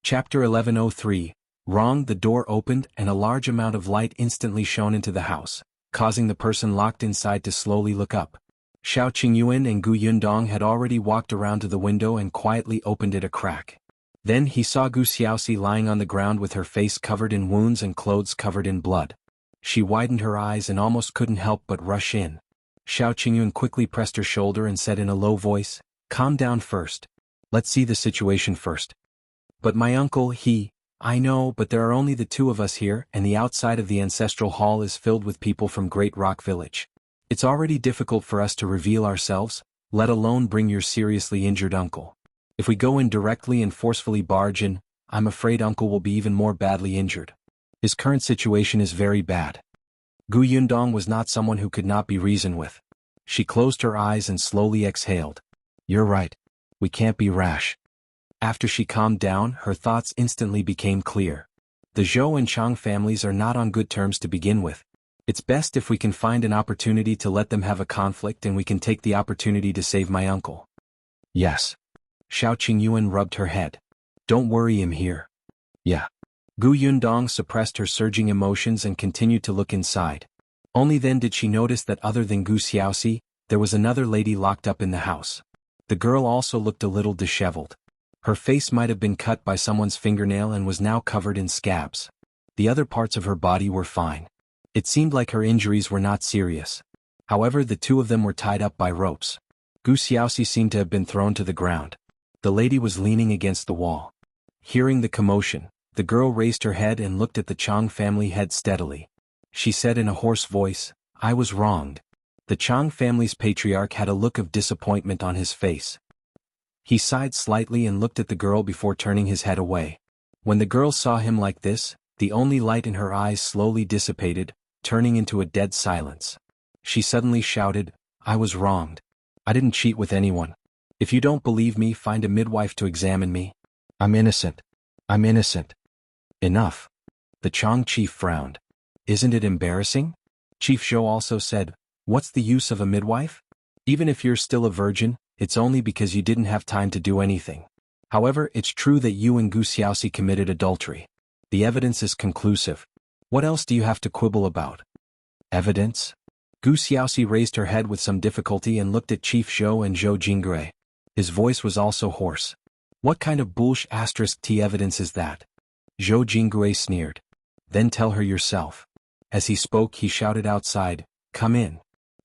Chapter 1103. Wrong. The door opened and a large amount of light instantly shone into the house, causing the person locked inside to slowly look up. Xiao Qingyuan and Gu Yundong had already walked around to the window and quietly opened it a crack. Then he saw Gu Xiaoxi lying on the ground with her face covered in wounds and clothes covered in blood. She widened her eyes and almost couldn't help but rush in. Xiao Qingyuan quickly pressed her shoulder and said in a low voice, "Calm down first. Let's see the situation first." "But my uncle, I know, but there are only the two of us here and the outside of the ancestral hall is filled with people from Great Rock Village. It's already difficult for us to reveal ourselves, let alone bring your seriously injured uncle. If we go in directly and forcefully barge in, I'm afraid uncle will be even more badly injured. His current situation is very bad." Gu Yundong was not someone who could not be reasoned with. She closed her eyes and slowly exhaled. "You're right. We can't be rash." After she calmed down, her thoughts instantly became clear. The Zhou and Chang families are not on good terms to begin with. It's best if we can find an opportunity to let them have a conflict and we can take the opportunity to save my uncle. "Yes." Xiao Qingyuan rubbed her head. Don't worry, I'm here. Yeah. Gu Yundong suppressed her surging emotions and continued to look inside. Only then did she notice that other than Gu Xiaoxi, there was another lady locked up in the house. The girl also looked a little disheveled. Her face might have been cut by someone's fingernail and was now covered in scabs. The other parts of her body were fine. It seemed like her injuries were not serious. However, the two of them were tied up by ropes. Gu Xiaoxi seemed to have been thrown to the ground. The lady was leaning against the wall. Hearing the commotion, the girl raised her head and looked at the Chang family head steadily. She said in a hoarse voice, I was wronged. The Chang family's patriarch had a look of disappointment on his face. He sighed slightly and looked at the girl before turning his head away. When the girl saw him like this, the only light in her eyes slowly dissipated, turning into a dead silence. She suddenly shouted, I was wronged. I didn't cheat with anyone. If you don't believe me, find a midwife to examine me. I'm innocent. I'm innocent. Enough. The Chang chief frowned. Isn't it embarrassing? Chief Zhou also said, what's the use of a midwife? Even if you're still a virgin, it's only because you didn't have time to do anything. However, it's true that you and Gu Xiaoxi committed adultery. The evidence is conclusive. What else do you have to quibble about? Evidence? Gu Xiaoxi raised her head with some difficulty and looked at Chief Zhou and Zhou Jingui. His voice was also hoarse. What kind of *T evidence is that? Zhou Jingui sneered. Then tell her yourself. As he spoke, he shouted outside, come in.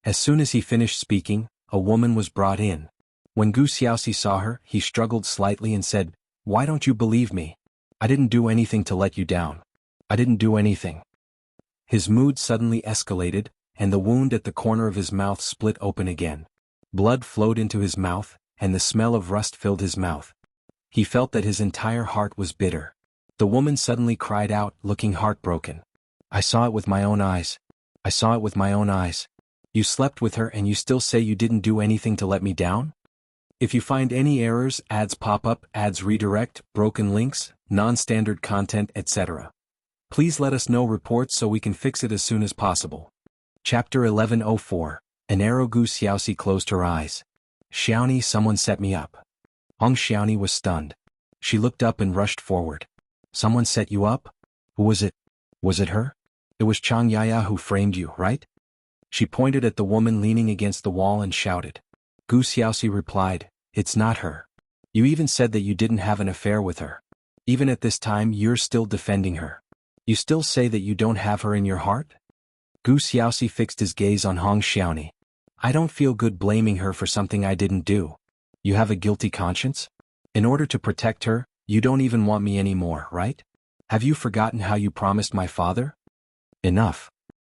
As soon as he finished speaking, a woman was brought in. When Gu Xiaoxi saw her, he struggled slightly and said, why don't you believe me? I didn't do anything to let you down. I didn't do anything. His mood suddenly escalated, and the wound at the corner of his mouth split open again. Blood flowed into his mouth, and the smell of rust filled his mouth. He felt that his entire heart was bitter. The woman suddenly cried out, looking heartbroken. I saw it with my own eyes. I saw it with my own eyes. You slept with her and you still say you didn't do anything to let me down? If you find any errors, ads pop up, ads redirect, broken links, non-standard content, etc. Please let us know reports so we can fix it as soon as possible. Chapter 1104. An arrow. Gu Xiaoxi closed her eyes. Xiaoni, someone set me up. Xiaoni was stunned. She looked up and rushed forward. Someone set you up? Who was it? Was it her? It was Chang Yaya who framed you, right? She pointed at the woman leaning against the wall and shouted. Gu Xiaoxi replied, it's not her. You even said that you didn't have an affair with her. Even at this time you're still defending her. You still say that you don't have her in your heart? Gu Xiaoxi fixed his gaze on Xiaoni. I don't feel good blaming her for something I didn't do. You have a guilty conscience? In order to protect her, you don't even want me anymore, right? Have you forgotten how you promised my father? Enough.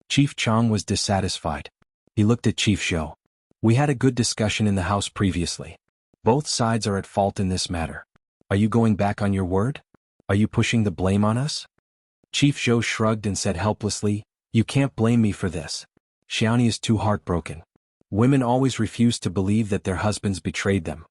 Chief Chang was dissatisfied. He looked at Chief Zhou. We had a good discussion in the house previously. Both sides are at fault in this matter. Are you going back on your word? Are you pushing the blame on us? Chief Zhou shrugged and said helplessly, you can't blame me for this. Xiaoni is too heartbroken. Women always refuse to believe that their husbands betrayed them.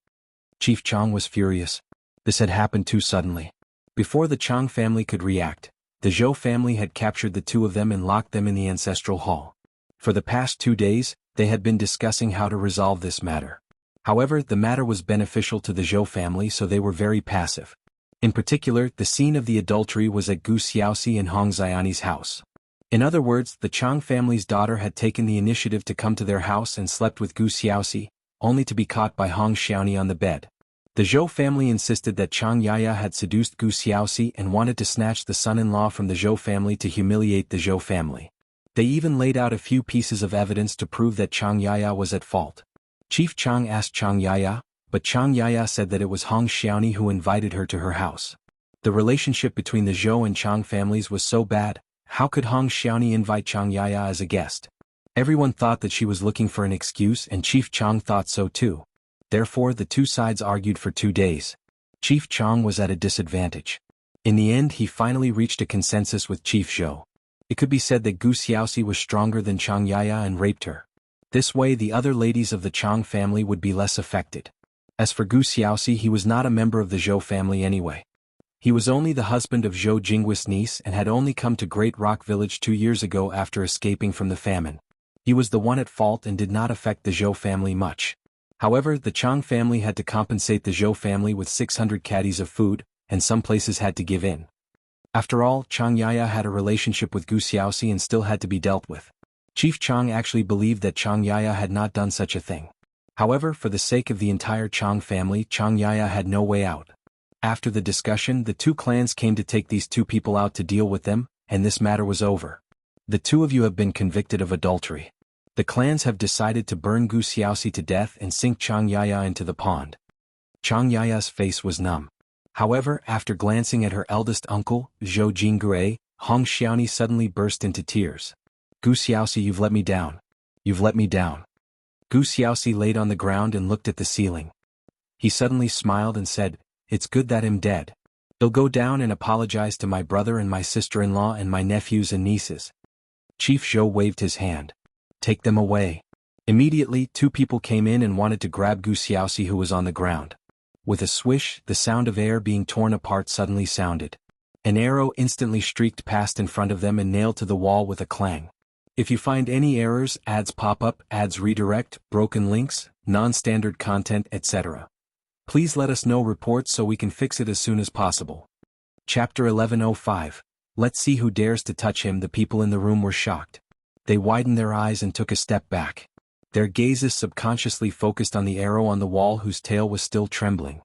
Chief Chang was furious. This had happened too suddenly. Before the Chang family could react, the Zhou family had captured the two of them and locked them in the ancestral hall. For the past 2 days, they had been discussing how to resolve this matter. However, the matter was beneficial to the Zhou family, so they were very passive. In particular, the scene of the adultery was at Gu Xiaoxi and Hong Xiaoni's house. In other words, the Chang family's daughter had taken the initiative to come to their house and slept with Gu Xiaoxi, only to be caught by Hong Xiaoni on the bed. The Zhou family insisted that Chang Yaya had seduced Gu Xiaoxi and wanted to snatch the son-in-law from the Zhou family to humiliate the Zhou family. They even laid out a few pieces of evidence to prove that Chang Yaya was at fault. Chief Chang asked Chang Yaya, but Chang Yaya said that it was Hong Xiaoni who invited her to her house. The relationship between the Zhou and Chang families was so bad, how could Hong Xiaoni invite Chang Yaya as a guest? Everyone thought that she was looking for an excuse, and Chief Chang thought so too. Therefore, the two sides argued for 2 days. Chief Chang was at a disadvantage. In the end, he finally reached a consensus with Chief Zhou. It could be said that Gu Xiaoxi was stronger than Chang Yaya and raped her. This way, the other ladies of the Chang family would be less affected. As for Gu Xiaoxi, he was not a member of the Zhou family anyway. He was only the husband of Zhou Jinggui's niece and had only come to Great Rock Village 2 years ago after escaping from the famine. He was the one at fault and did not affect the Zhou family much. However, the Chang family had to compensate the Zhou family with 600 caddies of food, and some places had to give in. After all, Chang Yaya had a relationship with Gu Xiaoxi and still had to be dealt with. Chief Chang actually believed that Chang Yaya had not done such a thing. However, for the sake of the entire Chang family, Chang Yaya had no way out. After the discussion, the two clans came to take these two people out to deal with them, and this matter was over. The two of you have been convicted of adultery. The clans have decided to burn Gu Xiaoxi to death and sink Chang Yaya into the pond. Chang Yaya's face was numb. However, after glancing at her eldest uncle, Zhou Jingue, Hong Xiaoni suddenly burst into tears. Gu Xiaoxi, you've let me down. You've let me down. Gu Xiaoxi laid on the ground and looked at the ceiling. He suddenly smiled and said, "It's good that I'm dead. I'll go down and apologize to my brother and my sister-in-law and my nephews and nieces." Chief Zhou waved his hand. "Take them away." Immediately, two people came in and wanted to grab Gu Xiaoxi, who was on the ground. With a swish, the sound of air being torn apart suddenly sounded. An arrow instantly streaked past in front of them and nailed to the wall with a clang. If you find any errors, ads pop up, ads redirect, broken links, non-standard content, etc., please let us know reports so we can fix it as soon as possible. Chapter 1105. Let's see who dares to touch him. The people in the room were shocked. They widened their eyes and took a step back. Their gazes subconsciously focused on the arrow on the wall whose tail was still trembling.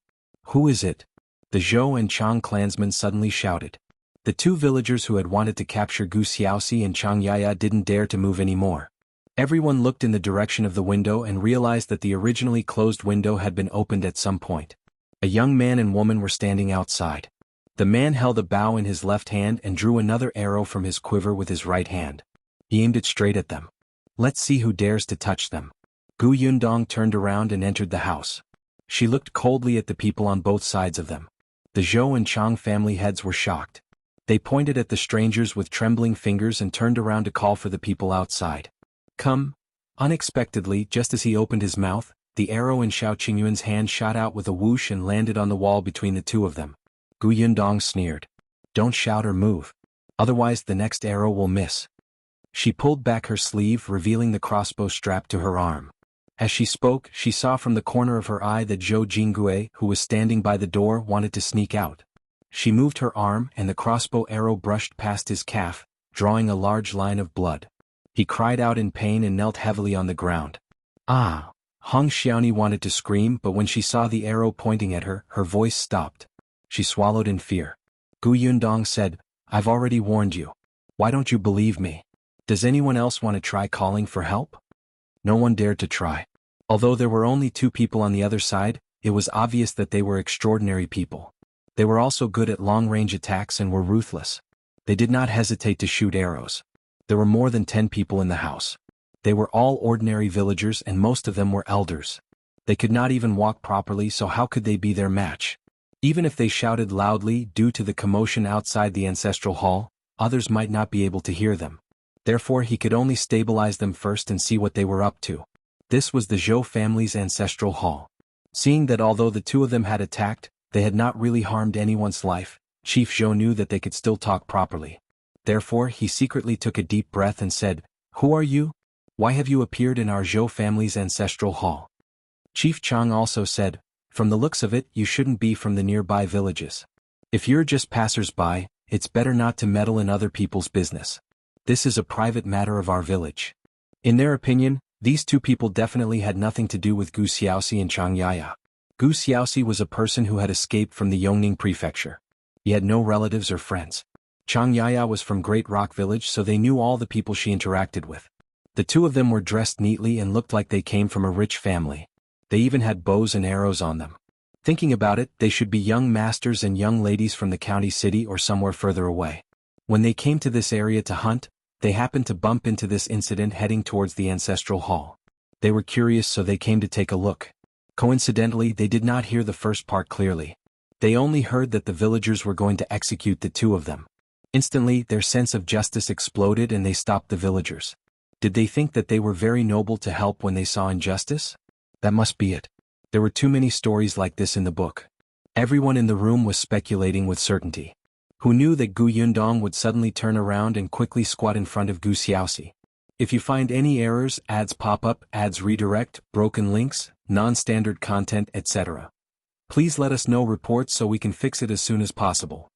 "Who is it?" the Zhou and Chang clansmen suddenly shouted. The two villagers who had wanted to capture Gu Xiaoxi and Chang Yaya didn't dare to move anymore. Everyone looked in the direction of the window and realized that the originally closed window had been opened at some point. A young man and woman were standing outside. The man held a bow in his left hand and drew another arrow from his quiver with his right hand. He aimed it straight at them. "Let's see who dares to touch them." Gu Yundong turned around and entered the house. She looked coldly at the people on both sides of them. The Zhou and Chang family heads were shocked. They pointed at the strangers with trembling fingers and turned around to call for the people outside. "Come." Unexpectedly, just as he opened his mouth, the arrow in Xiao Qingyuan's hand shot out with a whoosh and landed on the wall between the two of them. Gu Yundong sneered. "Don't shout or move. Otherwise the next arrow will miss." She pulled back her sleeve, revealing the crossbow strapped to her arm. As she spoke, she saw from the corner of her eye that Zhou Jingue, who was standing by the door, wanted to sneak out. She moved her arm and the crossbow arrow brushed past his calf, drawing a large line of blood. He cried out in pain and knelt heavily on the ground. "Ah!" Hong Xiaoni wanted to scream, but when she saw the arrow pointing at her, her voice stopped. She swallowed in fear. Gu Yundong said, "I've already warned you. Why don't you believe me? Does anyone else want to try calling for help?" No one dared to try. Although there were only two people on the other side, it was obvious that they were extraordinary people. They were also good at long-range attacks and were ruthless. They did not hesitate to shoot arrows. There were more than 10 people in the house. They were all ordinary villagers and most of them were elders. They could not even walk properly, so how could they be their match? Even if they shouted loudly due to the commotion outside the ancestral hall, others might not be able to hear them. Therefore he could only stabilize them first and see what they were up to. This was the Zhou family's ancestral hall. Seeing that although the two of them had attacked, they had not really harmed anyone's life, Chief Zhou knew that they could still talk properly. Therefore he secretly took a deep breath and said, "Who are you? Why have you appeared in our Zhou family's ancestral hall?" Chief Chang also said, "From the looks of it, you shouldn't be from the nearby villages. If you're just passers-by, it's better not to meddle in other people's business. This is a private matter of our village." In their opinion, these two people definitely had nothing to do with Gu Xiaoxi and Chang Yaya. Gu Xiaoxi was a person who had escaped from the Yongning prefecture. He had no relatives or friends. Chang Yaya was from Great Rock Village, so they knew all the people she interacted with. The two of them were dressed neatly and looked like they came from a rich family. They even had bows and arrows on them. Thinking about it, they should be young masters and young ladies from the county city or somewhere further away. When they came to this area to hunt, they happened to bump into this incident heading towards the ancestral hall. They were curious, so they came to take a look. Coincidentally, they did not hear the first part clearly. They only heard that the villagers were going to execute the two of them. Instantly, their sense of justice exploded and they stopped the villagers. Did they think that they were very noble to help when they saw injustice? That must be it. There were too many stories like this in the book. Everyone in the room was speculating with certainty. Who knew that Gu Yundong would suddenly turn around and quickly squat in front of Gu Xiaoxi? If you find any errors, ads pop up, ads redirect, broken links, non-standard content, etc. Please let us know reports so we can fix it as soon as possible.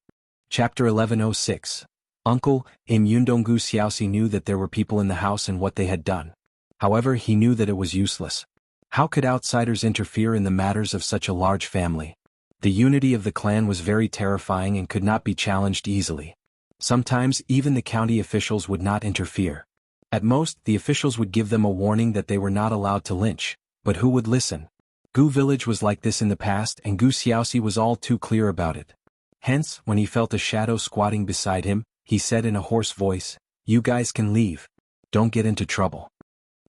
Chapter 1106. Uncle, in Yundong, Xiaoxi knew that there were people in the house and what they had done. However, he knew that it was useless. How could outsiders interfere in the matters of such a large family? The unity of the clan was very terrifying and could not be challenged easily. Sometimes even the county officials would not interfere. At most, the officials would give them a warning that they were not allowed to lynch, but who would listen? Gu village was like this in the past, and Gu Xiaoxi was all too clear about it. Hence, when he felt a shadow squatting beside him, he said in a hoarse voice, "You guys can leave. Don't get into trouble."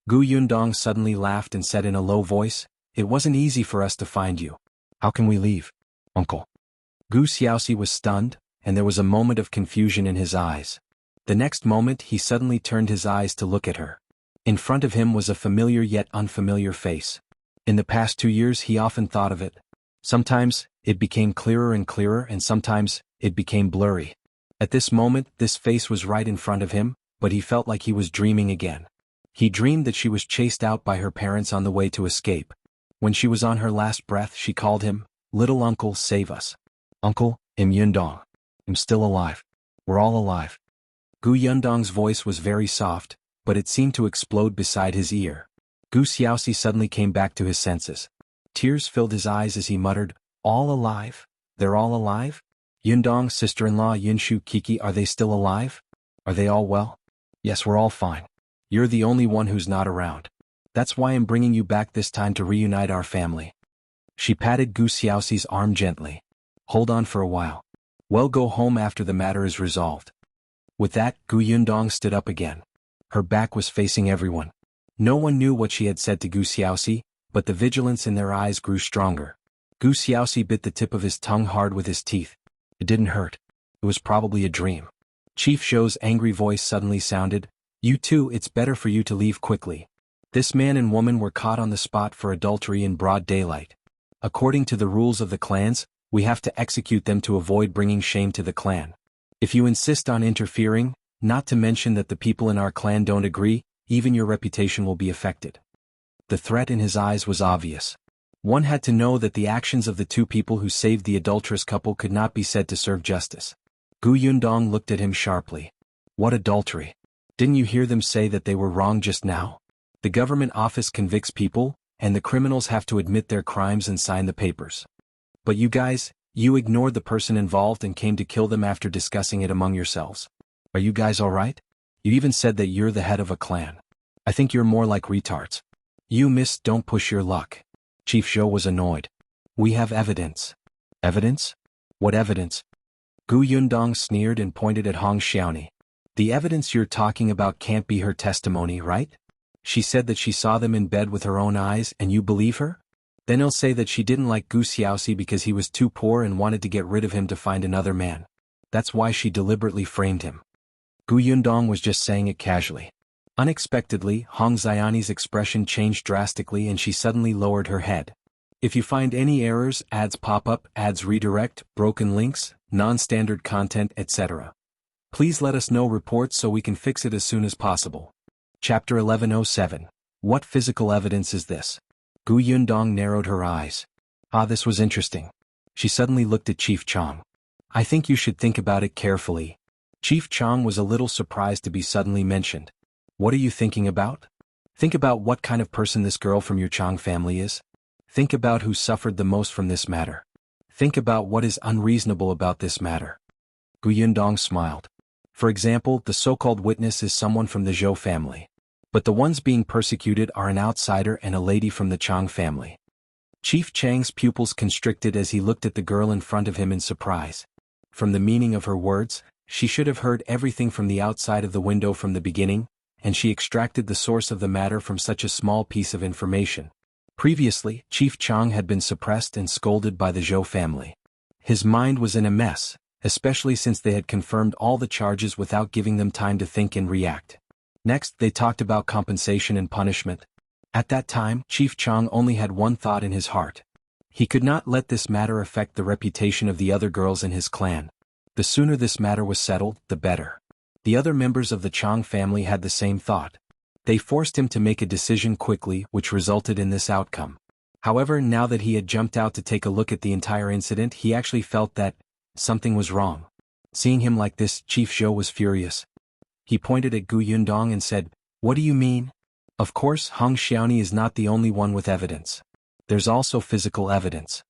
Gu Yundong suddenly laughed and said in a low voice, "It wasn't easy for us to find you. How can we leave, uncle?" Gu Xiaoxi was stunned, and there was a moment of confusion in his eyes. The next moment he suddenly turned his eyes to look at her. In front of him was a familiar yet unfamiliar face. In the past 2 years he often thought of it. Sometimes, it became clearer and sometimes, it became blurry. At this moment, this face was right in front of him, but he felt like he was dreaming again. He dreamed that she was chased out by her parents on the way to escape. When she was on her last breath she called him, "Little uncle, save us." "Uncle, I'm Yundong. I'm still alive. We're all alive." Gu Yundong's voice was very soft, but it seemed to explode beside his ear. Gu Xiaoxi suddenly came back to his senses. Tears filled his eyes as he muttered, "All alive? They're all alive? Yundong's sister-in-law Yunshu Kiki, are they still alive? Are they all well?" "Yes, we're all fine. You're the only one who's not around. That's why I'm bringing you back this time to reunite our family." She patted Gu Xiaoxi's arm gently. "Hold on for a while. We'll go home after the matter is resolved." With that, Gu Yundong stood up again. Her back was facing everyone. No one knew what she had said to Gu Xiaoxi, but the vigilance in their eyes grew stronger. Gu Xiaoxi bit the tip of his tongue hard with his teeth. It didn't hurt. It was probably a dream. Chief Zhou's angry voice suddenly sounded, "You two, it's better for you to leave quickly. This man and woman were caught on the spot for adultery in broad daylight. According to the rules of the clans, we have to execute them to avoid bringing shame to the clan. If you insist on interfering, not to mention that the people in our clan don't agree, even your reputation will be affected." The threat in his eyes was obvious. One had to know that the actions of the two people who saved the adulterous couple could not be said to serve justice. Gu Yundong looked at him sharply. "What adultery? Didn't you hear them say that they were wrong just now? The government office convicts people, and the criminals have to admit their crimes and sign the papers. But you guys, you ignored the person involved and came to kill them after discussing it among yourselves. Are you guys alright? You even said that you're the head of a clan. I think you're more like retards. You miss, don't push your luck." Chief Zhou was annoyed. "We have evidence." "Evidence? What evidence?" Gu Yundong sneered and pointed at Hong Xiaoni. "The evidence you're talking about can't be her testimony, right? She said that she saw them in bed with her own eyes and you believe her? Then he'll say that she didn't like Gu Xiaoxi because he was too poor and wanted to get rid of him to find another man. That's why she deliberately framed him." Gu Yundong was just saying it casually. Unexpectedly, Hong Xiaoni's expression changed drastically and she suddenly lowered her head. "If you find any errors, ads pop up, ads redirect, broken links, non-standard content, etc. Please let us know reports so we can fix it as soon as possible." Chapter 1107. What physical evidence is this? Gu Yundong narrowed her eyes. "Ah, this was interesting." She suddenly looked at Chief Chong. "I think you should think about it carefully." Chief Chong was a little surprised to be suddenly mentioned. "What are you thinking about?" "Think about what kind of person this girl from your Chong family is. Think about who suffered the most from this matter. Think about what is unreasonable about this matter." Gu Yundong smiled. "For example, the so-called witness is someone from the Zhou family. But the ones being persecuted are an outsider and a lady from the Chong family." Chief Chang's pupils constricted as he looked at the girl in front of him in surprise. From the meaning of her words, she should have heard everything from the outside of the window from the beginning, and she extracted the source of the matter from such a small piece of information. Previously, Chief Chang had been suppressed and scolded by the Zhou family. His mind was in a mess, especially since they had confirmed all the charges without giving them time to think and react. Next, they talked about compensation and punishment. At that time, Chief Chang only had one thought in his heart. He could not let this matter affect the reputation of the other girls in his clan. The sooner this matter was settled, the better. The other members of the Chang family had the same thought. They forced him to make a decision quickly, which resulted in this outcome. However, now that he had jumped out to take a look at the entire incident, he actually felt that something was wrong. Seeing him like this, Chief Zhou was furious. He pointed at Gu Yundong and said, "What do you mean?" Of course, Hong Xiaoni is not the only one with evidence. There's also physical evidence.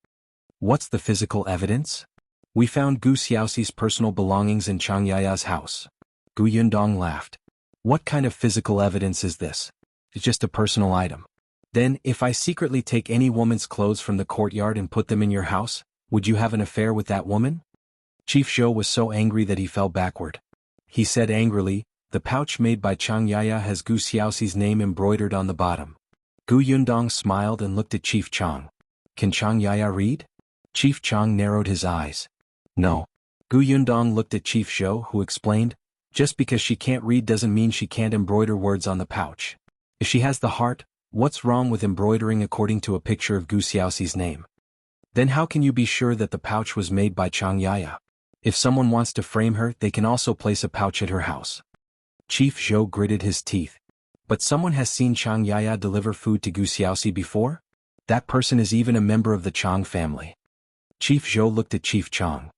What's the physical evidence? We found Gu Xiaoxi's personal belongings in Chang Yaya's house. Gu Yundong laughed. What kind of physical evidence is this? It's just a personal item. Then, if I secretly take any woman's clothes from the courtyard and put them in your house, would you have an affair with that woman? Chief Zhou was so angry that he fell backward. He said angrily, "The pouch made by Chang Yaya has Gu Xiaoxi's name embroidered on the bottom." Gu Yundong smiled and looked at Chief Chang. "Can Chang Yaya read?" Chief Chang narrowed his eyes. "No." Gu Yundong looked at Chief Zhou, who explained, "Just because she can't read doesn't mean she can't embroider words on the pouch. If she has the heart, what's wrong with embroidering according to a picture of Gu Xiaoxi's name? Then how can you be sure that the pouch was made by Chang Yaya? If someone wants to frame her, they can also place a pouch at her house." Chief Zhou gritted his teeth. "But someone has seen Chang Yaya deliver food to Gu Xiaoxi before? That person is even a member of the Chang family." Chief Zhou looked at Chief Chang.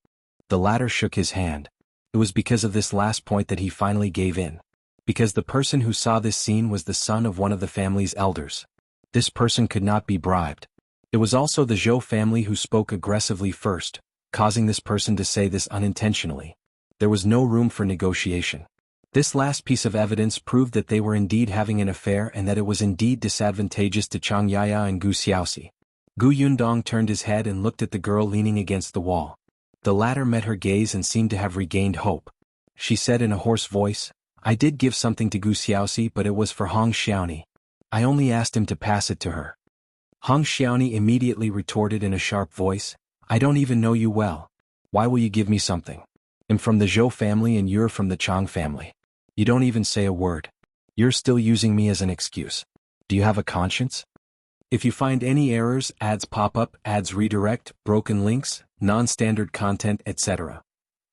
The latter shook his hand. It was because of this last point that he finally gave in. Because the person who saw this scene was the son of one of the family's elders. This person could not be bribed. It was also the Zhou family who spoke aggressively first, causing this person to say this unintentionally. There was no room for negotiation. This last piece of evidence proved that they were indeed having an affair and that it was indeed disadvantageous to Chang Yaya and Gu Xiaoxi. Gu Yundong turned his head and looked at the girl leaning against the wall. The latter met her gaze and seemed to have regained hope. She said in a hoarse voice, "I did give something to Gu Xiaoxi, but it was for Hong Xiaoni. I only asked him to pass it to her." Hong Xiaoni immediately retorted in a sharp voice, "I don't even know you well. Why will you give me something? I'm from the Zhou family and you're from the Chang family. You don't even say a word. You're still using me as an excuse. Do you have a conscience? If you find any errors, ads pop up, ads redirect, broken links, non-standard content, etc.,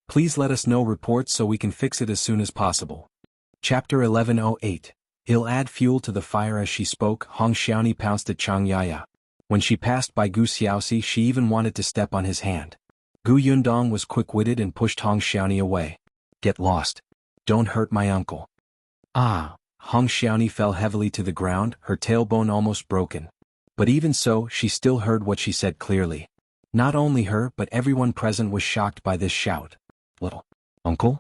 please let us know reports so we can fix it as soon as possible." Chapter 1108. He'll add fuel to the fire. As she spoke, Hong Xiaoni pounced at Chang Yaya. When she passed by Gu Xiaoxi, she even wanted to step on his hand. Gu Yundong was quick-witted and pushed Hong Xiaoni away. "Get lost. Don't hurt my uncle." "Ah!" Hong Xiaoni fell heavily to the ground, her tailbone almost broken. But even so, she still heard what she said clearly. Not only her but everyone present was shocked by this shout. "Little uncle?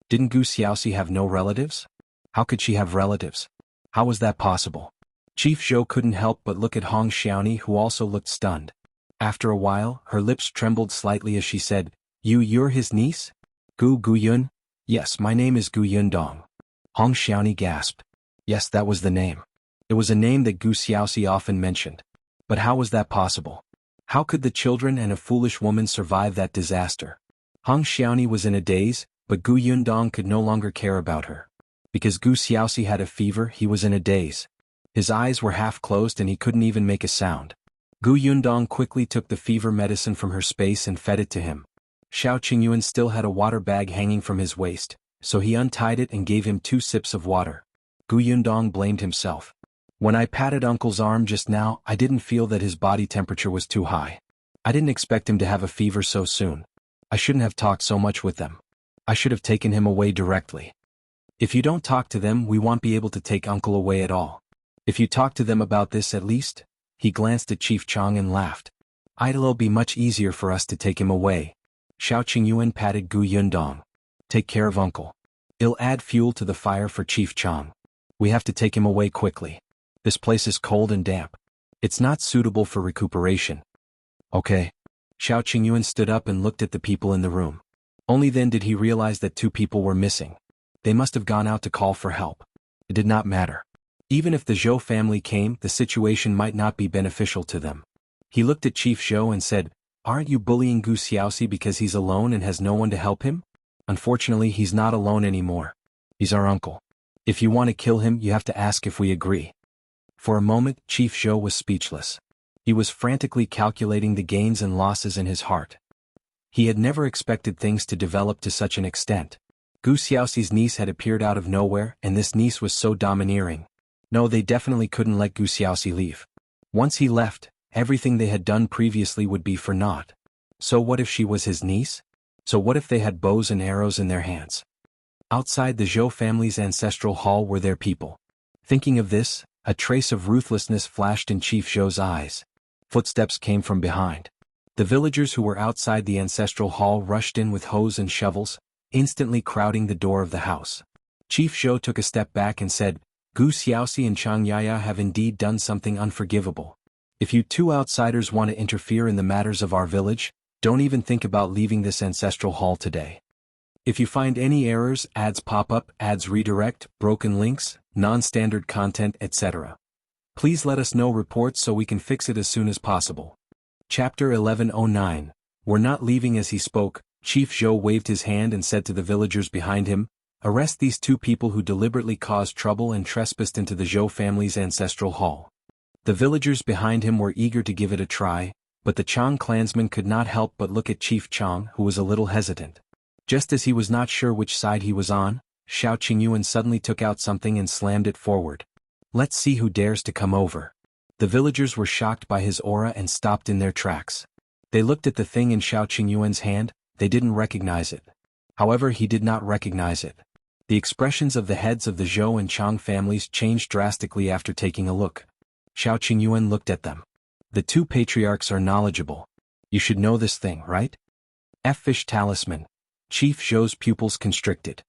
Didn't Gu Xiaoxi have no relatives? How could she have relatives? How was that possible?" Chief Zhou couldn't help but look at Hong Xiaoni, who also looked stunned. After a while, her lips trembled slightly as she said, You're his niece? Gu Yun? Yes, my name is Gu Yundong." Hong Xiaoni gasped. Yes, that was the name. It was a name that Gu Xiaoxi often mentioned. But how was that possible? How could the children and a foolish woman survive that disaster? Hong Xiaoni was in a daze, but Gu Yundong could no longer care about her. Because Gu Xiaoxi had a fever, he was in a daze. His eyes were half closed and he couldn't even make a sound. Gu Yundong quickly took the fever medicine from her space and fed it to him. Heyuan still had a water bag hanging from his waist, so he untied it and gave him 2 sips of water. Gu Yundong blamed himself. When I patted Uncle's arm just now, I didn't feel that his body temperature was too high. I didn't expect him to have a fever so soon. I shouldn't have talked so much with them. I should have taken him away directly. If you don't talk to them, we won't be able to take Uncle away at all. If you talk to them about this at least, he glanced at Chief Chang and laughed. It'll be much easier for us to take him away. Heyuan patted Gu Yundong. Take care of Uncle. It'll add fuel to the fire for Chief Chang. We have to take him away quickly. This place is cold and damp. It's not suitable for recuperation. Okay. Heyuan stood up and looked at the people in the room. Only then did he realize that 2 people were missing. They must have gone out to call for help. It did not matter. Even if the Zhou family came, the situation might not be beneficial to them. He looked at Chief Zhou and said, Aren't you bullying Gu Xiaoxi because he's alone and has no one to help him? Unfortunately, he's not alone anymore. He's our uncle. If you want to kill him, you have to ask if we agree. For a moment, Chief Zhou was speechless. He was frantically calculating the gains and losses in his heart. He had never expected things to develop to such an extent. Gu Xiaoxi's niece had appeared out of nowhere, and this niece was so domineering. No, they definitely couldn't let Gu Xiaoxi leave. Once he left, everything they had done previously would be for naught. So what if she was his niece? So what if they had bows and arrows in their hands? Outside the Zhou family's ancestral hall were their people. Thinking of this, a trace of ruthlessness flashed in Chief Zhou's eyes. Footsteps came from behind. The villagers who were outside the ancestral hall rushed in with hoes and shovels, instantly crowding the door of the house. Chief Zhou took a step back and said, "Gu Xiaoxi and Chang Yaya have indeed done something unforgivable. If you two outsiders want to interfere in the matters of our village, don't even think about leaving this ancestral hall today. If you find any errors, ads pop up, ads redirect, broken links, non-standard content, etc. Please let us know reports so we can fix it as soon as possible." Chapter 1109. We're not leaving. As he spoke, Chief Zhou waved his hand and said to the villagers behind him, "Arrest these two people who deliberately caused trouble and trespassed into the Zhou family's ancestral hall." The villagers behind him were eager to give it a try, but the Chang clansman could not help but look at Chief Chang, who was a little hesitant. Just as he was not sure which side he was on, Heyuan suddenly took out something and slammed it forward. "Let's see who dares to come over." The villagers were shocked by his aura and stopped in their tracks. They looked at the thing in Heyuan's hand. They didn't recognize it. However, he did not recognize it. The expressions of the heads of the Zhou and Chang families changed drastically after taking a look. Heyuan looked at them. "The two patriarchs are knowledgeable. You should know this thing, right?" Fish talisman. Chief Zhou's pupils constricted.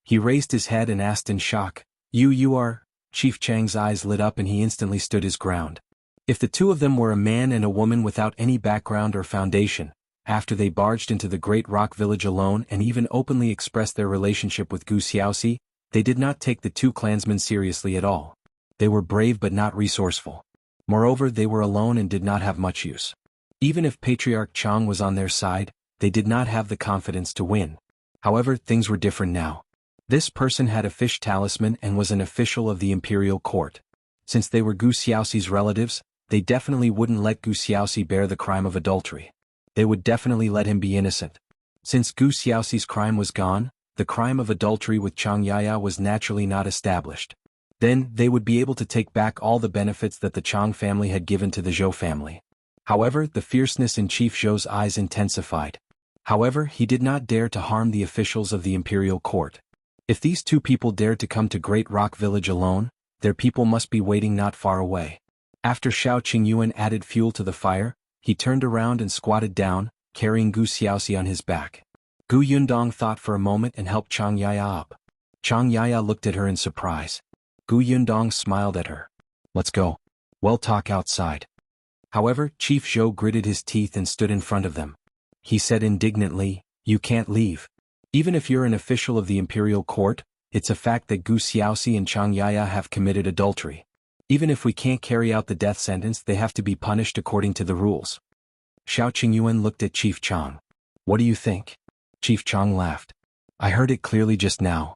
He raised his head and asked in shock, You are?" Chief Chang's eyes lit up and he instantly stood his ground. If the two of them were a man and a woman without any background or foundation, after they barged into the Great Rock Village alone and even openly expressed their relationship with Gu Xiaoxi, they did not take the two clansmen seriously at all. They were brave but not resourceful. Moreover, they were alone and did not have much use. Even if Patriarch Chang was on their side, they did not have the confidence to win. However, things were different now. This person had a fish talisman and was an official of the imperial court. Since they were Gu Xiaoxi's relatives, they definitely wouldn't let Gu Xiaoxi bear the crime of adultery. They would definitely let him be innocent. Since Gu Xiaoxi's crime was gone, the crime of adultery with Chang Yaya was naturally not established. Then, they would be able to take back all the benefits that the Chang family had given to the Zhou family. However, the fierceness in Chief Zhou's eyes intensified. However, he did not dare to harm the officials of the imperial court. If these two people dared to come to Great Rock Village alone, their people must be waiting not far away. After Heyuan added fuel to the fire, he turned around and squatted down, carrying Gu Xiaoxi on his back. Yundong thought for a moment and helped Chang Yaya up. Chang Yaya looked at her in surprise. Yundong smiled at her. "Let's go. We'll talk outside." However, Chief Zhou gritted his teeth and stood in front of them. He said indignantly, "You can't leave. Even if you're an official of the imperial court, it's a fact that Gu Xiaoxi and Chang Yaya have committed adultery. Even if we can't carry out the death sentence, they have to be punished according to the rules." Heyuan looked at Chief Chang. "What do you think?" Chief Chang laughed. "I heard it clearly just now.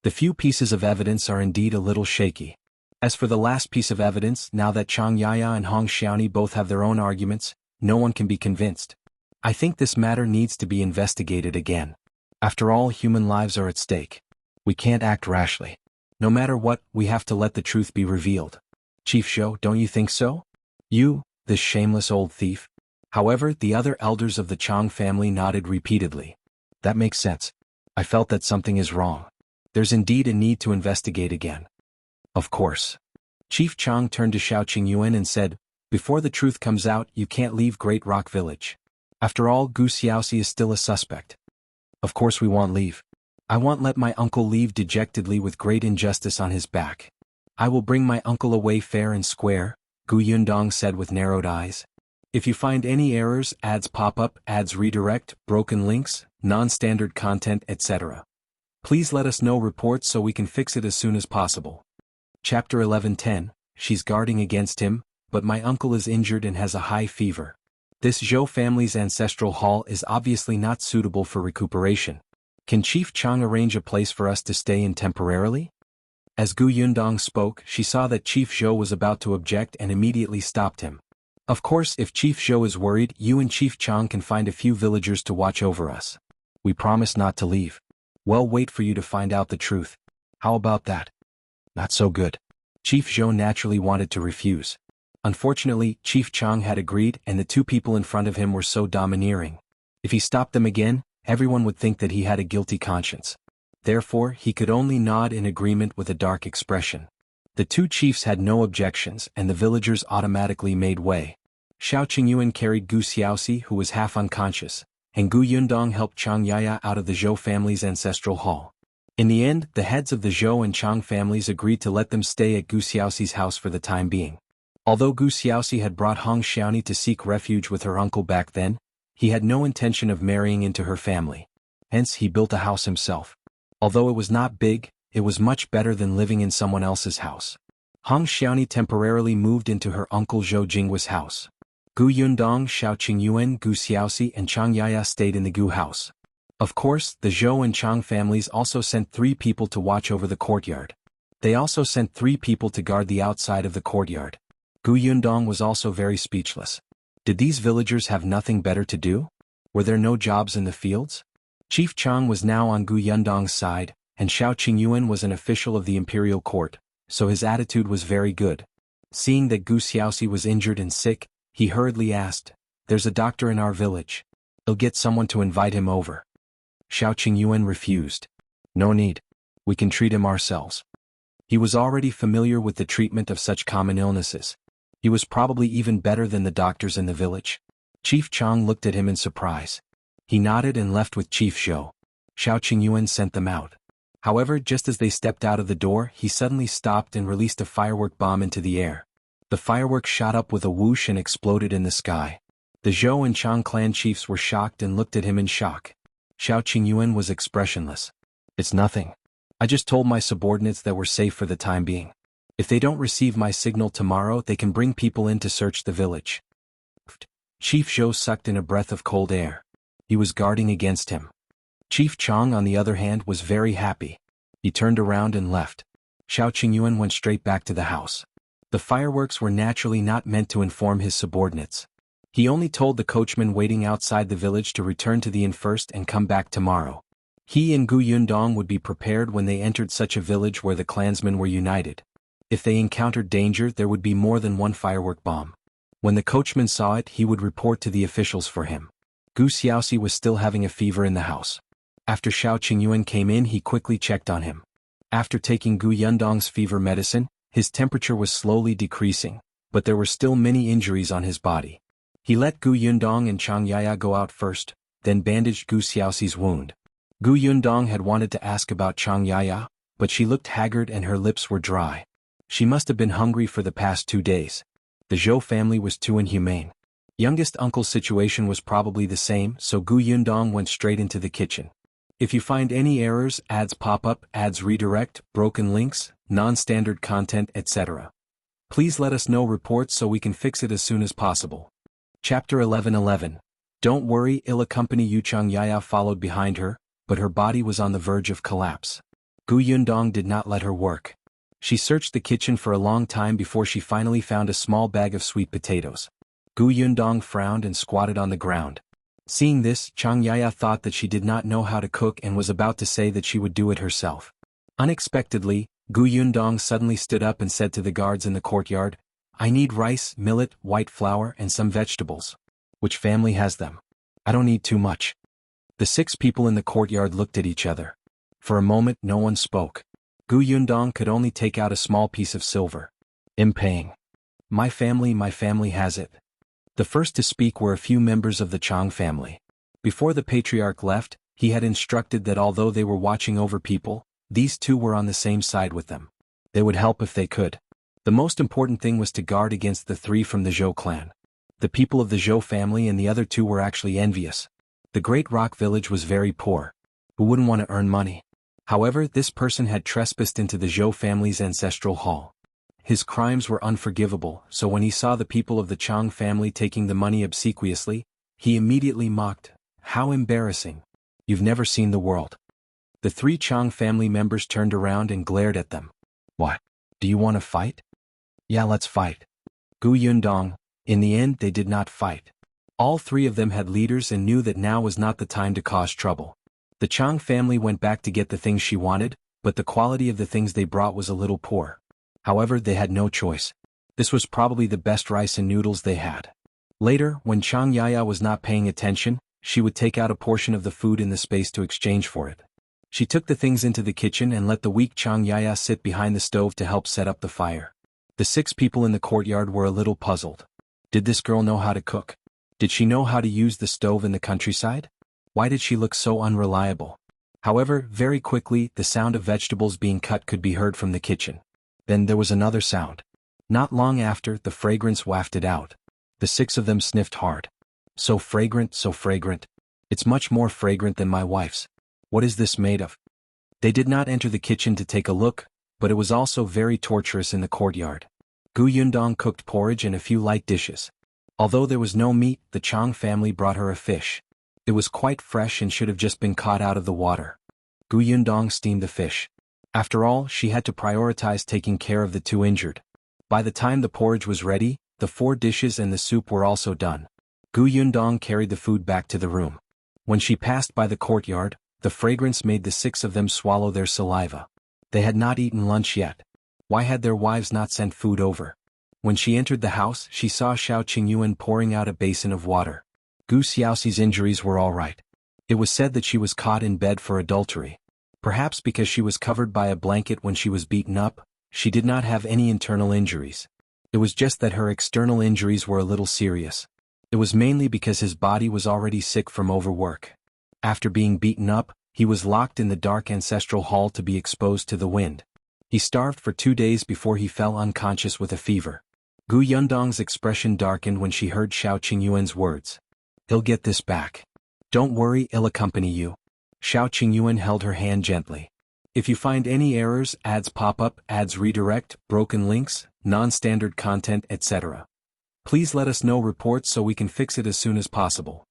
The few pieces of evidence are indeed a little shaky. As for the last piece of evidence, now that Chang Yaya and Hong Xiaoni both have their own arguments, no one can be convinced. I think this matter needs to be investigated again. After all, human lives are at stake. We can't act rashly. No matter what, we have to let the truth be revealed. Chief Zhou, don't you think so? You, this shameless old thief?" However, the other elders of the Chang family nodded repeatedly. "That makes sense. I felt that something is wrong. There's indeed a need to investigate again." "Of course." Chief Chang turned to Heyuan and said, "Before the truth comes out, you can't leave Great Rock Village. After all, Gu Xiaoxi is still a suspect." "Of course we won't leave. I won't let my uncle leave dejectedly with great injustice on his back. I will bring my uncle away fair and square," Yundong said with narrowed eyes. "If you find any errors, ads pop up, ads redirect, broken links, non-standard content, etc. Please let us know reports so we can fix it as soon as possible." Chapter 1110. She's guarding against him, but my uncle is injured and has a high fever. This Zhou family's ancestral hall is obviously not suitable for recuperation. Can Chief Chang arrange a place for us to stay in temporarily? As Yundong spoke, she saw that Chief Zhou was about to object and immediately stopped him. "Of course, if Chief Zhou is worried, you and Chief Chang can find a few villagers to watch over us. We promise not to leave. We'll wait for you to find out the truth. How about that?" "Not so good." Chief Zhou naturally wanted to refuse. Unfortunately, Chief Chang had agreed and the two people in front of him were so domineering. If he stopped them again, everyone would think that he had a guilty conscience. Therefore, he could only nod in agreement with a dark expression. The two chiefs had no objections and the villagers automatically made way. Xiaoxi carried Gu Xiaoxi, who was half unconscious, and Gu Yundong helped Chang Yaya out of the Zhou family's ancestral hall. In the end, the heads of the Zhou and Chang families agreed to let them stay at Gu Xiaoxi's house for the time being. Although Gu Xiaoxi had brought Hong Xiaoni to seek refuge with her uncle back then, he had no intention of marrying into her family. Hence he built a house himself. Although it was not big, it was much better than living in someone else's house. Hong Xiaoni temporarily moved into her uncle Zhou Jingwa's house. Gu Yundong, Xiaoqing, Gu Xiaoxi and Chang Yaya stayed in the Gu house. Of course, the Zhou and Chang families also sent 3 people to watch over the courtyard. They also sent 3 people to guard the outside of the courtyard. Gu Yundong was also very speechless. Did these villagers have nothing better to do? Were there no jobs in the fields? Chief Chang was now on Gu Yundong's side, and Xiaoqing was an official of the imperial court, so his attitude was very good. Seeing that Gu Xiaoxi was injured and sick, he hurriedly asked, "There's a doctor in our village. I'll get someone to invite him over." Xiaoqing refused. "No need. We can treat him ourselves." He was already familiar with the treatment of such common illnesses. He was probably even better than the doctors in the village. Chief Chang looked at him in surprise. He nodded and left with Chief Zhou. Xiaoqing sent them out. However, just as they stepped out of the door, he suddenly stopped and released a firework bomb into the air. The fireworks shot up with a whoosh and exploded in the sky. The Zhou and Chang clan chiefs were shocked and looked at him in shock. Xiaoqing was expressionless. "It's nothing. I just told my subordinates that we're safe for the time being. If they don't receive my signal tomorrow, they can bring people in to search the village." Chief Zhou sucked in a breath of cold air. He was guarding against him. Chief Chang, on the other hand, was very happy. He turned around and left. Xiaoqing went straight back to the house. The fireworks were naturally not meant to inform his subordinates. He only told the coachman waiting outside the village to return to the inn first and come back tomorrow. He and Gu Yundong would be prepared when they entered such a village where the clansmen were united. If they encountered danger, there would be more than one firework bomb. When the coachman saw it, he would report to the officials for him. Gu Xiaoxi was still having a fever in the house. After Xiaoqing came in, he quickly checked on him. After taking Gu Yundong's fever medicine, his temperature was slowly decreasing, but there were still many injuries on his body. He let Gu Yundong and Chang Yaya go out first, then bandaged Gu Xiaoxi's wound. Gu Yundong had wanted to ask about Chang Yaya, but she looked haggard and her lips were dry. She must have been hungry for the past 2 days. The Zhou family was too inhumane. Youngest uncle's situation was probably the same, so Gu Yundong went straight into the kitchen. If you find any errors, ads pop up, ads redirect, broken links, non-standard content, etc., please let us know reports so we can fix it as soon as possible. Chapter 11:11. Don't worry, I'll accompany you. Chang Yaya followed behind her, but her body was on the verge of collapse. Gu Yundong did not let her work. She searched the kitchen for a long time before she finally found a small bag of sweet potatoes. Gu Yundong frowned and squatted on the ground. Seeing this, Chang Yaya thought that she did not know how to cook and was about to say that she would do it herself. Unexpectedly, Gu Yundong suddenly stood up and said to the guards in the courtyard, "I need rice, millet, white flour and some vegetables. Which family has them? I don't need too much." The 6 people in the courtyard looked at each other. For a moment no one spoke. Gu Yundong could only take out a small piece of silver. "I'm paying. My family has it." The first to speak were a few members of the Chang family. Before the patriarch left, he had instructed that although they were watching over people, these 2 were on the same side with them. They would help if they could. The most important thing was to guard against the 3 from the Zhou clan. The people of the Zhou family and the other 2 were actually envious. The Great Rock village was very poor. Who wouldn't want to earn money? However, this person had trespassed into the Zhou family's ancestral hall. His crimes were unforgivable, so when he saw the people of the Chang family taking the money obsequiously, he immediately mocked, "How embarrassing. You've never seen the world." The 3 Chang family members turned around and glared at them. "What? Do you want to fight?" "Yeah, let's fight." Gu Yundong. In the end, they did not fight. All 3 of them had leaders and knew that now was not the time to cause trouble. The Chang family went back to get the things she wanted, but the quality of the things they brought was a little poor. However, they had no choice. This was probably the best rice and noodles they had. Later, when Chang Yaya was not paying attention, she would take out a portion of the food in the space to exchange for it. She took the things into the kitchen and let the weak Chang Yaya sit behind the stove to help set up the fire. The 6 people in the courtyard were a little puzzled. Did this girl know how to cook? Did she know how to use the stove in the countryside? Why did she look so unreliable? However, very quickly, the sound of vegetables being cut could be heard from the kitchen. Then there was another sound. Not long after, the fragrance wafted out. The 6 of them sniffed hard. So fragrant, so fragrant. It's much more fragrant than my wife's. What is this made of? They did not enter the kitchen to take a look, but it was also very torturous in the courtyard. Gu Yundong cooked porridge and a few light dishes. Although there was no meat, the Chang family brought her a fish. It was quite fresh and should have just been caught out of the water. Gu Yundong steamed the fish. After all, she had to prioritize taking care of the 2 injured. By the time the porridge was ready, the 4 dishes and the soup were also done. Gu Yundong carried the food back to the room. When she passed by the courtyard, the fragrance made the 6 of them swallow their saliva. They had not eaten lunch yet. Why had their wives not sent food over? When she entered the house, she saw Heyuan pouring out a basin of water. Gu Xiaoxi's injuries were all right. It was said that she was caught in bed for adultery. Perhaps because she was covered by a blanket when she was beaten up, she did not have any internal injuries. It was just that her external injuries were a little serious. It was mainly because his body was already sick from overwork. After being beaten up, he was locked in the dark ancestral hall to be exposed to the wind. He starved for 2 days before he fell unconscious with a fever. Gu Yundong's expression darkened when she heard Xiaoxi words. He'll get this back. Don't worry, I'll accompany you. Xiaoxi held her hand gently. If you find any errors, ads pop up, ads redirect, broken links, non-standard content, etc. Please let us know reports so we can fix it as soon as possible.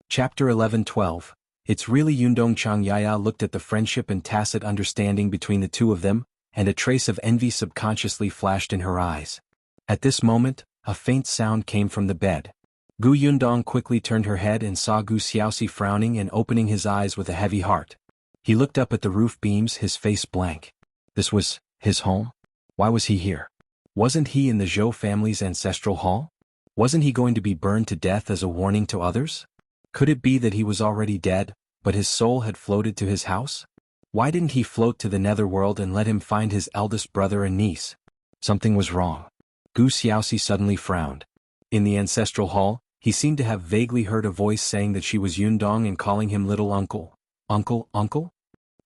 Chapter 11-12. It's really Yundong. Chang Yaya looked at the friendship and tacit understanding between the 2 of them, and a trace of envy subconsciously flashed in her eyes. At this moment, a faint sound came from the bed. Gu Yundong quickly turned her head and saw Gu Xiaoxi frowning and opening his eyes with a heavy heart. He looked up at the roof beams, his face blank. This was his home? Why was he here? Wasn't he in the Zhou family's ancestral hall? Wasn't he going to be burned to death as a warning to others? Could it be that he was already dead, but his soul had floated to his house? Why didn't he float to the netherworld and let him find his eldest brother and niece? Something was wrong. Gu Xiaoxi suddenly frowned. In the ancestral hall, he seemed to have vaguely heard a voice saying that she was Yundong and calling him little uncle. Uncle, uncle?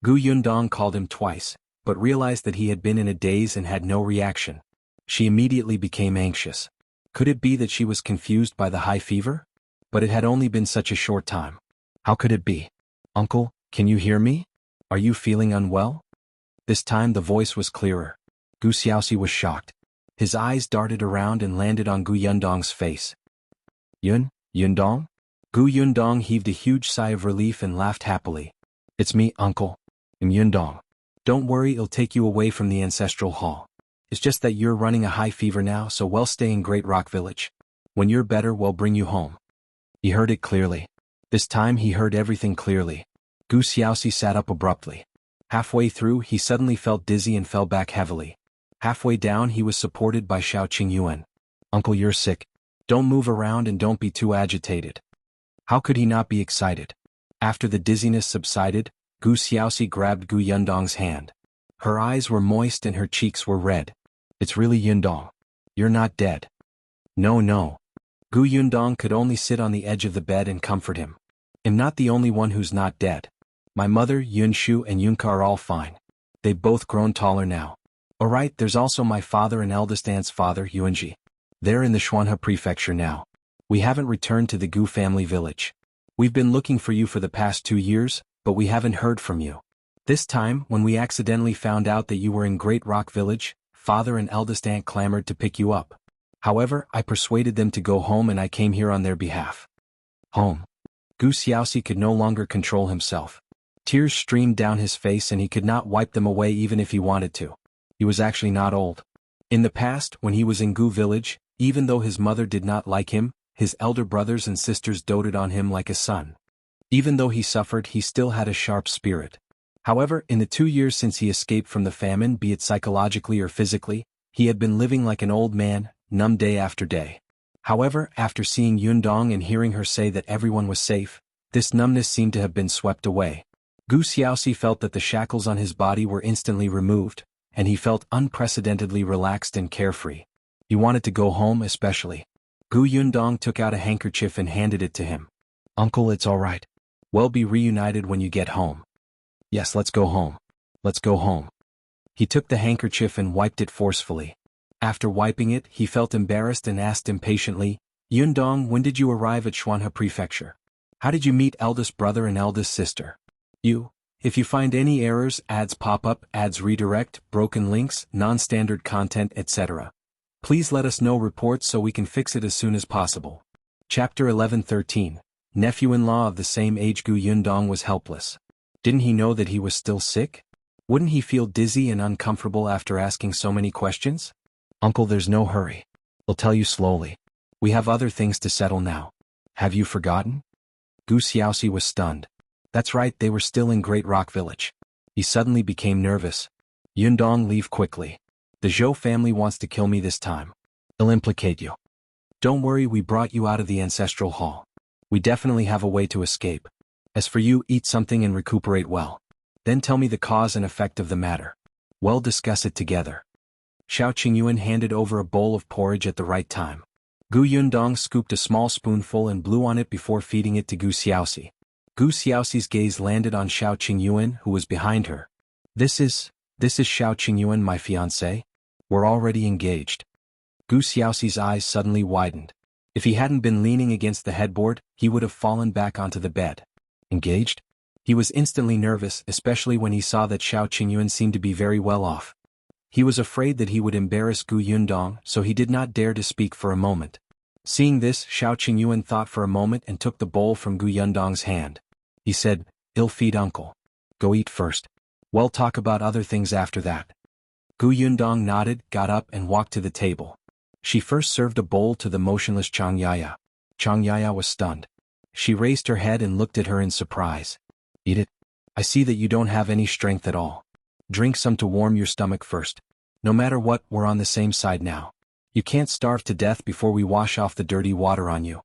Gu Yundong called him twice, but realized that he had been in a daze and had no reaction. She immediately became anxious. Could it be that she was confused by the high fever? But it had only been such a short time. How could it be? Uncle, can you hear me? Are you feeling unwell? This time the voice was clearer. Gu Xiaoxi was shocked. His eyes darted around and landed on Gu Yundong's face. Yundong? Gu Yundong heaved a huge sigh of relief and laughed happily. It's me, uncle. I'm Yundong. Don't worry, it'll take you away from the ancestral hall. It's just that you're running a high fever now, so we'll stay in Great Rock Village. When you're better, we'll bring you home. He heard it clearly. This time he heard everything clearly. Gu Xiaoxi sat up abruptly. Halfway through, he suddenly felt dizzy and fell back heavily. Halfway down, he was supported by Xiaoxi. Uncle, you're sick. Don't move around and don't be too agitated. How could he not be excited? After the dizziness subsided, Gu Xiaoxi grabbed Gu Yundong's hand. Her eyes were moist and her cheeks were red. It's really Yundong. You're not dead. No. Gu Yundong could only sit on the edge of the bed and comfort him. I'm not the only one who's not dead. My mother, Yunshu and Yunka are all fine. They've both grown taller now. Alright, there's also my father and eldest aunt's father, Yuanji. They're in the Xuanhe prefecture now. We haven't returned to the Gu family village. We've been looking for you for the past 2 years, but we haven't heard from you. This time, when we accidentally found out that you were in Great Rock Village, father and eldest aunt clamored to pick you up. However, I persuaded them to go home and I came here on their behalf. Home. Gu Xiaoxi could no longer control himself. Tears streamed down his face and he could not wipe them away even if he wanted to. He was actually not old. In the past, when he was in Gu village, even though his mother did not like him, his elder brothers and sisters doted on him like a son. Even though he suffered, he still had a sharp spirit. However, in the 2 years since he escaped from the famine, be it psychologically or physically, he had been living like an old man, numb day after day. However, after seeing Yundong and hearing her say that everyone was safe, this numbness seemed to have been swept away. Xiaoxi felt that the shackles on his body were instantly removed, and he felt unprecedentedly relaxed and carefree. He wanted to go home especially. Yundong took out a handkerchief and handed it to him. "Uncle, it's all right. We'll be reunited when you get home." "Yes, let's go home. Let's go home." He took the handkerchief and wiped it forcefully. After wiping it, he felt embarrassed and asked impatiently, "Yundong, when did you arrive at Xuanhe Prefecture? How did you meet eldest brother and eldest sister?" If you find any errors, ads pop up, ads redirect, broken links, non-standard content, etc. Please let us know reports so we can fix it as soon as possible. Chapter 11:13. Nephew-in-law of the same age. Yundong was helpless. Didn't he know that he was still sick? Wouldn't he feel dizzy and uncomfortable after asking so many questions? "Uncle, there's no hurry. I'll tell you slowly. We have other things to settle now. Have you forgotten?" Xiaoxi was stunned. That's right, they were still in Great Rock Village. He suddenly became nervous. "Yundong, leave quickly. The Zhou family wants to kill me this time. They'll implicate you. Don't worry, we brought you out of the ancestral hall. We definitely have a way to escape. As for you, eat something and recuperate well. Then tell me the cause and effect of the matter. We'll discuss it together." Xiaoxi handed over a bowl of porridge at the right time. Yundong scooped a small spoonful and blew on it before feeding it to Xiaoxi. Xiaoxi's gaze landed on Xiaoqingyuan, who was behind her. This is Xiaoqingyuan, my fiancé? We're already engaged." Xiaoxi's eyes suddenly widened. If he hadn't been leaning against the headboard, he would have fallen back onto the bed. Engaged? He was instantly nervous, especially when he saw that Xiaoqingyuan seemed to be very well off. He was afraid that he would embarrass Yundong, so he did not dare to speak for a moment. Seeing this, Xiaoqingyuan thought for a moment and took the bowl from Yundong's hand. He said, "Ill-feed uncle. Go eat first. We'll talk about other things after that." Yundong nodded, got up and walked to the table. She first served a bowl to the motionless Changyaya. Changyaya was stunned. She raised her head and looked at her in surprise. "Eat it. I see that you don't have any strength at all. Drink some to warm your stomach first. No matter what, we're on the same side now. You can't starve to death before we wash off the dirty water on you."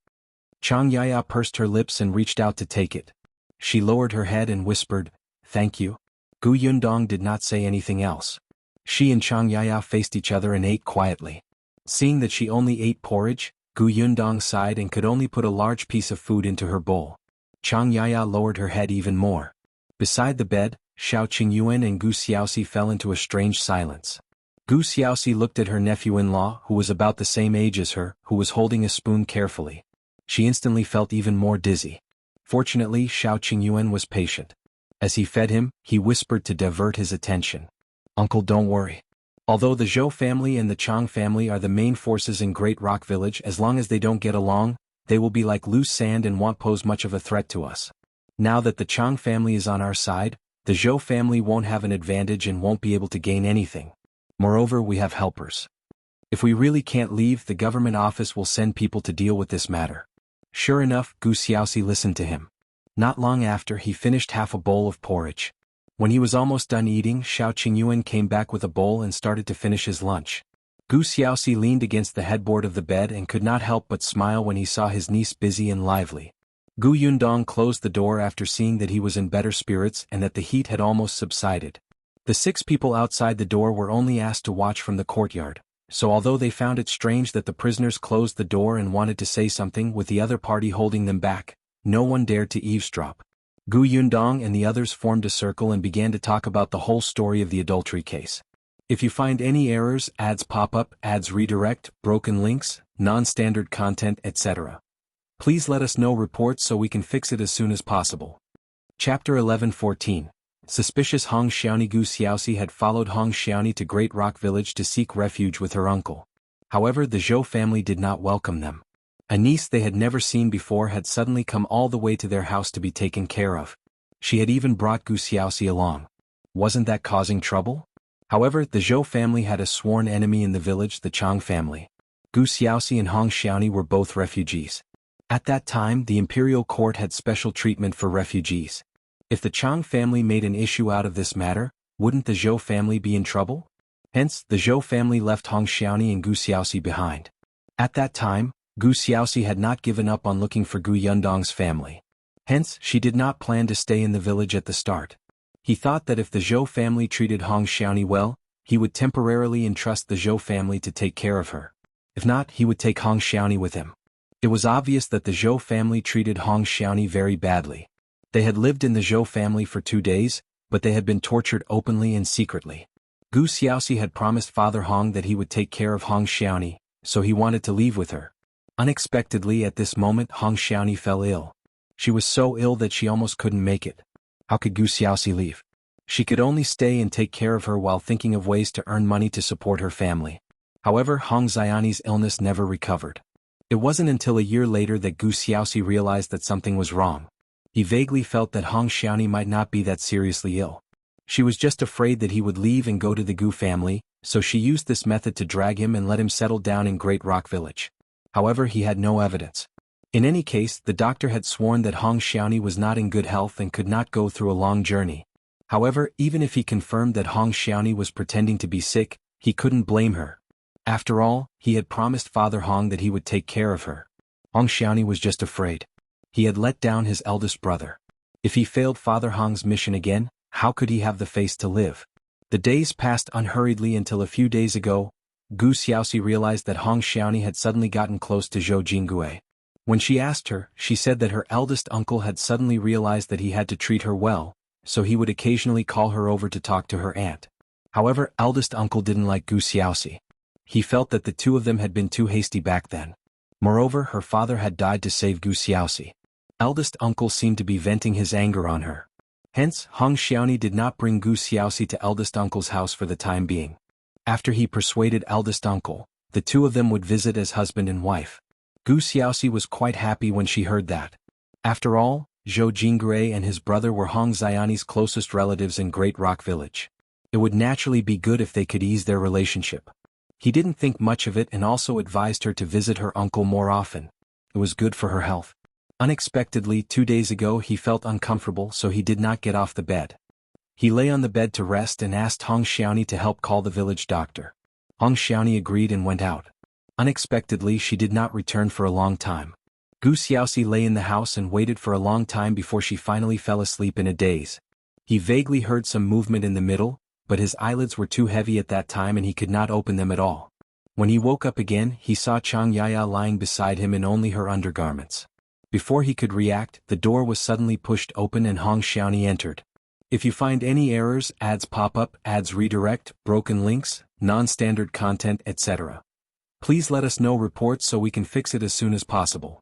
Changyaya pursed her lips and reached out to take it. She lowered her head and whispered, "Thank you." Yundong did not say anything else. She and Changyaya faced each other and ate quietly. Seeing that she only ate porridge, Yundong sighed and could only put a large piece of food into her bowl. Changyaya lowered her head even more. Beside the bed, Xiaoqingyuan and Xiaoxi fell into a strange silence. Xiaoxi looked at her nephew-in-law, who was about the same age as her, who was holding a spoon carefully. She instantly felt even more dizzy. Fortunately, Xiaoqingyuan was patient. As he fed him, he whispered to divert his attention. "Uncle, don't worry. Although the Zhou family and the Chang family are the main forces in Great Rock Village, as long as they don't get along, they will be like loose sand and won't pose much of a threat to us. Now that the Chang family is on our side, the Zhou family won't have an advantage and won't be able to gain anything. Moreover, we have helpers. If we really can't leave, the government office will send people to deal with this matter." Sure enough, Xiaoxi listened to him. Not long after, he finished half a bowl of porridge. When he was almost done eating, Xiaoqingyuan came back with a bowl and started to finish his lunch. Xiaoxi leaned against the headboard of the bed and could not help but smile when he saw his niece busy and lively. Yundong closed the door after seeing that he was in better spirits and that the heat had almost subsided. The 6 people outside the door were only asked to watch from the courtyard, so although they found it strange that the prisoners closed the door and wanted to say something with the other party holding them back, no one dared to eavesdrop. Yundong and the others formed a circle and began to talk about the whole story of the adultery case. If you find any errors, ads pop up, ads redirect, broken links, non-standard content, etc. Please let us know reports so we can fix it as soon as possible. Chapter 11:14. Suspicious Hong Xiaoni. Xiaoxi had followed Hong Xiaoni to Great Rock Village to seek refuge with her uncle. However, the Zhou family did not welcome them. A niece they had never seen before had suddenly come all the way to their house to be taken care of. She had even brought Xiaoxi along. Wasn't that causing trouble? However, the Zhou family had a sworn enemy in the village, the Chang family. Xiaoxi and Hong Xiaoni were both refugees. At that time, the imperial court had special treatment for refugees. If the Chang family made an issue out of this matter, wouldn't the Zhou family be in trouble? Hence, the Zhou family left Hong Xiaoni and Xiaoxi behind. At that time, Gu Xiaoxi had not given up on looking for Gu Yundong's family. Hence, she did not plan to stay in the village at the start. He thought that if the Zhou family treated Xiaoni well, he would temporarily entrust the Zhou family to take care of her. If not, he would take Xiaoni with him. It was obvious that the Zhou family treated Xiaoni very badly. They had lived in the Zhou family for 2 days, but they had been tortured openly and secretly. Gu Xiaoxi had promised Father Hong that he would take care of Xiaoni, so he wanted to leave with her. Unexpectedly at this moment Xiaoni fell ill. She was so ill that she almost couldn't make it. How could Gu Xiaoxi leave? She could only stay and take care of her while thinking of ways to earn money to support her family. However, Xiaoni's illness never recovered. It wasn't until a year later that Gu Xiaoxi realized that something was wrong. He vaguely felt that Xiaoni might not be that seriously ill. She was just afraid that he would leave and go to the Gu family, so she used this method to drag him and let him settle down in Great Rock Village. However, he had no evidence. In any case, the doctor had sworn that Xiaoni was not in good health and could not go through a long journey. However, even if he confirmed that Xiaoni was pretending to be sick, he couldn't blame her. After all, he had promised Father Hong that he would take care of her. Xiaoni was just afraid. He had let down his eldest brother. If he failed Father Hong's mission again, how could he have the face to live? The days passed unhurriedly until a few days ago, Gu Xiaoxi realized that Xiaoni had suddenly gotten close to Zhou Jinggui. When she asked her, she said that her eldest uncle had suddenly realized that he had to treat her well, so he would occasionally call her over to talk to her aunt. However, eldest uncle didn't like Gu Xiaoxi. He felt that the two of them had been too hasty back then. Moreover, her father had died to save Gu Xiaoxi. Eldest uncle seemed to be venting his anger on her. Hence, Xiaoni did not bring Gu Xiaoxi to eldest uncle's house for the time being. After he persuaded eldest uncle, the two of them would visit as husband and wife. Gu Xiaoxi was quite happy when she heard that. After all, Zhou Jinggui and his brother were Xiaoni's closest relatives in Great Rock Village. It would naturally be good if they could ease their relationship. He didn't think much of it and also advised her to visit her uncle more often. It was good for her health. Unexpectedly, 2 days ago he felt uncomfortable, so he did not get off the bed. He lay on the bed to rest and asked Xiaoni to help call the village doctor. Xiaoni agreed and went out. Unexpectedly, she did not return for a long time. Gu Xiaoxi lay in the house and waited for a long time before she finally fell asleep in a daze. He vaguely heard some movement in the middle, but his eyelids were too heavy at that time and he could not open them at all. When he woke up again, he saw Chang Yaya lying beside him in only her undergarments. Before he could react, the door was suddenly pushed open and Xiaoni entered. If you find any errors, ads pop up, ads redirect, broken links, non-standard content, etc., please let us know reports so we can fix it as soon as possible.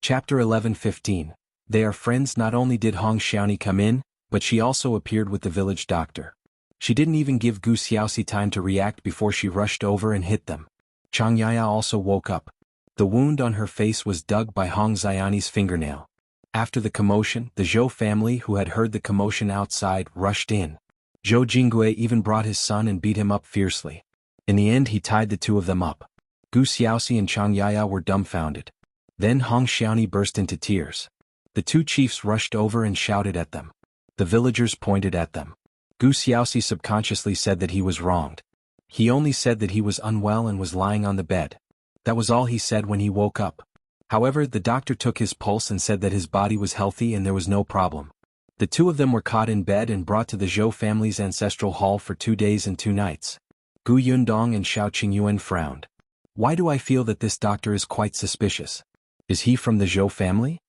Chapter 11:15. They are friends. Not only did Xiaoni come in, but she also appeared with the village doctor. She didn't even give Gu Xiaoxi time to react before she rushed over and hit them. Chang Yaya also woke up. The wound on her face was dug by Xiaoni's fingernail. After the commotion, the Zhou family who had heard the commotion outside rushed in. Zhou Jinggui even brought his son and beat him up fiercely. In the end he tied the two of them up. Gu Xiaoxi and Chang Yaya were dumbfounded. Then Xiaoni burst into tears. The two chiefs rushed over and shouted at them. The villagers pointed at them. Gu Xiaoxi subconsciously said that he was wronged. He only said that he was unwell and was lying on the bed. That was all he said when he woke up. However, the doctor took his pulse and said that his body was healthy and there was no problem. The two of them were caught in bed and brought to the Zhou family's ancestral hall for 2 days and 2 nights. Gu Yundong and Heyuan frowned. Why do I feel that this doctor is quite suspicious? Is he from the Zhou family?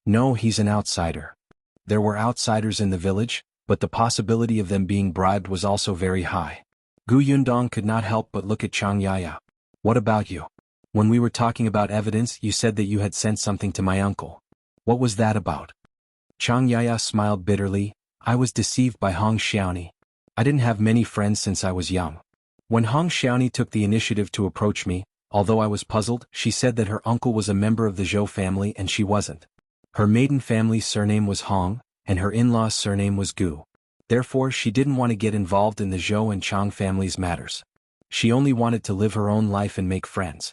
No, he's an outsider. There were outsiders in the village, but the possibility of them being bribed was also very high. Gu Yundong could not help but look at Chang Yaya. What about you? When we were talking about evidence, you said that you had sent something to my uncle. What was that about? Chang Yaya smiled bitterly. I was deceived by Xiaoni. I didn't have many friends since I was young. When Xiaoni took the initiative to approach me, although I was puzzled, she said that her uncle was a member of the Zhou family and she wasn't. Her maiden family's surname was Hong, and her in-law's surname was Gu. Therefore, she didn't want to get involved in the Zhou and Chang families' matters. She only wanted to live her own life and make friends.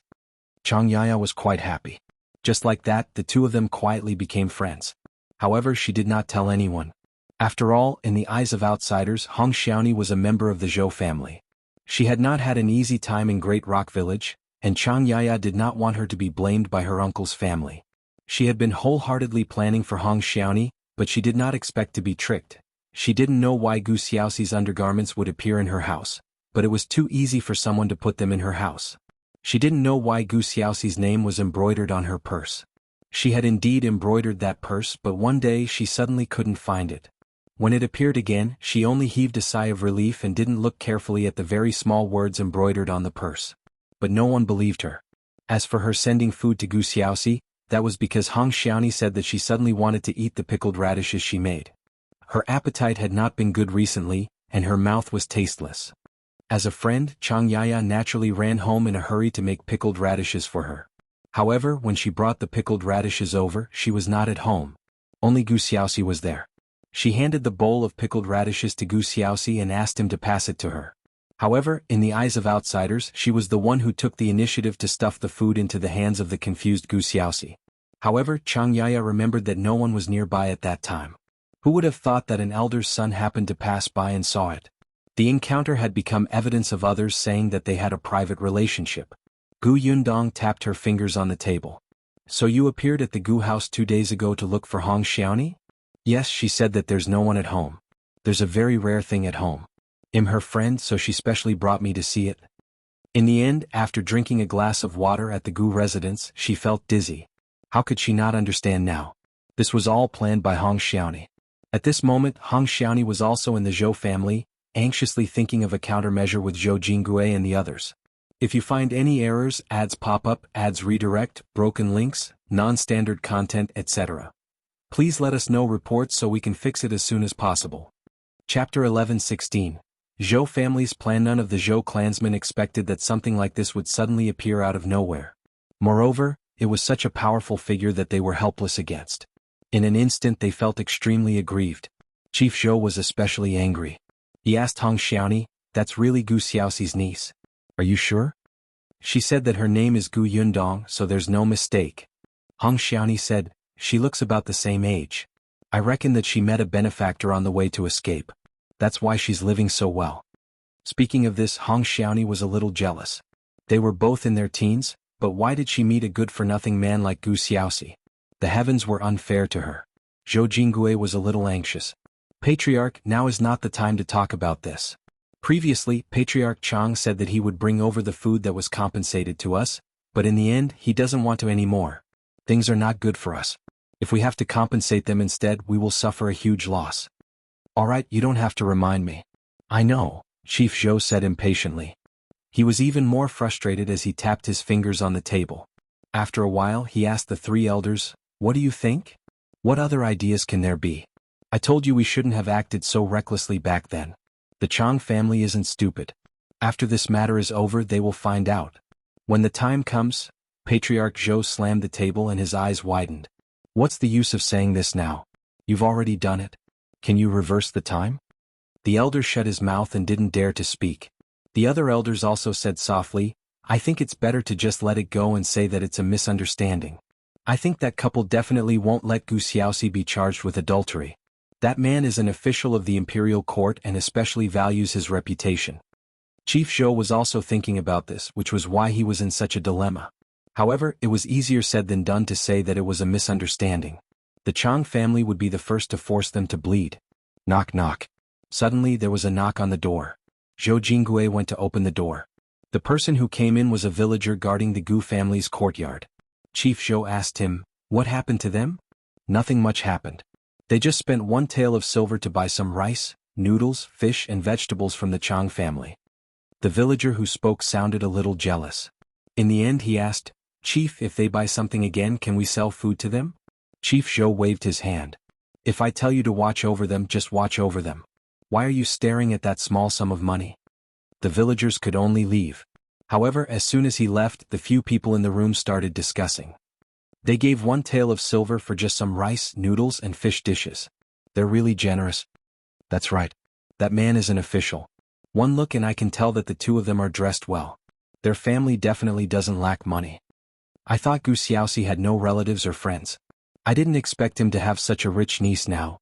Chang Yaya was quite happy. Just like that, the two of them quietly became friends. However, she did not tell anyone. After all, in the eyes of outsiders, Xiaoni was a member of the Zhou family. She had not had an easy time in Great Rock Village, and Chang Yaya did not want her to be blamed by her uncle's family. She had been wholeheartedly planning for Hong Xiaoni, but she did not expect to be tricked. She didn't know why Gu Xiaoxi's undergarments would appear in her house, but it was too easy for someone to put them in her house. She didn't know why Gu Xiaoxi's name was embroidered on her purse. She had indeed embroidered that purse, but one day she suddenly couldn't find it. When it appeared again, she only heaved a sigh of relief and didn't look carefully at the very small words embroidered on the purse. But no one believed her. As for her sending food to Gu Xiaoxi, that was because Hong Xiaoni said that she suddenly wanted to eat the pickled radishes she made. Her appetite had not been good recently, and her mouth was tasteless. As a friend, Chang Yaya naturally ran home in a hurry to make pickled radishes for her. However, when she brought the pickled radishes over, she was not at home. Only Gu Xiaoxi was there. She handed the bowl of pickled radishes to Gu Xiaoxi and asked him to pass it to her. However, in the eyes of outsiders, she was the one who took the initiative to stuff the food into the hands of the confused Gu Xiaoxi. However, Chang Yaya remembered that no one was nearby at that time. Who would have thought that an elder's son happened to pass by and saw it? The encounter had become evidence of others saying that they had a private relationship. Gu Yundong tapped her fingers on the table. So you appeared at the Gu house 2 days ago to look for Hong Xiaoni? Yes, she said that there's no one at home. There's a very rare thing at home. I'm her friend, so she specially brought me to see it. In the end, after drinking a glass of water at the Gu residence, she felt dizzy. How could she not understand now? This was all planned by Hong Xiaoni. At this moment, Hong Xiaoni was also in the Zhou family, anxiously thinking of a countermeasure with Zhou Jingui and the others. If you find any errors, ads pop up, ads redirect, broken links, non-standard content, etc., please let us know reports so we can fix it as soon as possible. Chapter 11:16. Zhou family's plan. None of the Zhou clansmen expected that something like this would suddenly appear out of nowhere. Moreover, it was such a powerful figure that they were helpless against. In an instant they felt extremely aggrieved. Chief Zhou was especially angry. He asked Hong Xiaoni, "That's really Gu Xiaoxi's niece? Are you sure?" She said that her name is Gu Yundong, so there's no mistake. Hong Xiaoni said, "She looks about the same age. I reckon that she met a benefactor on the way to escape. That's why she's living so well." Speaking of this, Hong Xiaoni was a little jealous. They were both in their teens, but why did she meet a good-for-nothing man like Gu Xiaoxi? The heavens were unfair to her. Zhou Jingui was a little anxious. "Patriarch, now is not the time to talk about this. Previously, Patriarch Chang said that he would bring over the food that was compensated to us, but in the end, he doesn't want to anymore. Things are not good for us. If we have to compensate them instead, we will suffer a huge loss." "Alright, you don't have to remind me. I know," Chief Zhou said impatiently. He was even more frustrated as he tapped his fingers on the table. After a while, he asked the 3 elders, "What do you think? What other ideas can there be? I told you we shouldn't have acted so recklessly back then. The Chang family isn't stupid. After this matter is over, they will find out. When the time comes..." Patriarch Zhou slammed the table and his eyes widened. "What's the use of saying this now? You've already done it. Can you reverse the time?" The elder shut his mouth and didn't dare to speak. The other elders also said softly, "I think it's better to just let it go and say that it's a misunderstanding. I think that couple definitely won't let Gu Xiaoxi be charged with adultery. That man is an official of the imperial court and especially values his reputation." Chief Zhou was also thinking about this, which was why he was in such a dilemma. However, it was easier said than done to say that it was a misunderstanding. The Chang family would be the first to force them to bleed. Knock knock. Suddenly there was a knock on the door. Zhou Jingui went to open the door. The person who came in was a villager guarding the Gu family's courtyard. Chief Zhou asked him, "What happened to them?" "Nothing much happened. They just spent 1 tael of silver to buy some rice, noodles, fish and vegetables from the Chang family." The villager who spoke sounded a little jealous. In the end he asked, "Chief, if they buy something again, can we sell food to them?" Chief Zhou waved his hand. "If I tell you to watch over them, just watch over them. Why are you staring at that small sum of money?" The villagers could only leave. However, as soon as he left, the few people in the room started discussing. They gave 1 tael of silver for just some rice, noodles and fish dishes. They're really generous. That's right. That man is an official. One look and I can tell that the 2 of them are dressed well. Their family definitely doesn't lack money. I thought Gu Xiaoxi had no relatives or friends. I didn't expect him to have such a rich niece now.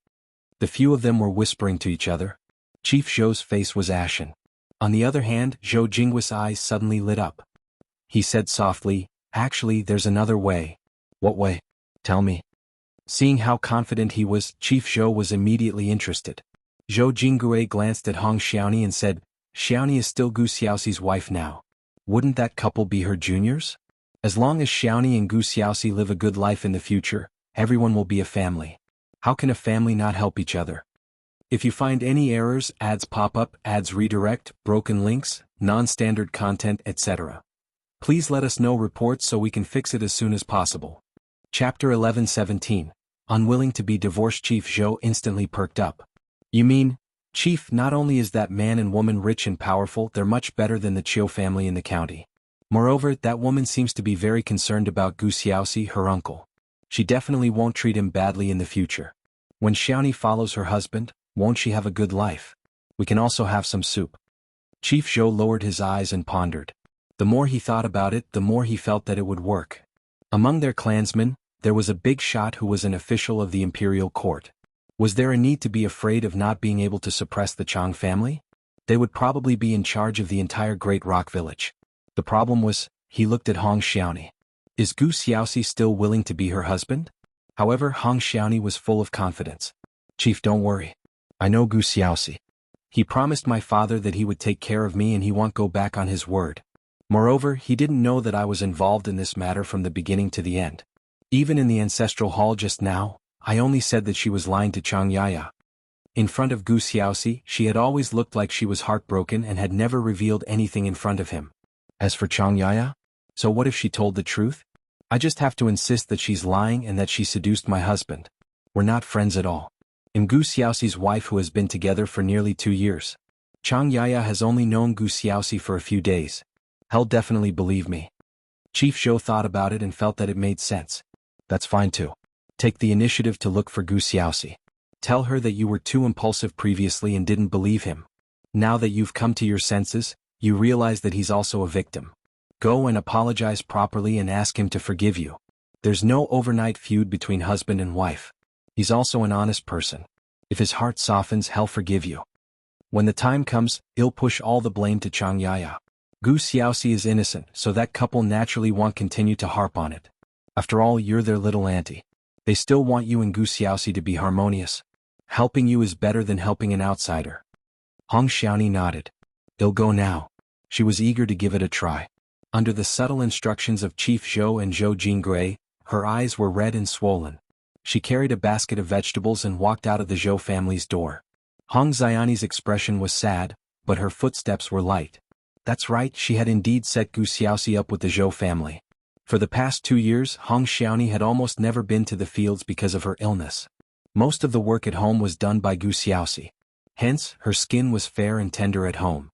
The few of them were whispering to each other. Chief Zhou's face was ashen. On the other hand, Zhou Jinggui's eyes suddenly lit up. He said softly, "Actually, there's another way." "What way? Tell me." Seeing how confident he was, Chief Zhou was immediately interested. Zhou Jinggui glanced at Hong Xiaoni and said, "Xiaoni is still Gu Xiaoxi's wife now. Wouldn't that couple be her juniors? As long as Xiaoni and Gu Xiaoxi live a good life in the future, everyone will be a family. How can a family not help each other? If you find any errors, ads pop up, ads redirect, broken links, non-standard content, etc. Please let us know reports so we can fix it as soon as possible." Chapter 11:17. Unwilling to be divorced. Chief Zhou instantly perked up. "You mean, Chief, not only is that man and woman rich and powerful, they're much better than the Chiu family in the county. Moreover, that woman seems to be very concerned about Gu Xiaoxi, her uncle. She definitely won't treat him badly in the future. When Xiaoni follows her husband, won't she have a good life? We can also have some soup." Chief Zhou lowered his eyes and pondered. The more he thought about it, the more he felt that it would work. Among their clansmen, there was a big shot who was an official of the imperial court. Was there a need to be afraid of not being able to suppress the Chang family? They would probably be in charge of the entire Great Rock Village. The problem was, he looked at Hong Xiaoni. Is Gu Xiaoxi still willing to be her husband? However, Hong Xiaoni was full of confidence. "Chief, don't worry. I know Gu Xiaoxi. He promised my father that he would take care of me and he won't go back on his word. Moreover, he didn't know that I was involved in this matter from the beginning to the end. Even in the ancestral hall just now, I only said that she was lying to Chang Yaya. In front of Gu Xiaoxi, she had always looked like she was heartbroken and had never revealed anything in front of him. As for Chang Yaya? So what if she told the truth? I just have to insist that she's lying and that she seduced my husband. We're not friends at all. I'm Gu Xiaoxi's wife who has been together for nearly 2 years. Chang Yaya has only known Gu Xiaoxi for a few days. He'll definitely believe me." Chief Zhou thought about it and felt that it made sense. "That's fine too. Take the initiative to look for Gu Xiaoxi. Tell her that you were too impulsive previously and didn't believe him. Now that you've come to your senses, you realize that he's also a victim. Go and apologize properly and ask him to forgive you. There's no overnight feud between husband and wife. He's also an honest person. If his heart softens, he'll forgive you. When the time comes, he'll push all the blame to Chang Yaya. Gu Xiaoxi is innocent, so that couple naturally won't continue to harp on it. After all, you're their little auntie. They still want you and Gu Xiaoxi to be harmonious. Helping you is better than helping an outsider." Hong Xiaoni nodded. "They'll go now." She was eager to give it a try. Under the subtle instructions of Chief Zhou and Zhou Jinggui, her eyes were red and swollen. She carried a basket of vegetables and walked out of the Zhou family's door. Hong Xiaoni's expression was sad, but her footsteps were light. That's right, she had indeed set Gu Xiaoxi up with the Zhou family. For the past 2 years, Hong Xiaoni had almost never been to the fields because of her illness. Most of the work at home was done by Gu Xiaoxi. Hence, her skin was fair and tender at home.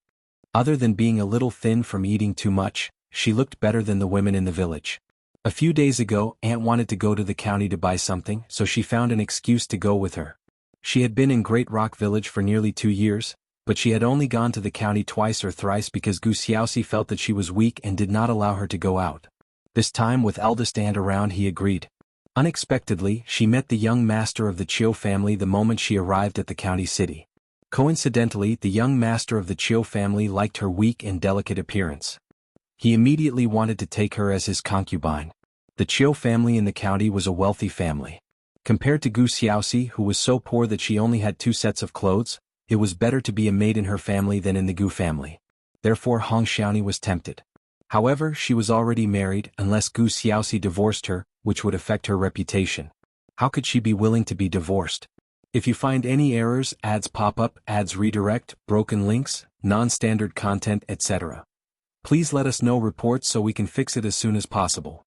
Other than being a little thin from eating too much, she looked better than the women in the village. A few days ago, Aunt wanted to go to the county to buy something, so she found an excuse to go with her. She had been in Great Rock Village for nearly 2 years, but she had only gone to the county twice or thrice because Gu Xiaoxi felt that she was weak and did not allow her to go out. This time with eldest aunt around, he agreed. Unexpectedly, she met the young master of the Chiu family the moment she arrived at the county city. Coincidentally, the young master of the Chiu family liked her weak and delicate appearance. He immediately wanted to take her as his concubine. The Chiu family in the county was a wealthy family. Compared to Gu Xiaoxi, who was so poor that she only had 2 sets of clothes, it was better to be a maid in her family than in the Gu family. Therefore Hong Xiaoni was tempted. However, she was already married unless Gu Xiaoxi divorced her, which would affect her reputation. How could she be willing to be divorced? If you find any errors, ads pop up, ads redirect, broken links, non-standard content, etc. Please let us know reports so we can fix it as soon as possible.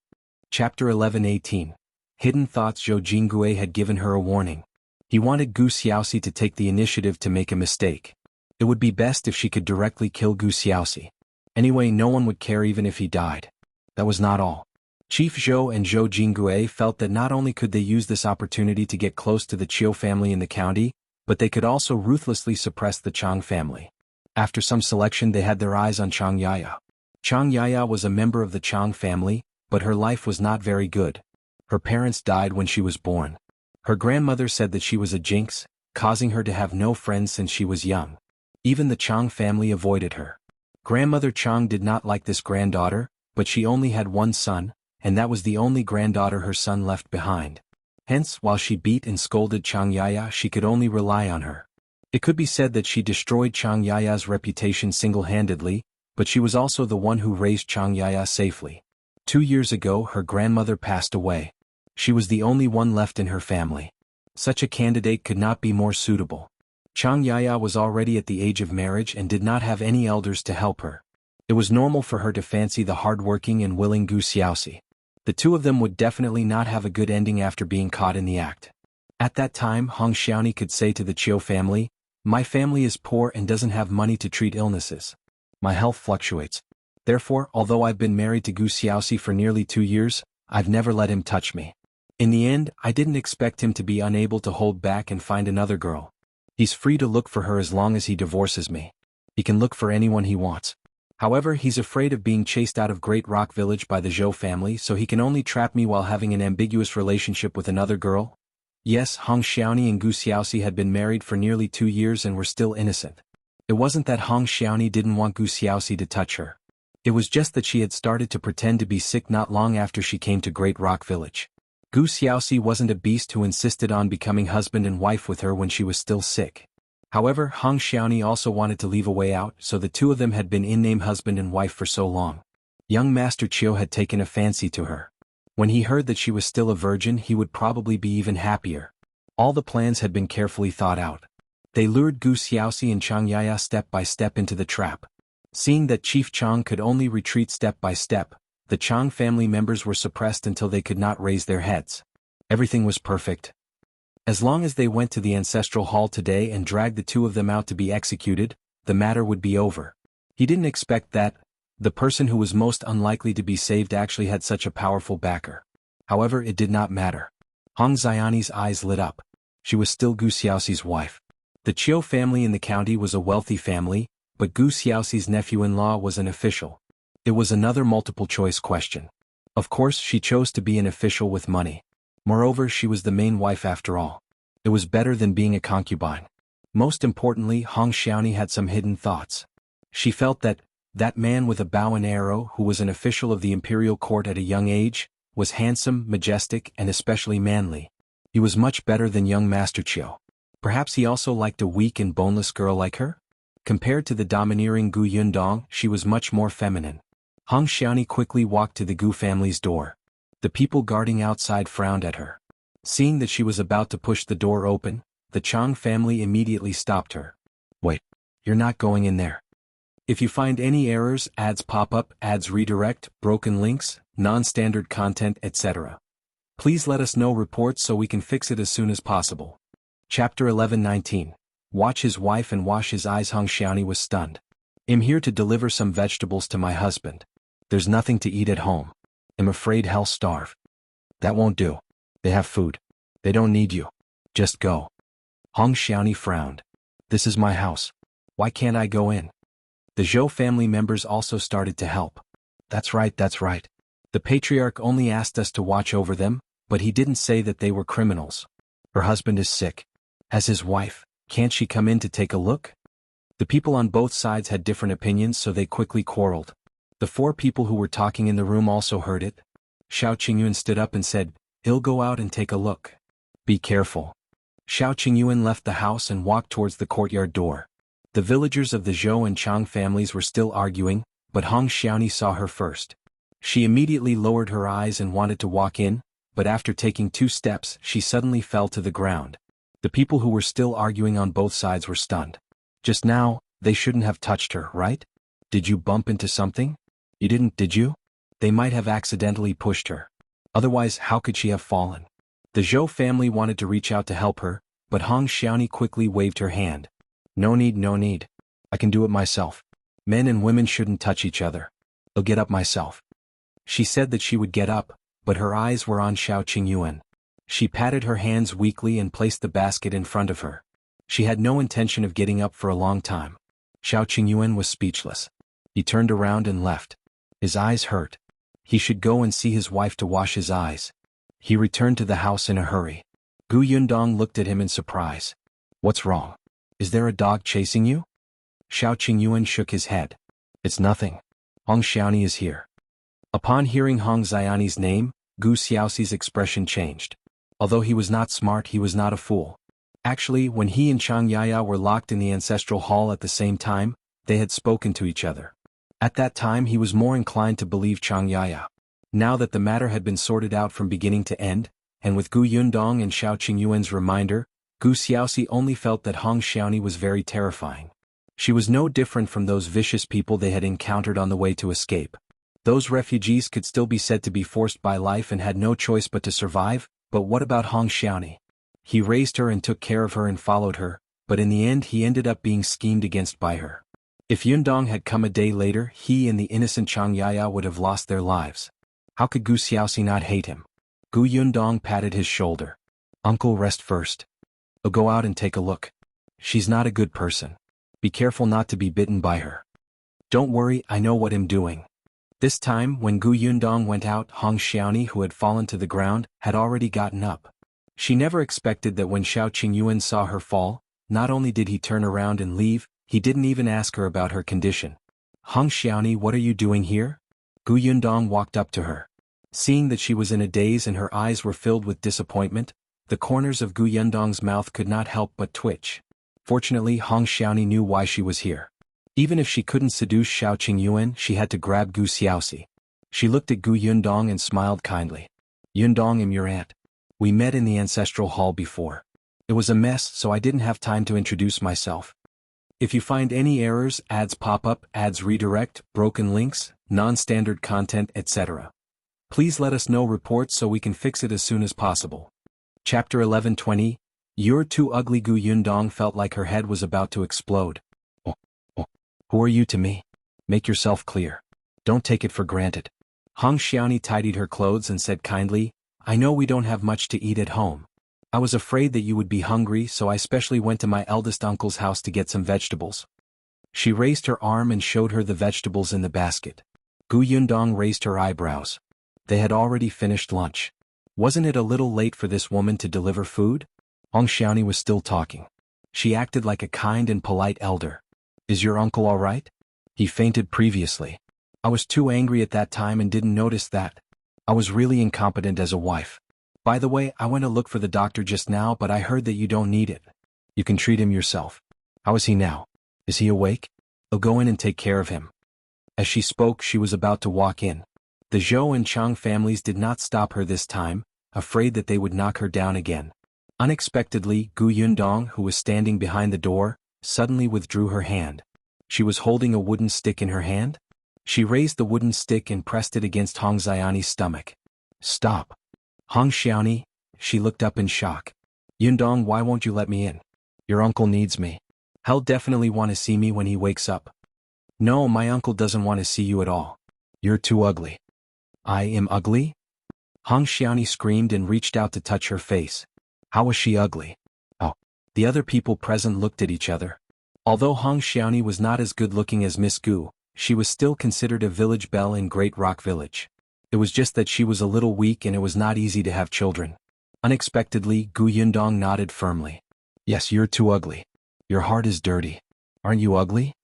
Chapter 11:18. Hidden Thoughts. Zhou Jinggui had given her a warning. He wanted Gu Xiaoxi to take the initiative to make a mistake. It would be best if she could directly kill Gu Xiaoxi. Anyway, no one would care even if he died. That was not all. Chief Zhou and Zhou Jinggui felt that not only could they use this opportunity to get close to the Chiu family in the county, but they could also ruthlessly suppress the Chang family. After some selection, they had their eyes on Chang Yaya. Chang Yaya was a member of the Chang family, but her life was not very good. Her parents died when she was born. Her grandmother said that she was a jinx, causing her to have no friends since she was young. Even the Chang family avoided her. Grandmother Chang did not like this granddaughter, but she only had one son, and that was the only granddaughter her son left behind. Hence, while she beat and scolded Chang Yaya, she could only rely on her. It could be said that she destroyed Chang Yaya's reputation single-handedly, but she was also the one who raised Chang Yaya safely. 2 years ago her grandmother passed away. She was the only one left in her family. Such a candidate could not be more suitable. Chang Yaya was already at the age of marriage and did not have any elders to help her. It was normal for her to fancy the hard-working and willing Gu Xiaoxi. The two of them would definitely not have a good ending after being caught in the act. At that time Xiaoni could say to the Chiu family, "My family is poor and doesn't have money to treat illnesses. My health fluctuates. Therefore, although I've been married to Gu Xiaoxi for nearly 2 years, I've never let him touch me. In the end, I didn't expect him to be unable to hold back and find another girl. He's free to look for her as long as he divorces me. He can look for anyone he wants. However, he's afraid of being chased out of Great Rock Village by the Zhou family, so he can only trap me while having an ambiguous relationship with another girl." Yes, Xiaoni and Gu Xiaoxi had been married for nearly 2 years and were still innocent. It wasn't that Xiaoni didn't want Gu Xiaoxi to touch her. It was just that she had started to pretend to be sick not long after she came to Great Rock Village. Gu Xiaoxi wasn't a beast who insisted on becoming husband and wife with her when she was still sick. However, Xiaoni also wanted to leave a way out, so the two of them had been in-name husband and wife for so long. Young Master Chiu had taken a fancy to her. When he heard that she was still a virgin, he would probably be even happier. All the plans had been carefully thought out. They lured Gu Xiaoxi and Chang Yaya step by step into the trap. Seeing that Chief Chang could only retreat step by step, the Chang family members were suppressed until they could not raise their heads. Everything was perfect. As long as they went to the ancestral hall today and dragged the two of them out to be executed, the matter would be over. He didn't expect that the person who was most unlikely to be saved actually had such a powerful backer. However, it did not matter. Hong Xiaoni's eyes lit up. She was still Gu Xiaoxi's wife. The Chiu family in the county was a wealthy family, but Gu Xiaoxi's nephew-in-law was an official. It was another multiple-choice question. Of course, she chose to be an official with money. Moreover, she was the main wife after all. It was better than being a concubine. Most importantly, Hong Xiaoni had some hidden thoughts. She felt that man with a bow and arrow who was an official of the imperial court at a young age, was handsome, majestic, and especially manly. He was much better than young Master Chiu. Perhaps he also liked a weak and boneless girl like her? Compared to the domineering Gu Yundong, she was much more feminine. Hong Xiaoni quickly walked to the Gu family's door. The people guarding outside frowned at her. Seeing that she was about to push the door open, the Chang family immediately stopped her. "Wait, you're not going in there. If you find any errors, ads pop up, ads redirect, broken links, non-standard content, etc. Please let us know reports so we can fix it as soon as possible." Chapter 11:19. Watch his wife and wash his eyes. Hong Xiaoni was stunned. "I'm here to deliver some vegetables to my husband. There's nothing to eat at home. I'm afraid he'll starve." "That won't do. They have food. They don't need you. Just go." Hong Xiaoni frowned. "This is my house. Why can't I go in?" The Zhou family members also started to help. That's right. The patriarch only asked us to watch over them, but he didn't say that they were criminals. Her husband is sick. As his wife, can't she come in to take a look?" The people on both sides had different opinions, so they quickly quarreled. The 4 people who were talking in the room also heard it. Xiao Qingyuan stood up and said, "He'll go out and take a look. Be careful." Xiao Qingyuan left the house and walked towards the courtyard door. The villagers of the Zhou and Chang families were still arguing, but Hong Xiaoni saw her first. She immediately lowered her eyes and wanted to walk in, but after taking 2 steps, she suddenly fell to the ground. The people who were still arguing on both sides were stunned. Just now, they shouldn't have touched her, right? Did you bump into something? You didn't, did you? They might have accidentally pushed her. Otherwise, how could she have fallen? The Zhou family wanted to reach out to help her, but Hong Xiaoni quickly waved her hand. No need. I can do it myself. Men and women shouldn't touch each other. I'll get up myself." She said that she would get up, but her eyes were on Xiao Qingyuan. She patted her hands weakly and placed the basket in front of her. She had no intention of getting up for a long time. Xiao Qingyuan was speechless. He turned around and left. His eyes hurt. He should go and see his wife to wash his eyes. He returned to the house in a hurry. Gu Yundong looked at him in surprise. "What's wrong? Is there a dog chasing you?" Xiao Qingyuan shook his head. "It's nothing. Hong Xiaoni is here." Upon hearing Hong Xiaoni's name, Gu Xiaoxi's expression changed. Although he was not smart, he was not a fool. Actually, when he and Chang Yaya were locked in the ancestral hall at the same time, they had spoken to each other. At that time he was more inclined to believe Chang Yaya. Now that the matter had been sorted out from beginning to end, and with Gu Yundong and Xiao Qingyuan's reminder, Gu Xiaoxi only felt that Hong Xiaoni was very terrifying. She was no different from those vicious people they had encountered on the way to escape. Those refugees could still be said to be forced by life and had no choice but to survive, but what about Hong Xiaoni? He raised her and took care of her and followed her, but in the end he ended up being schemed against by her. If Yundong had come a day later, he and the innocent Chang Yaya would have lost their lives. How could Gu Xiaoxi not hate him? Gu Yundong patted his shoulder. Uncle, rest first. I'll go out and take a look. She's not a good person. Be careful not to be bitten by her. Don't worry, I know what I'm doing. This time, when Gu Yundong went out, Hong Xiaoni, who had fallen to the ground, had already gotten up. She never expected that when Xiao Qingyuan saw her fall, not only did he turn around and leave, he didn't even ask her about her condition. Hong Xiaoni, what are you doing here? Gu Yundong walked up to her. Seeing that she was in a daze and her eyes were filled with disappointment, the corners of Gu Yundong's mouth could not help but twitch. Fortunately, Hong Xiaoni knew why she was here. Even if she couldn't seduce Xiao Qingyuan, she had to grab Gu Xiaoxi. She looked at Gu Yundong and smiled kindly. Yundong, I'm your aunt. We met in the ancestral hall before. It was a mess, so I didn't have time to introduce myself. If you find any errors, ads pop up, ads redirect, broken links, non-standard content, etc., please let us know reports so we can fix it as soon as possible. Chapter 11:20. You're too ugly. Gu Yundong felt like her head was about to explode. Oh, who are you to me? Make yourself clear. Don't take it for granted. Hong Xiaoni tidied her clothes and said kindly, I know we don't have much to eat at home. I was afraid that you would be hungry, so I specially went to my eldest uncle's house to get some vegetables. She raised her arm and showed her the vegetables in the basket. Gu Yundong raised her eyebrows. They had already finished lunch. Wasn't it a little late for this woman to deliver food? Hong Xiaoni was still talking. She acted like a kind and polite elder. Is your uncle all right? He fainted previously. I was too angry at that time and didn't notice that. I was really incompetent as a wife. By the way, I went to look for the doctor just now, but I heard that you don't need it. You can treat him yourself. How is he now? Is he awake? I'll go in and take care of him. As she spoke, she was about to walk in. The Zhou and Chang families did not stop her this time, afraid that they would knock her down again. Unexpectedly, Gu Yundong, who was standing behind the door, suddenly withdrew her hand. She was holding a wooden stick in her hand. She raised the wooden stick and pressed it against Hong Xiaoni's stomach. Stop. Hong Xiaoni, she looked up in shock. Yundong, why won't you let me in? Your uncle needs me. He'll definitely want to see me when he wakes up. No, my uncle doesn't want to see you at all. You're too ugly. I am ugly? Hong Xiaoni screamed and reached out to touch her face. How was she ugly? Oh. The other people present looked at each other. Although Hong Xiaoni was not as good-looking as Miss Gu, she was still considered a village belle in Great Rock Village. It was just that she was a little weak and it was not easy to have children. Unexpectedly, Gu Yundong nodded firmly. Yes, you're too ugly. Your heart is dirty. Aren't you ugly?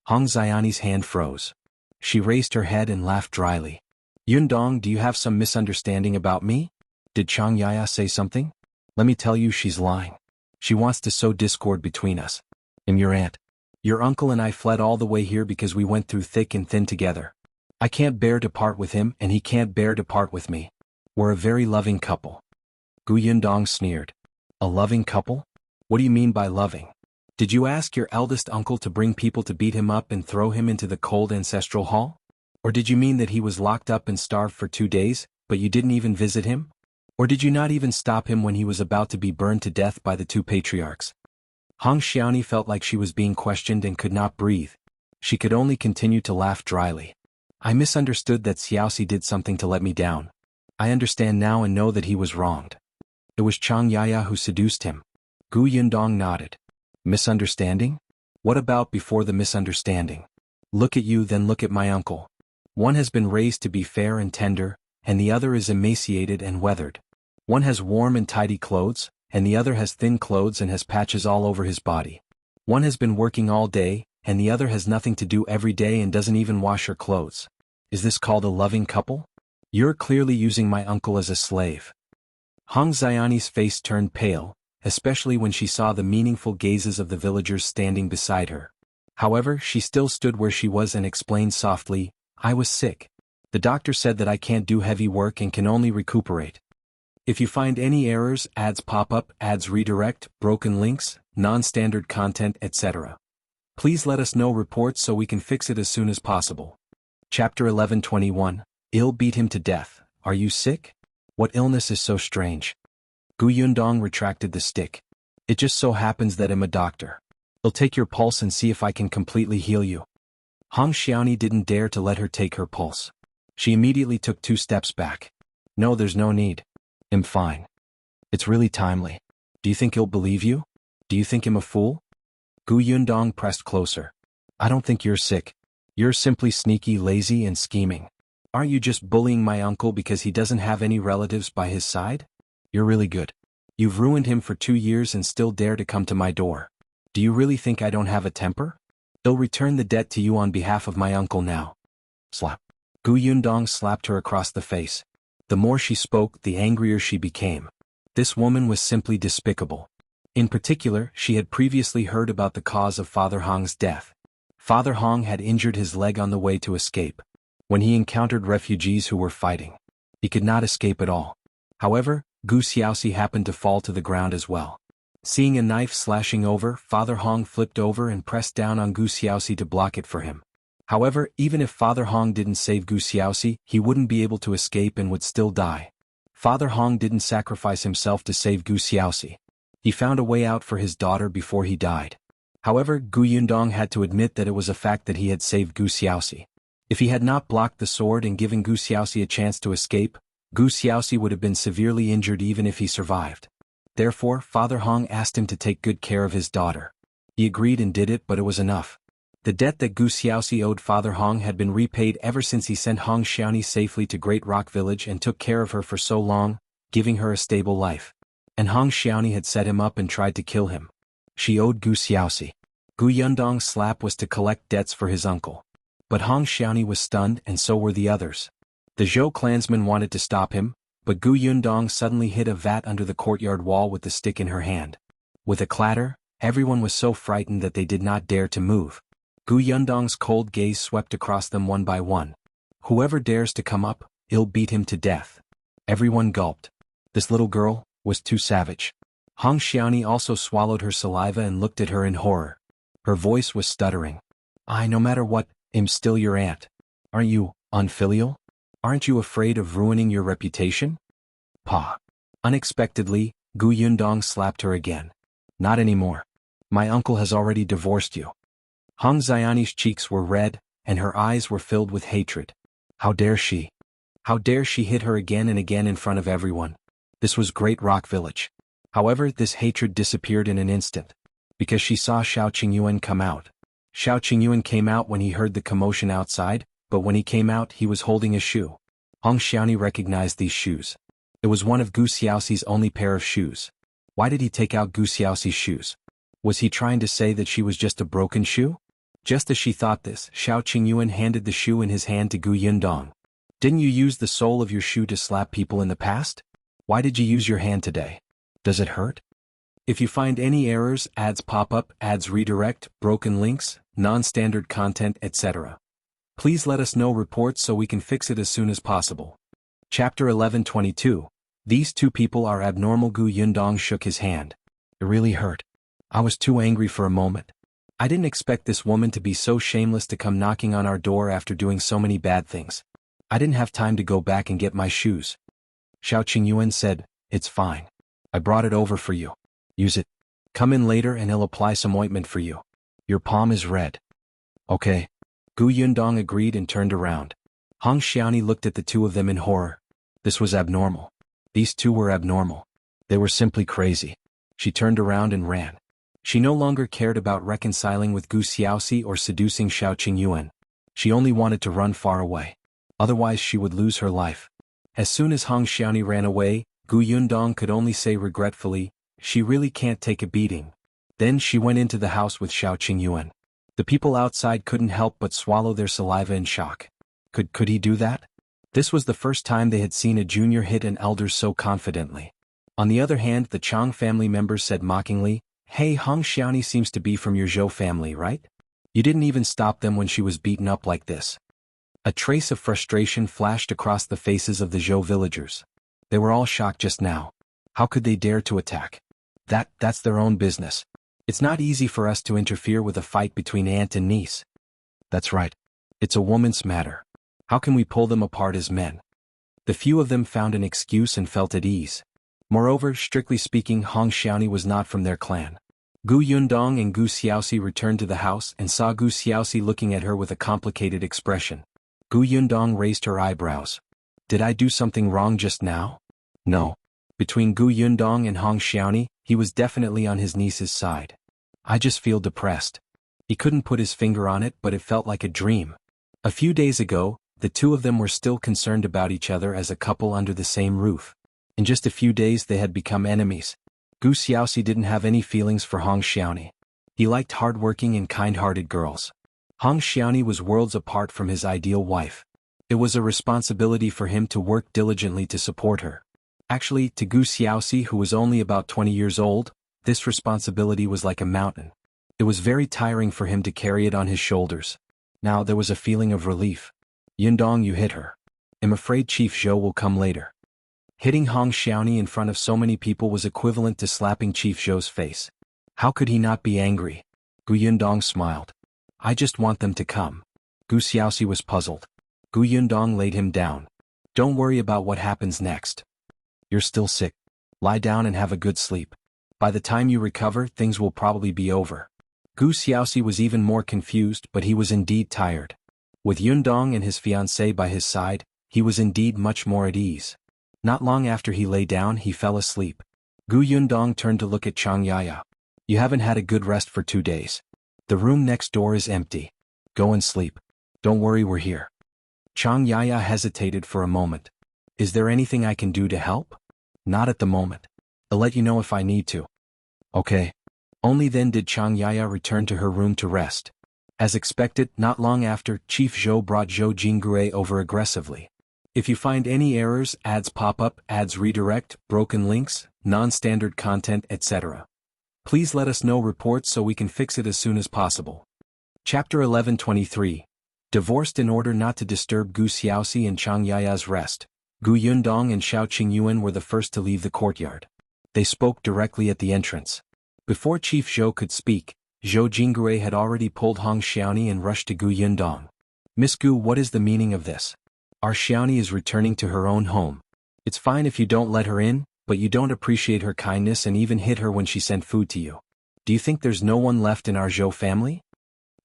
Hong Xiaoni's hand froze. She raised her head and laughed dryly. Yundong, do you have some misunderstanding about me? Did Chang Yaya say something? Let me tell you, she's lying. She wants to sow discord between us. I'm your aunt. Your uncle and I fled all the way here because we went through thick and thin together. I can't bear to part with him and he can't bear to part with me. We're a very loving couple. Gu Yundong sneered. A loving couple? What do you mean by loving? Did you ask your eldest uncle to bring people to beat him up and throw him into the cold ancestral hall? Or did you mean that he was locked up and starved for 2 days, but you didn't even visit him? Or did you not even stop him when he was about to be burned to death by the 2 patriarchs? Hong Xiaoni felt like she was being questioned and could not breathe. She could only continue to laugh dryly. I misunderstood that Xiaoxi did something to let me down. I understand now and know that he was wronged. It was Chang Yaya who seduced him. Gu Yundong nodded. Misunderstanding? What about before the misunderstanding? Look at you, then look at my uncle. One has been raised to be fair and tender, and the other is emaciated and weathered. One has warm and tidy clothes, and the other has thin clothes and has patches all over his body. One has been working all day, and the other has nothing to do every day and doesn't even wash her clothes. Is this called a loving couple? You're clearly using my uncle as a slave. Hong Xiaoni's face turned pale, especially when she saw the meaningful gazes of the villagers standing beside her. However, she still stood where she was and explained softly, I was sick. The doctor said that I can't do heavy work and can only recuperate. If you find any errors, ads pop up, ads redirect, broken links, non-standard content, etc. Please let us know reports so we can fix it as soon as possible. Chapter 11:21. Ill beat him to death. Are you sick? What illness is so strange? Yundong retracted the stick. It just so happens that I'm a doctor. I'll take your pulse and see if I can completely heal you. Hong Xiaoni didn't dare to let her take her pulse. She immediately took 2 steps back. No, there's no need. I'm fine. It's really timely. Do you think he'll believe you? Do you think I'm a fool? Yundong pressed closer. I don't think you're sick. You're simply sneaky, lazy, and scheming. Aren't you just bullying my uncle because he doesn't have any relatives by his side? You're really good. You've ruined him for 2 years and still dare to come to my door. Do you really think I don't have a temper? I'll return the debt to you on behalf of my uncle now. Slap. Yundong slapped her across the face. The more she spoke, the angrier she became. This woman was simply despicable. In particular, she had previously heard about the cause of Father Hong's death. Father Hong had injured his leg on the way to escape. When he encountered refugees who were fighting, he could not escape at all. However, Xiaoxi happened to fall to the ground as well. Seeing a knife slashing over, Father Hong flipped over and pressed down on Xiaoxi to block it for him. However, even if Father Hong didn't save Xiaoxi, he wouldn't be able to escape and would still die. Father Hong didn't sacrifice himself to save Xiaoxi. He found a way out for his daughter before he died. However, Yundong had to admit that it was a fact that he had saved Xiaoxi. If he had not blocked the sword and given Xiaoxi a chance to escape, Xiaoxi would have been severely injured even if he survived. Therefore, Father Hong asked him to take good care of his daughter. He agreed and did it, but it was enough. The debt that Xiaoxi owed Father Hong had been repaid ever since he sent Hong Xiaoni safely to Great Rock Village and took care of her for so long, giving her a stable life. And Hong Xiaoni had set him up and tried to kill him. She owed Xiaoxi. Yundong's slap was to collect debts for his uncle. But Hong Xiaoni was stunned and so were the others. The Zhou clansmen wanted to stop him, but Yundong suddenly hit a vat under the courtyard wall with the stick in her hand. With a clatter, everyone was so frightened that they did not dare to move. Yundong's cold gaze swept across them one by one. Whoever dares to come up, I'll beat him to death. Everyone gulped. This little girl was too savage. Hong Xiaoni also swallowed her saliva and looked at her in horror. Her voice was stuttering. No matter what, I'm still your aunt. Aren't you unfilial? Aren't you afraid of ruining your reputation? Pa. Unexpectedly, Yundong slapped her again. Not anymore. My uncle has already divorced you. Hong Xiaoni's cheeks were red, and her eyes were filled with hatred. How dare she? How dare she hit her again and again in front of everyone? This was Great Rock Village. However, this hatred disappeared in an instant. Because she saw Xiaoxi come out. Xiaoxi came out when he heard the commotion outside, but when he came out he was holding a shoe. Hong Xiaoni recognized these shoes. It was one of Xiaoxi's only pair of shoes. Why did he take out Xiaoxi's shoes? Was he trying to say that she was just a broken shoe? Just as she thought this, Xiaoxi handed the shoe in his hand to Yundong. Didn't you use the sole of your shoe to slap people in the past? Why did you use your hand today? Does it hurt? If you find any errors, ads pop up, ads redirect, broken links, non-standard content, etc. Please let us know reports so we can fix it as soon as possible. Chapter 11:22. These 2 people are abnormal. Yundong shook his hand. It really hurt. I was too angry for a moment. I didn't expect this woman to be so shameless to come knocking on our door after doing so many bad things. I didn't have time to go back and get my shoes. Xiaoxi said, It's fine. I brought it over for you. Use it. Come in later and I'll apply some ointment for you. Your palm is red. Okay. Yundong agreed and turned around. Hong Xiaoni looked at the 2 of them in horror. This was abnormal. These 2 were abnormal. They were simply crazy. She turned around and ran. She no longer cared about reconciling with Xiaoxi or seducing Xiaoxi. She only wanted to run far away. Otherwise she would lose her life. As soon as Hong Xiaoni ran away, Yundong could only say regretfully, she really can't take a beating. Then she went into the house with Xiaoxi. The people outside couldn't help but swallow their saliva in shock. Could he do that? This was the first time they had seen a junior hit an elder so confidently. On the other hand, the Chang family members said mockingly, "Hey, Hong Xiaoni seems to be from your Zhou family, right? You didn't even stop them when she was beaten up like this." A trace of frustration flashed across the faces of the Zhou villagers. They were all shocked just now. How could they dare to attack? That's their own business. It's not easy for us to interfere with a fight between aunt and niece. That's right. It's a woman's matter. How can we pull them apart as men? The few of them found an excuse and felt at ease. Moreover, strictly speaking, Hong Xiaoni was not from their clan. Gu Yundong and Gu Xiaoxi returned to the house and saw Gu Xiaoxi looking at her with a complicated expression. Gu Yundong raised her eyebrows. Did I do something wrong just now? No. Between Gu Yundong and Hong Xiaoni, he was definitely on his niece's side. I just feel depressed. He couldn't put his finger on it, but it felt like a dream. A few days ago, the two of them were still concerned about each other as a couple under the same roof. In just a few days they had become enemies. Gu Xiaoxi didn't have any feelings for Hong Xiaoni. He liked hard-working and kind-hearted girls. Hong Xiaoni was worlds apart from his ideal wife. It was a responsibility for him to work diligently to support her. Actually, to Gu Xiaoxi, who was only about 20 years old, this responsibility was like a mountain. It was very tiring for him to carry it on his shoulders. Now there was a feeling of relief. Yundong, you hit her. I'm afraid Chief Zhou will come later. Hitting Hong Xiaoni in front of so many people was equivalent to slapping Chief Zhou's face. How could he not be angry? Gu Yundong smiled. I just want them to come. Gu Xiaoxi was puzzled. Gu Yundong laid him down. Don't worry about what happens next. You're still sick. Lie down and have a good sleep. By the time you recover, things will probably be over. Gu Xiaoxi was even more confused, but he was indeed tired. With Yundong and his fiancée by his side, he was indeed much more at ease. Not long after he lay down, he fell asleep. Gu Yundong turned to look at Chang Yaya. You haven't had a good rest for 2 days. The room next door is empty. Go and sleep. Don't worry, we're here. Chang Yaya hesitated for a moment. Is there anything I can do to help? Not at the moment. I'll let you know if I need to. Okay. Only then did Chang Yaya return to her room to rest. As expected, not long after, Chief Zhou brought Zhou Jingui over aggressively. If you find any errors, ads pop up, ads redirect, broken links, non-standard content, etc., please let us know reports so we can fix it as soon as possible. Chapter 11:23. Divorced in order not to disturb Gu Xiaoxi and Chang Yaya's rest. Gu Yundong and Xiao Qingyuan were the first to leave the courtyard. They spoke directly at the entrance. Before Chief Zhou could speak, Zhou Jingui had already pulled Hong Xiaoni and rushed to Gu Yundong. Miss Gu, what is the meaning of this? Our Xiaoni is returning to her own home. It's fine if you don't let her in, but you don't appreciate her kindness and even hit her when she sent food to you. Do you think there's no one left in our Zhou family?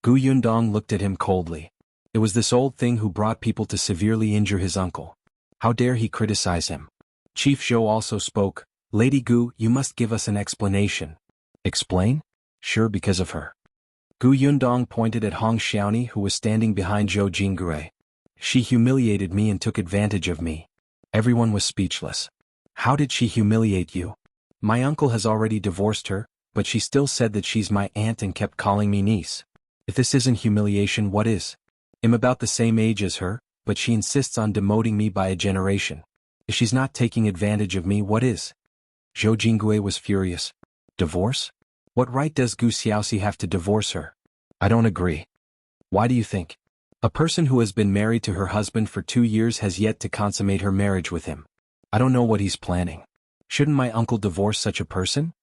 Gu Yundong looked at him coldly. It was this old thing who brought people to severely injure his uncle. How dare he criticize him? Chief Zhou also spoke. Lady Gu, you must give us an explanation. Explain? Sure, because of her. Gu Yundong pointed at Hong Xiaoni, who was standing behind Zhou Jingui. She humiliated me and took advantage of me. Everyone was speechless. How did she humiliate you? My uncle has already divorced her, but she still said that she's my aunt and kept calling me niece. If this isn't humiliation, what is? I'm about the same age as her, but she insists on demoting me by a generation. If she's not taking advantage of me, what is? Zhou Jingui was furious. Divorce? What right does Gu Xiaoxi have to divorce her? I don't agree. Why do you think? A person who has been married to her husband for 2 years has yet to consummate her marriage with him. I don't know what he's planning. Shouldn't my uncle divorce such a person?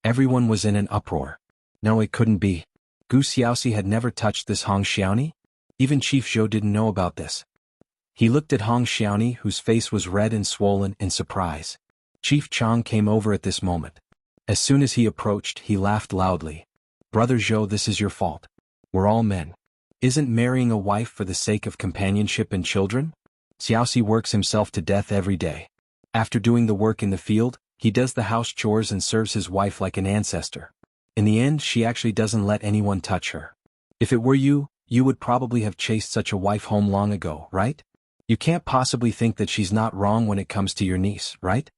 Everyone was in an uproar. No, it couldn't be. Gu Xiaoxi had never touched this Hong Xiaoni? Even Chief Zhou didn't know about this. He looked at Hong Xiaoni, whose face was red and swollen, in surprise. Chief Chang came over at this moment. As soon as he approached, he laughed loudly. Brother Zhou, this is your fault. We're all men. Isn't marrying a wife for the sake of companionship and children? Xiaoxi works himself to death every day. After doing the work in the field, he does the house chores and serves his wife like an ancestor. In the end, she actually doesn't let anyone touch her. If it were you, you would probably have chased such a wife home long ago, right? You can't possibly think that she's not wrong when it comes to your niece, right?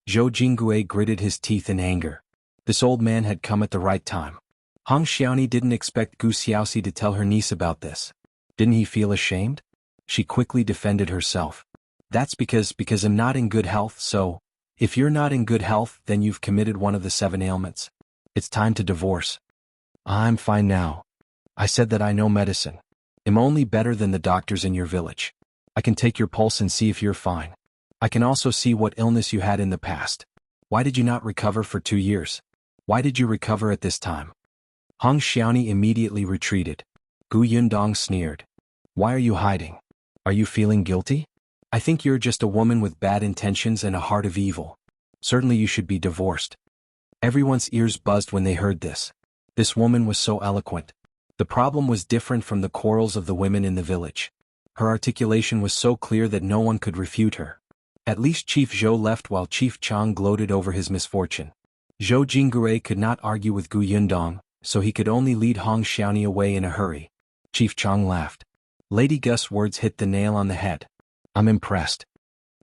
Zhou Jingui gritted his teeth in anger. This old man had come at the right time. Hong Xiaoni didn't expect Gu Xiaoxi to tell her niece about this. Didn't he feel ashamed? She quickly defended herself. That's because I'm not in good health, so, if you're not in good health, then you've committed one of the 7 ailments. It's time to divorce. I'm fine now. I said that I know medicine. I'm only better than the doctors in your village. I can take your pulse and see if you're fine. I can also see what illness you had in the past. Why did you not recover for 2 years? Why did you recover at this time? Hong Xiaoni immediately retreated. Gu Yundong sneered. Why are you hiding? Are you feeling guilty? I think you're just a woman with bad intentions and a heart of evil. Certainly you should be divorced. Everyone's ears buzzed when they heard this. This woman was so eloquent. The problem was different from the quarrels of the women in the village. Her articulation was so clear that no one could refute her. At least Chief Zhou left while Chief Chang gloated over his misfortune. Zhou Jingui could not argue with Gu Yundong, so he could only lead Hong Xiaoni away in a hurry. Chief Chang laughed. Lady Gus' words hit the nail on the head. I'm impressed.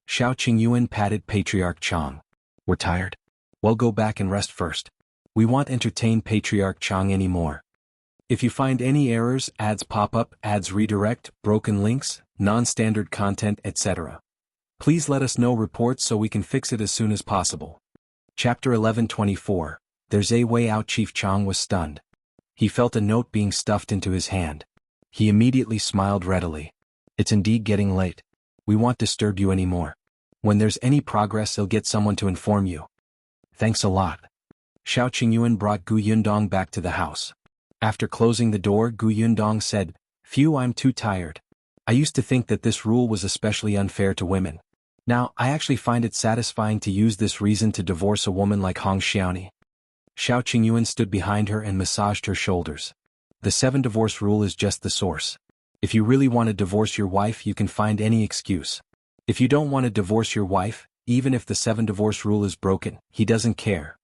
Xiao Qingyuan patted Patriarch Chang. We're tired? Well, go back and rest first. We won't entertain Patriarch Chang anymore. If you find any errors, ads pop up, ads redirect, broken links, non-standard content, etc., please let us know reports so we can fix it as soon as possible. Chapter 11:24. There's a way out. Chief Chang was stunned. He felt a note being stuffed into his hand. He immediately smiled readily. It's indeed getting late. We won't disturb you anymore. When there's any progress, I'll get someone to inform you. Thanks a lot. Xiao Qingyuan brought Gu Yundong back to the house. After closing the door, Gu Yundong said, Phew, I'm too tired. I used to think that this rule was especially unfair to women. Now, I actually find it satisfying to use this reason to divorce a woman like Hong Xiaoni. Xiao Qingyuan stood behind her and massaged her shoulders. The 7 divorce rule is just the source. If you really want to divorce your wife, you can find any excuse. If you don't want to divorce your wife, even if the 7 divorce rule is broken, he doesn't care.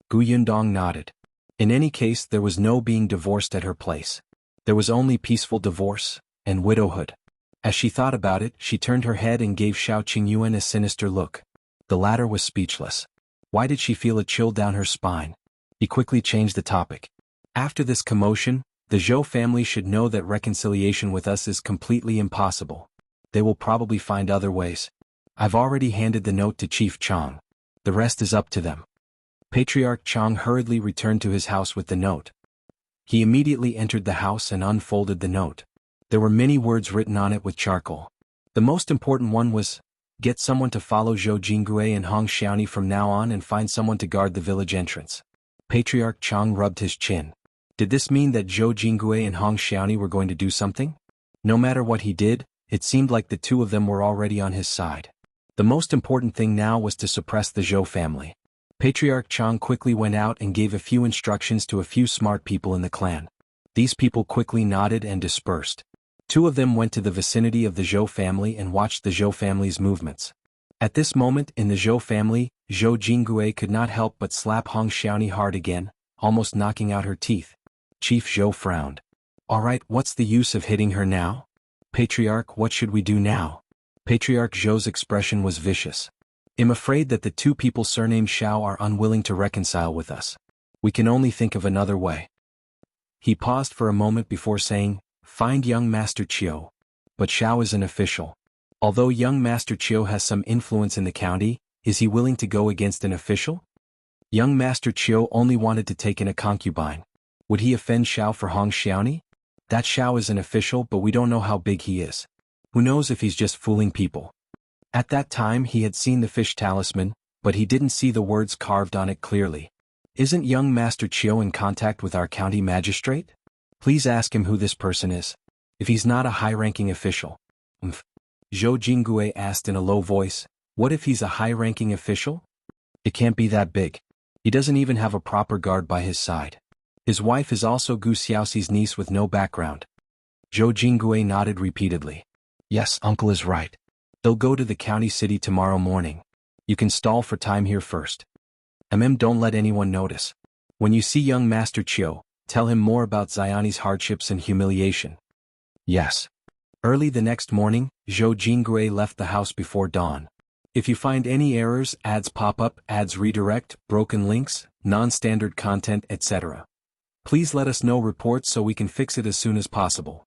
Gu Yundong nodded. In any case, there was no being divorced at her place. There was only peaceful divorce and widowhood. As she thought about it, she turned her head and gave Xiao Qingyuan a sinister look. The latter was speechless. Why did she feel a chill down her spine? He quickly changed the topic. After this commotion, the Zhou family should know that reconciliation with us is completely impossible. They will probably find other ways. I've already handed the note to Chief Chang. The rest is up to them. Patriarch Chang hurriedly returned to his house with the note. He immediately entered the house and unfolded the note. There were many words written on it with charcoal. The most important one was, get someone to follow Zhou Jingui and Hong Xiaoni from now on and find someone to guard the village entrance. Patriarch Chang rubbed his chin. Did this mean that Zhou Jingui and Hong Xiaoni were going to do something? No matter what he did, it seemed like the 2 of them were already on his side. The most important thing now was to suppress the Zhou family. Patriarch Chang quickly went out and gave a few instructions to a few smart people in the clan. These people quickly nodded and dispersed. 2 of them went to the vicinity of the Zhou family and watched the Zhou family's movements. At this moment in the Zhou family, Zhou Jingui could not help but slap Hong Xiaoni hard again, almost knocking out her teeth. Chief Zhou frowned. Alright, what's the use of hitting her now? Patriarch, what should we do now? Patriarch Zhou's expression was vicious. I'm afraid that the 2 people surnamed Xiao are unwilling to reconcile with us. We can only think of another way. He paused for a moment before saying, find young Master Qiu. But Xiao is an official. Although young Master Qiu has some influence in the county, is he willing to go against an official? Young Master Qiu only wanted to take in a concubine. Would he offend Xiao for Hong Xiaoni? That Xiao is an official, but we don't know how big he is. Who knows if he's just fooling people? At that time he had seen the fish talisman, but he didn't see the words carved on it clearly. Isn't young Master Qiu in contact with our county magistrate? Please ask him who this person is. If he's not a high-ranking official. Zhou Jingui asked in a low voice, what if he's a high-ranking official? It can't be that big. He doesn't even have a proper guard by his side. His wife is also Gu Xiaoxi's niece with no background. Zhou Jingui nodded repeatedly. Yes, uncle is right. They'll go to the county city tomorrow morning. You can stall for time here first. Don't let anyone notice. When you see young Master Qiu, tell him more about Xiaoni's hardships and humiliation. Yes. Early the next morning, Zhou Jingui left the house before dawn. If you find any errors, ads pop up, ads redirect, broken links, non-standard content, etc., please let us know reports so we can fix it as soon as possible.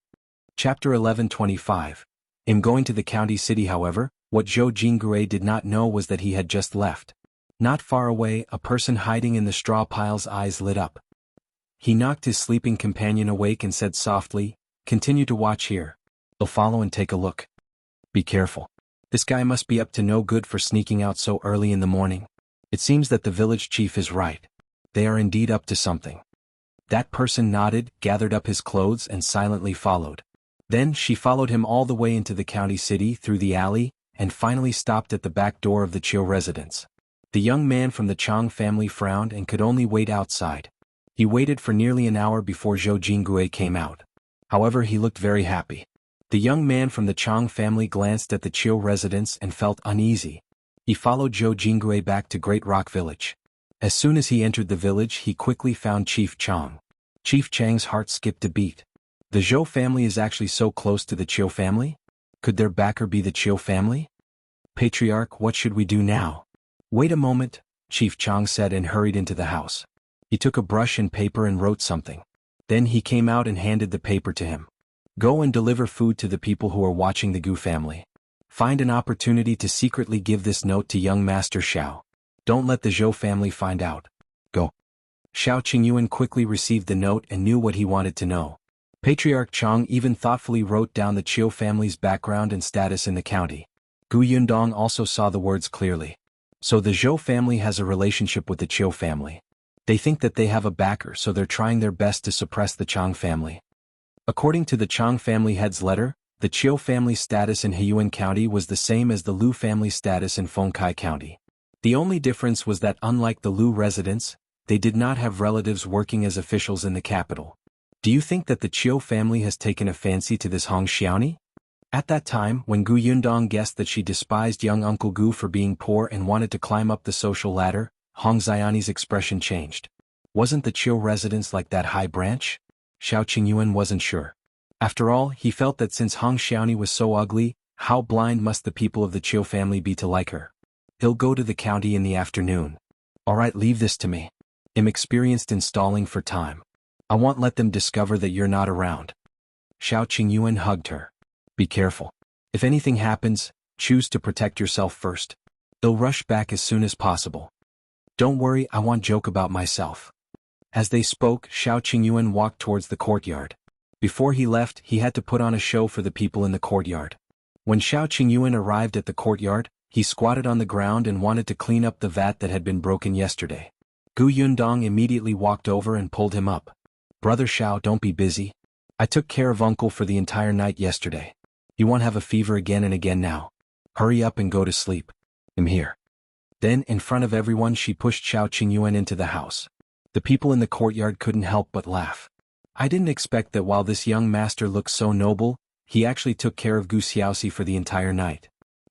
Chapter 11:25. In going to the county city, however, what Zhou Jinggui did not know was that he had just left. Not far away, a person hiding in the straw pile's eyes lit up. He knocked his sleeping companion awake and said softly, "Continue to watch here. I'll follow and take a look. Be careful. This guy must be up to no good for sneaking out so early in the morning. It seems that the village chief is right. They are indeed up to something." That person nodded, gathered up his clothes and silently followed. Then she followed him all the way into the county city through the alley, and finally stopped at the back door of the Chiu residence. The young man from the Chang family frowned and could only wait outside. He waited for nearly an hour before Zhou Jinggui came out. However, he looked very happy. The young man from the Chang family glanced at the Chiu residence and felt uneasy. He followed Zhou Jinggui back to Great Rock Village. As soon as he entered the village, he quickly found Chief Chang. Chief Chang's heart skipped a beat. The Zhou family is actually so close to the Chiu family? Could their backer be the Chiu family? Patriarch, what should we do now? Wait a moment, Chief Chang said and hurried into the house. He took a brush and paper and wrote something. Then he came out and handed the paper to him. Go and deliver food to the people who are watching the Gu family. Find an opportunity to secretly give this note to young Master Xiao. Don't let the Zhou family find out. Go. Xiao Qingyuan quickly received the note and knew what he wanted to know. Patriarch Chang even thoughtfully wrote down the Chiu family's background and status in the county. Gu Yundong also saw the words clearly. So the Zhou family has a relationship with the Chiu family. They think that they have a backer, so they're trying their best to suppress the Chang family. According to the Chang family head's letter, the Chiu family's status in Heyuan County was the same as the Lu family's status in Fengkai County. The only difference was that unlike the Lu residents, they did not have relatives working as officials in the capital. Do you think that the Chiu family has taken a fancy to this Hong Xiaoni? At that time, when Gu Yundong guessed that she despised young Uncle Gu for being poor and wanted to climb up the social ladder, Hong Xiaoni's expression changed. Wasn't the Chiu residence like that high branch? Xiao Qingyuan wasn't sure. After all, he felt that since Hong Xiaoni was so ugly, how blind must the people of the Chiu family be to like her? He'll go to the county in the afternoon. Alright, leave this to me. I'm experienced in stalling for time. I won't let them discover that you're not around. Xiao Qingyuan hugged her. Be careful. If anything happens, choose to protect yourself first. They'll rush back as soon as possible. Don't worry, I won't joke about myself. As they spoke, Xiao Qingyuan walked towards the courtyard. Before he left, he had to put on a show for the people in the courtyard. When Xiao Qingyuan arrived at the courtyard, he squatted on the ground and wanted to clean up the vat that had been broken yesterday. Gu Yundong immediately walked over and pulled him up. Brother Xiao, don't be busy. I took care of Uncle for the entire night yesterday. He won't have a fever again and again now. Hurry up and go to sleep. I'm here. Then, in front of everyone, she pushed Xiao Qingyuan into the house. The people in the courtyard couldn't help but laugh. I didn't expect that while this young master looked so noble, he actually took care of Gu Xiaoxi for the entire night.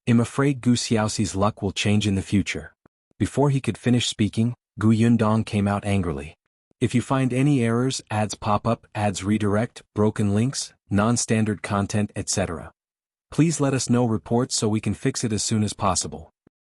I'm afraid Gu Xiaoxi's luck will change in the future. Before he could finish speaking, Gu Yundong came out angrily. If you find any errors, ads pop up, ads redirect, broken links, non-standard content, etc., please let us know reports so we can fix it as soon as possible.